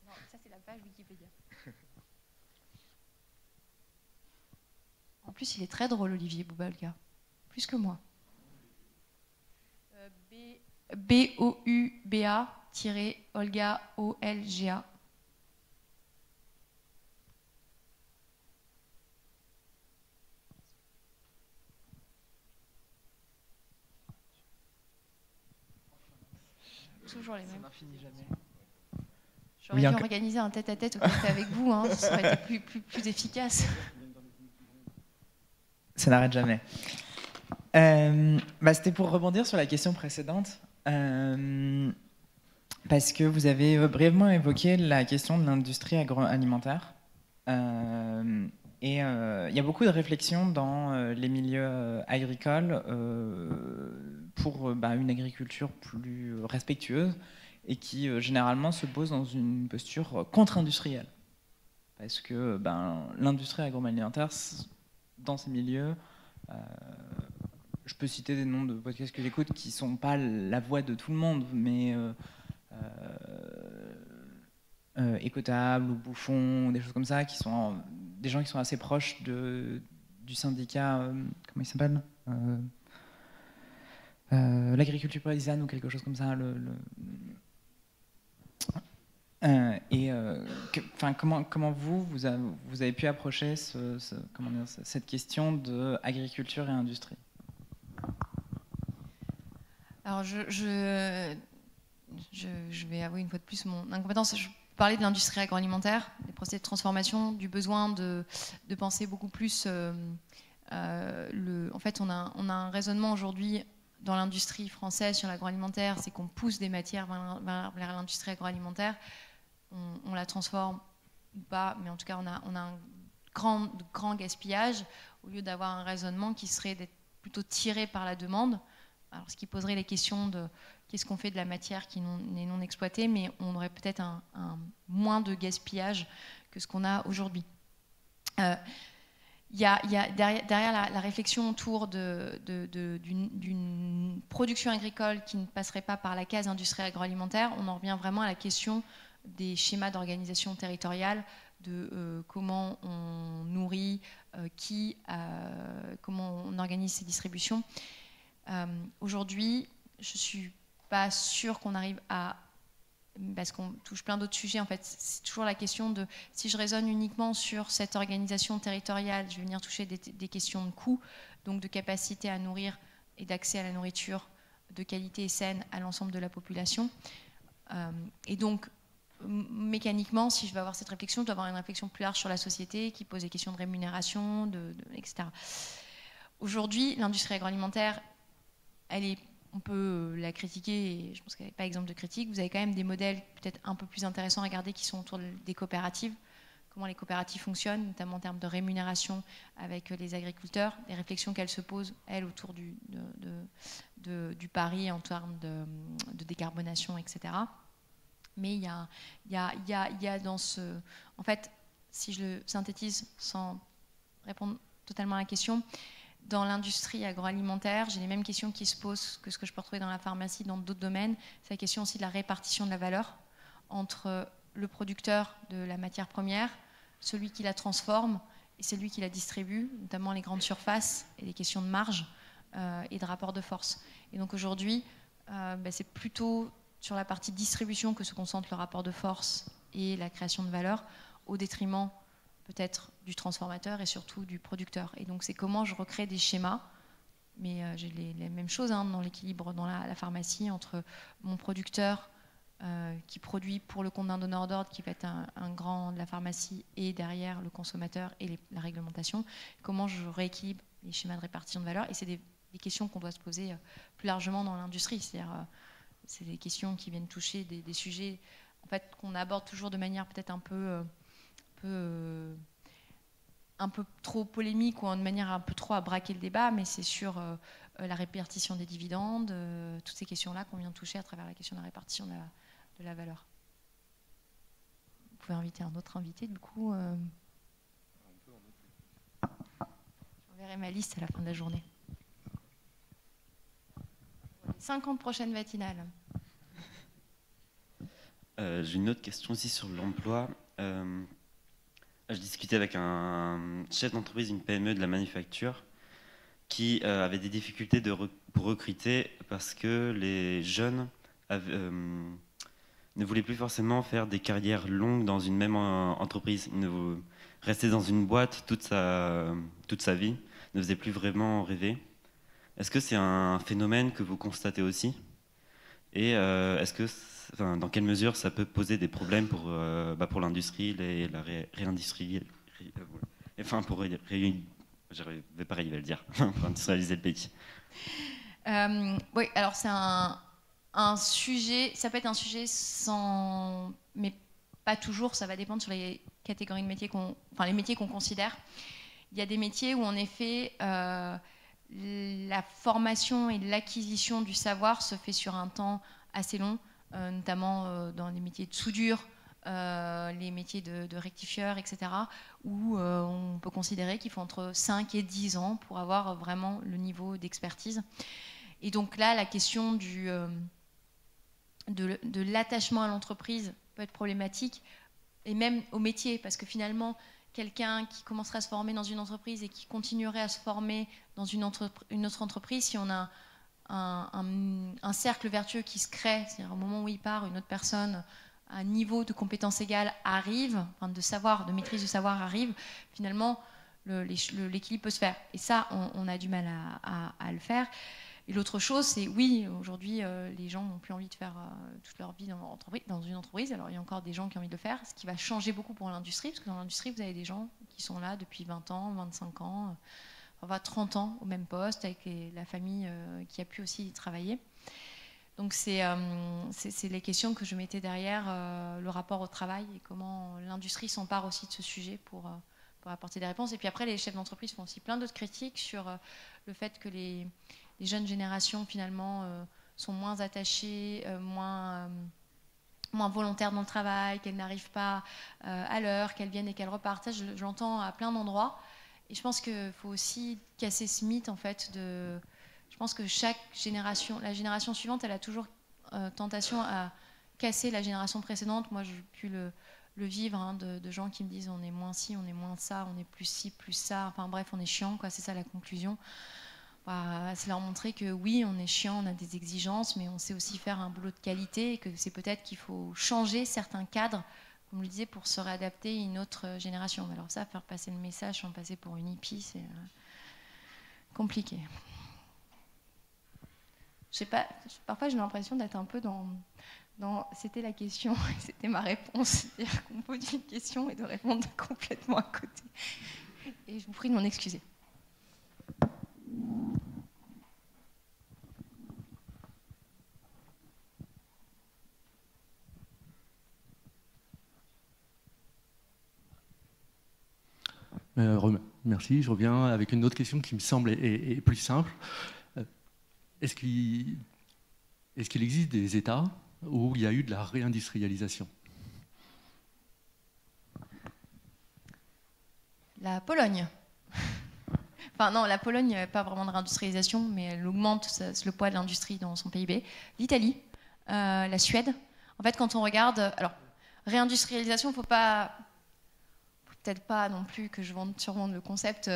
Non, ça c'est la page Wikipédia. En plus, il est très drôle, Olivier Bouba-Olga. Plus que moi. B-O-U-B-A-Olga, O-L-G-A. Toujours les mêmes. J'aurais dû organiser un tête-à-tête au café avec vous, hein, ça aurait été plus efficace. Ça n'arrête jamais. C'était pour rebondir sur la question précédente, parce que vous avez brièvement évoqué la question de l'industrie agroalimentaire. Et il y a beaucoup de réflexions dans les milieux agricoles pour une agriculture plus respectueuse et qui généralement se pose dans une posture contre-industrielle. Parce que l'industrie agroalimentaire, dans ces milieux, je peux citer des noms de podcasts que j'écoute qui ne sont pas la voix de tout le monde, mais Écotable ou Bouffon, des choses comme ça, qui sont des gens qui sont assez proches du syndicat, comment il s'appelle, l'agriculture paysanne ou quelque chose comme ça, Comment vous avez pu approcher cette question de agriculture et industrie? Alors je vais avouer une fois de plus mon incompétence. Je parlais de l'industrie agroalimentaire, des procédés de transformation, du besoin de penser beaucoup plus. En fait, on a un raisonnement aujourd'hui dans l'industrie française sur l'agroalimentaire, c'est qu'on pousse des matières vers l'industrie agroalimentaire. On la transforme ou pas, mais en tout cas, on a un grand gaspillage au lieu d'avoir un raisonnement qui serait d'être plutôt tiré par la demande. Alors, ce qui poserait les questions de qu'est-ce qu'on fait de la matière qui n'est non exploitée, mais on aurait peut-être un moins de gaspillage que ce qu'on a aujourd'hui. Il y a derrière la réflexion autour d'une production agricole qui ne passerait pas par la case industrie agroalimentaire, on en revient vraiment à la question des schémas d'organisation territoriale, de comment on nourrit, comment on organise ces distributions. Aujourd'hui, je ne suis pas sûre qu'on arrive à... Parce qu'on touche plein d'autres sujets, en fait, c'est toujours la question de... Si je raisonne uniquement sur cette organisation territoriale, je vais venir toucher des questions de coûts, donc de capacité à nourrir et d'accès à la nourriture de qualité et saine à l'ensemble de la population. Et donc, mécaniquement, si je veux avoir cette réflexion, je dois avoir une réflexion plus large sur la société qui pose des questions de rémunération, etc. Aujourd'hui, l'industrie agroalimentaire, on peut la critiquer, et je pense qu'il n'y a pas exemple de critique. Vous avez quand même des modèles peut-être un peu plus intéressants à regarder qui sont autour des coopératives, comment les coopératives fonctionnent, notamment en termes de rémunération avec les agriculteurs, les réflexions qu'elles se posent, elles, autour du pari en termes de décarbonation, etc. Mais il y a dans ce... En fait, si je le synthétise sans répondre totalement à la question, dans l'industrie agroalimentaire, j'ai les mêmes questions qui se posent que ce que je peux retrouver dans la pharmacie, dans d'autres domaines. C'est la question aussi de la répartition de la valeur entre le producteur de la matière première, celui qui la transforme et celui qui la distribue, notamment les grandes surfaces et les questions de marge et de rapport de force. Et donc aujourd'hui, c'est plutôt sur la partie distribution que se concentre le rapport de force et la création de valeur, au détriment peut-être du transformateur et surtout du producteur. Et donc c'est comment je recrée des schémas, mais j'ai les mêmes choses dans l'équilibre dans la pharmacie entre mon producteur qui produit pour le compte d'un donneur d'ordre qui va être un grand de la pharmacie et derrière le consommateur et la réglementation, comment je rééquilibre les schémas de répartition de valeur. Et c'est des questions qu'on doit se poser plus largement dans l'industrie, c'est-à-dire c'est des questions qui viennent toucher des sujets en fait, qu'on aborde toujours de manière peut-être un peu trop polémique ou de manière un peu trop à braquer le débat, mais c'est sur la répartition des dividendes, toutes ces questions-là qu'on vient de toucher à travers la question de la répartition de la valeur. Vous pouvez inviter un autre invité, du coup. J'enverrai ma liste à la fin de la journée. Les 50 prochaines matinales. J'ai une autre question aussi sur l'emploi. Je discutais avec un chef d'entreprise d'une PME de la manufacture qui avait des difficultés pour recruter parce que les jeunes ne voulaient plus forcément faire des carrières longues dans une même entreprise. Rester dans une boîte toute sa vie ne faisait plus vraiment rêver. Est-ce que c'est un phénomène que vous constatez aussi? Et dans quelle mesure ça peut poser des problèmes pour l'industrie, la réindustrialiser, j'arrivais pareil à le dire, pour industrialiser le pays. Oui, alors c'est un sujet, ça peut être un sujet mais pas toujours, ça va dépendre sur les catégories de métiers les métiers qu'on considère. Il y a des métiers où en effet la formation et l'acquisition du savoir se fait sur un temps assez long, notamment dans les métiers de soudure, les métiers de rectifieur, etc., où on peut considérer qu'il faut entre 5 et 10 ans pour avoir vraiment le niveau d'expertise. Et donc là, la question de l'attachement à l'entreprise peut être problématique, et même au métier, parce que finalement, quelqu'un qui commencerait à se former dans une entreprise et qui continuerait à se former dans une autre entreprise, si on a un cercle vertueux qui se crée, c'est-à-dire au moment où il part, une autre personne un niveau de compétence égale arrive, enfin de savoir, de maîtrise du savoir arrive, finalement, l'équilibre peut se faire. Et ça, on a du mal à le faire. Et l'autre chose, c'est oui, aujourd'hui, les gens n'ont plus envie de faire toute leur vie dans une entreprise. Alors, il y a encore des gens qui ont envie de le faire, ce qui va changer beaucoup pour l'industrie, parce que dans l'industrie, vous avez des gens qui sont là depuis 20 ans, 25 ans, 30 ans au même poste, avec la famille qui a pu aussi y travailler. Donc, c'est les questions que je mettais derrière le rapport au travail et comment l'industrie s'empare aussi de ce sujet pour apporter des réponses. Et puis après, les chefs d'entreprise font aussi plein d'autres critiques sur le fait que les jeunes générations, finalement, sont moins attachées, moins volontaires dans le travail, qu'elles n'arrivent pas à l'heure, qu'elles viennent et qu'elles repartent. Ça, je l'entends à plein d'endroits. Et je pense qu'il faut aussi casser ce mythe, en fait, je pense que chaque génération, la génération suivante, elle a toujours tentation à casser la génération précédente. Moi, j'ai pu le vivre, hein, de gens qui me disent on est moins ci, on est moins ça, on est plus ci, plus ça. Enfin bref, on est chiant, quoi. C'est ça la conclusion. C'est leur montrer que oui, on est chiant, on a des exigences, mais on sait aussi faire un boulot de qualité et que c'est peut-être qu'il faut changer certains cadres, comme je le disais, pour se réadapter à une autre génération. Alors ça, faire passer le message sans passer pour une hippie, c'est compliqué. Je sais pas, parfois j'ai l'impression d'être un peu dans c'était la question et c'était ma réponse. C'est-à-dire qu'on pose une question et de répondre complètement à côté. Et je vous prie de m'en excuser. Merci, je reviens avec une autre question qui me semble est plus simple. Est-ce qu'il existe des États où il y a eu de la réindustrialisation? La Pologne. Enfin non, la Pologne, pas vraiment de réindustrialisation, mais elle augmente le poids de l'industrie dans son PIB. L'Italie, la Suède. En fait, quand on regarde... Alors, réindustrialisation, peut-être pas non plus que je survende le concept,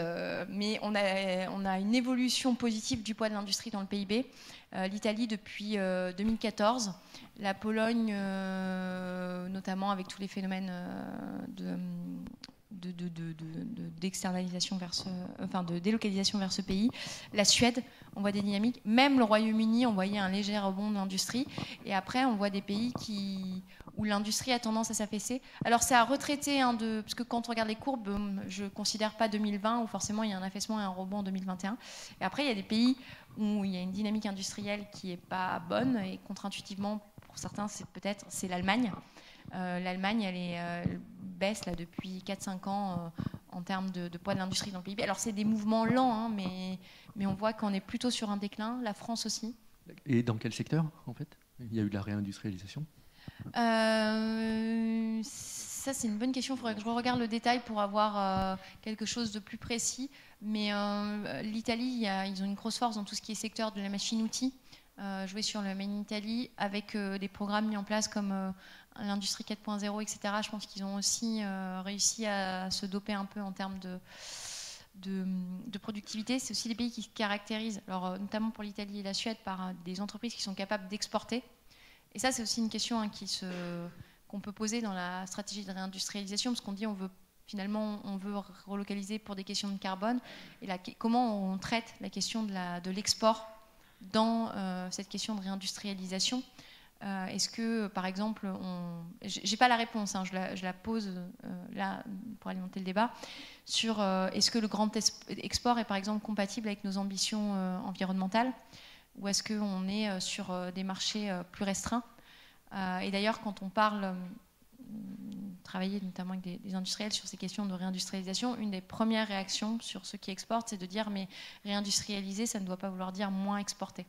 mais on a une évolution positive du poids de l'industrie dans le PIB. L'Italie depuis 2014, la Pologne notamment avec tous les phénomènes d'externalisation de délocalisation vers ce pays. La Suède, on voit des dynamiques. Même le Royaume-Uni, on voyait un léger rebond de l'industrie. Et après, on voit des pays où l'industrie a tendance à s'affaisser. Alors, c'est à retraiter, parce que quand on regarde les courbes, je ne considère pas 2020 où forcément il y a un affaissement et un rebond en 2021. Et après, il y a des pays où il y a une dynamique industrielle qui n'est pas bonne et contre-intuitivement, pour certains, c'est l'Allemagne. L'Allemagne, elle baisse là, depuis 4-5 ans en termes de poids de l'industrie dans le PIB. Alors, c'est des mouvements lents, hein, mais on voit qu'on est plutôt sur un déclin. La France aussi. Et dans quel secteur, en fait, il y a eu de la réindustrialisation? Ça, c'est une bonne question. Il faudrait que je regarde le détail pour avoir quelque chose de plus précis. Mais l'Italie, ils ont une grosse force dans tout ce qui est secteur de la machine-outil. Jouer sur le Made in Italy avec des programmes mis en place comme l'industrie 4.0, etc. Je pense qu'ils ont aussi réussi à se doper un peu en termes de productivité. C'est aussi des pays qui se caractérisent, alors, notamment pour l'Italie et la Suède, par des entreprises qui sont capables d'exporter. Et ça, c'est aussi une question qu'on peut poser dans la stratégie de réindustrialisation, parce qu'on dit on veut relocaliser pour des questions de carbone. Et comment on traite la question de l'export dans cette question de réindustrialisation? Est-ce que, par exemple, j'ai pas la réponse, hein, je la pose là pour alimenter le débat, sur est-ce que le grand export est par exemple compatible avec nos ambitions environnementales, ou est-ce qu'on est sur des marchés plus restreints? Et d'ailleurs, quand on parle, travailler notamment avec des industriels sur ces questions de réindustrialisation, une des premières réactions sur ceux qui exportent, c'est de dire mais réindustrialiser, ça ne doit pas vouloir dire moins exporter.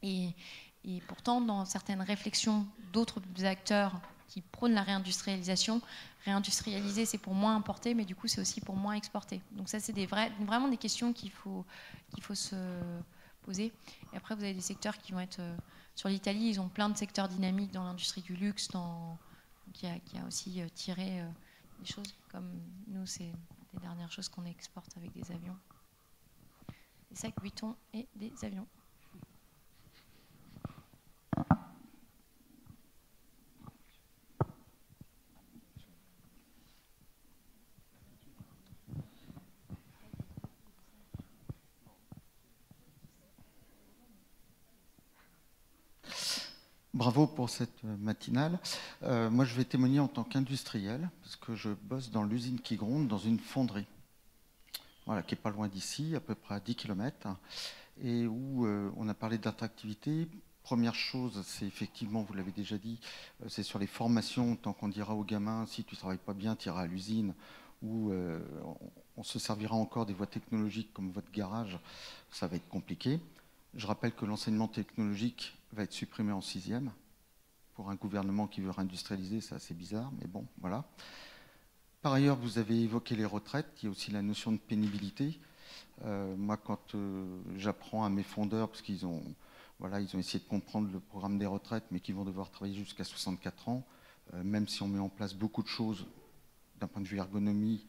Et pourtant, dans certaines réflexions d'autres acteurs qui prônent la réindustrialisation, réindustrialiser, c'est pour moins importer, mais du coup, c'est aussi pour moins exporter. Donc ça, c'est vraiment des questions qu'il faut se poser. Et après, vous avez des secteurs qui vont être... sur l'Italie, ils ont plein de secteurs dynamiques dans l'industrie du luxe, qui a aussi tiré des choses comme nous, c'est les dernières choses qu'on exporte avec des avions. Des sacs Vuitton et des avions. Bravo pour cette matinale. Moi, je vais témoigner en tant qu'industriel, parce que je bosse dans l'usine qui gronde, dans une fonderie, voilà, qui n'est pas loin d'ici, à peu près à 10 km, et où on a parlé d'attractivité. Première chose, c'est effectivement, vous l'avez déjà dit, c'est sur les formations, tant qu'on dira aux gamins, si tu ne travailles pas bien, tu iras à l'usine, ou on se servira encore des voies technologiques comme votre garage, ça va être compliqué. Je rappelle que l'enseignement technologique va être supprimé en 6e. Pour un gouvernement qui veut réindustrialiser, c'est assez bizarre, mais bon, voilà. Par ailleurs, vous avez évoqué les retraites. Il y a aussi la notion de pénibilité. Moi, quand j'apprends à mes fondeurs, parce qu'ils ont, voilà, ils ont essayé de comprendre le programme des retraites, mais qu'ils vont devoir travailler jusqu'à 64 ans, même si on met en place beaucoup de choses d'un point de vue ergonomie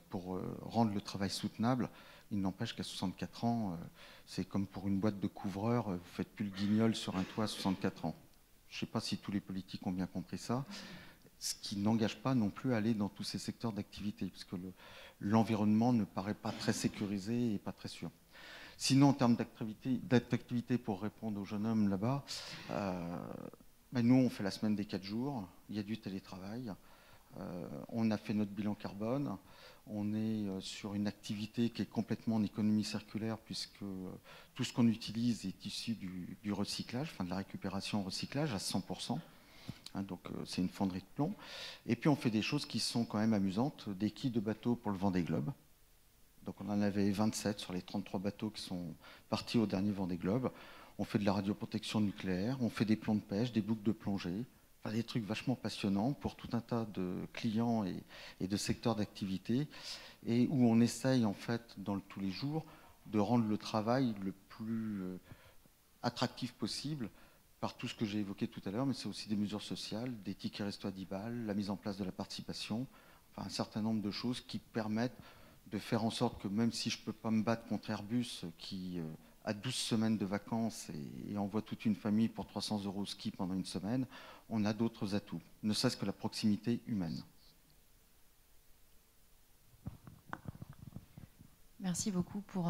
pour rendre le travail soutenable, il n'empêche qu'à 64 ans, c'est comme pour une boîte de couvreurs, vous ne faites plus le guignol sur un toit à 64 ans. Je ne sais pas si tous les politiques ont bien compris ça, ce qui n'engage pas non plus à aller dans tous ces secteurs d'activité, parce que l'environnement ne paraît pas très sécurisé et pas très sûr. Sinon, en termes d'attractivité, pour répondre aux jeunes hommes là-bas, nous, on fait la semaine des 4 jours, il y a du télétravail, on a fait notre bilan carbone. On est sur une activité qui est complètement en économie circulaire, puisque tout ce qu'on utilise est issu du recyclage, enfin de la récupération recyclage à 100%. Hein, donc c'est une fonderie de plomb. Et puis on fait des choses qui sont quand même amusantes, des quilles de bateaux pour le Vendée Globe. Donc on en avait 27 sur les 33 bateaux qui sont partis au dernier Vendée Globe. On fait de la radioprotection nucléaire, on fait des plombs de pêche, des boucles de plongée. Enfin, des trucs vachement passionnants pour tout un tas de clients et de secteurs d'activité, et où on essaye en fait dans tous les jours de rendre le travail le plus attractif possible par tout ce que j'ai évoqué tout à l'heure, mais c'est aussi des mesures sociales, des tickets resto à 10 balles, la mise en place de la participation, enfin un certain nombre de choses qui permettent de faire en sorte que même si je ne peux pas me battre contre Airbus qui a 12 semaines de vacances et envoie toute une famille pour 300 € au ski pendant une semaine, on a d'autres atouts, ne serait-ce que la proximité humaine. Merci beaucoup pour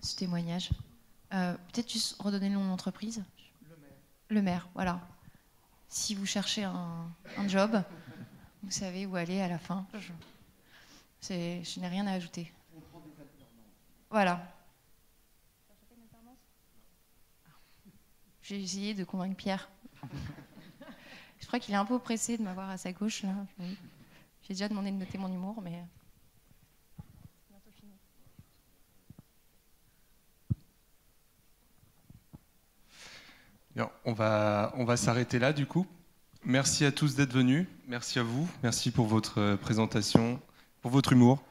ce témoignage. Peut-être juste redonner le nom de l'entreprise. Le maire, voilà. Si vous cherchez un job, vous savez où aller à la fin. Je n'ai rien à ajouter. Voilà. J'ai essayé de convaincre Pierre. Je crois qu'il est un peu pressé de m'avoir à sa gauche, là. J'ai déjà demandé de noter mon humour, mais... c'est bientôt fini. Bien, on va s'arrêter là, du coup. Merci à tous d'être venus. Merci à vous. Merci pour votre présentation, pour votre humour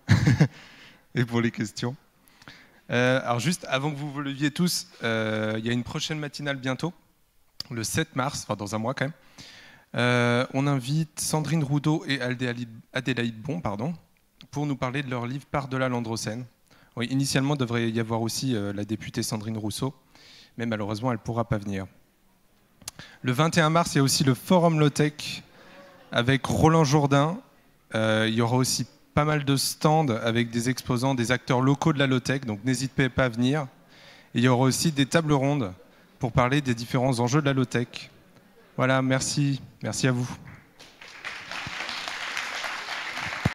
et pour les questions. Alors juste avant que vous vous leviez tous, il y a une prochaine matinale bientôt, le 7 mars, enfin dans un mois quand même. On invite Sandrine Roudot et Adélaïde Bon, pour nous parler de leur livre Par-delà l'Androcène. Oui, initialement, il devrait y avoir aussi la députée Sandrine Rousseau, mais malheureusement, elle ne pourra pas venir. Le 21 mars, il y a aussi le Forum Low-Tech avec Roland Jourdain. Il y aura aussi pas mal de stands avec des exposants, des acteurs locaux de la low-tech, donc n'hésitez pas à venir. Et il y aura aussi des tables rondes pour parler des différents enjeux de la low-tech. Voilà, merci à vous.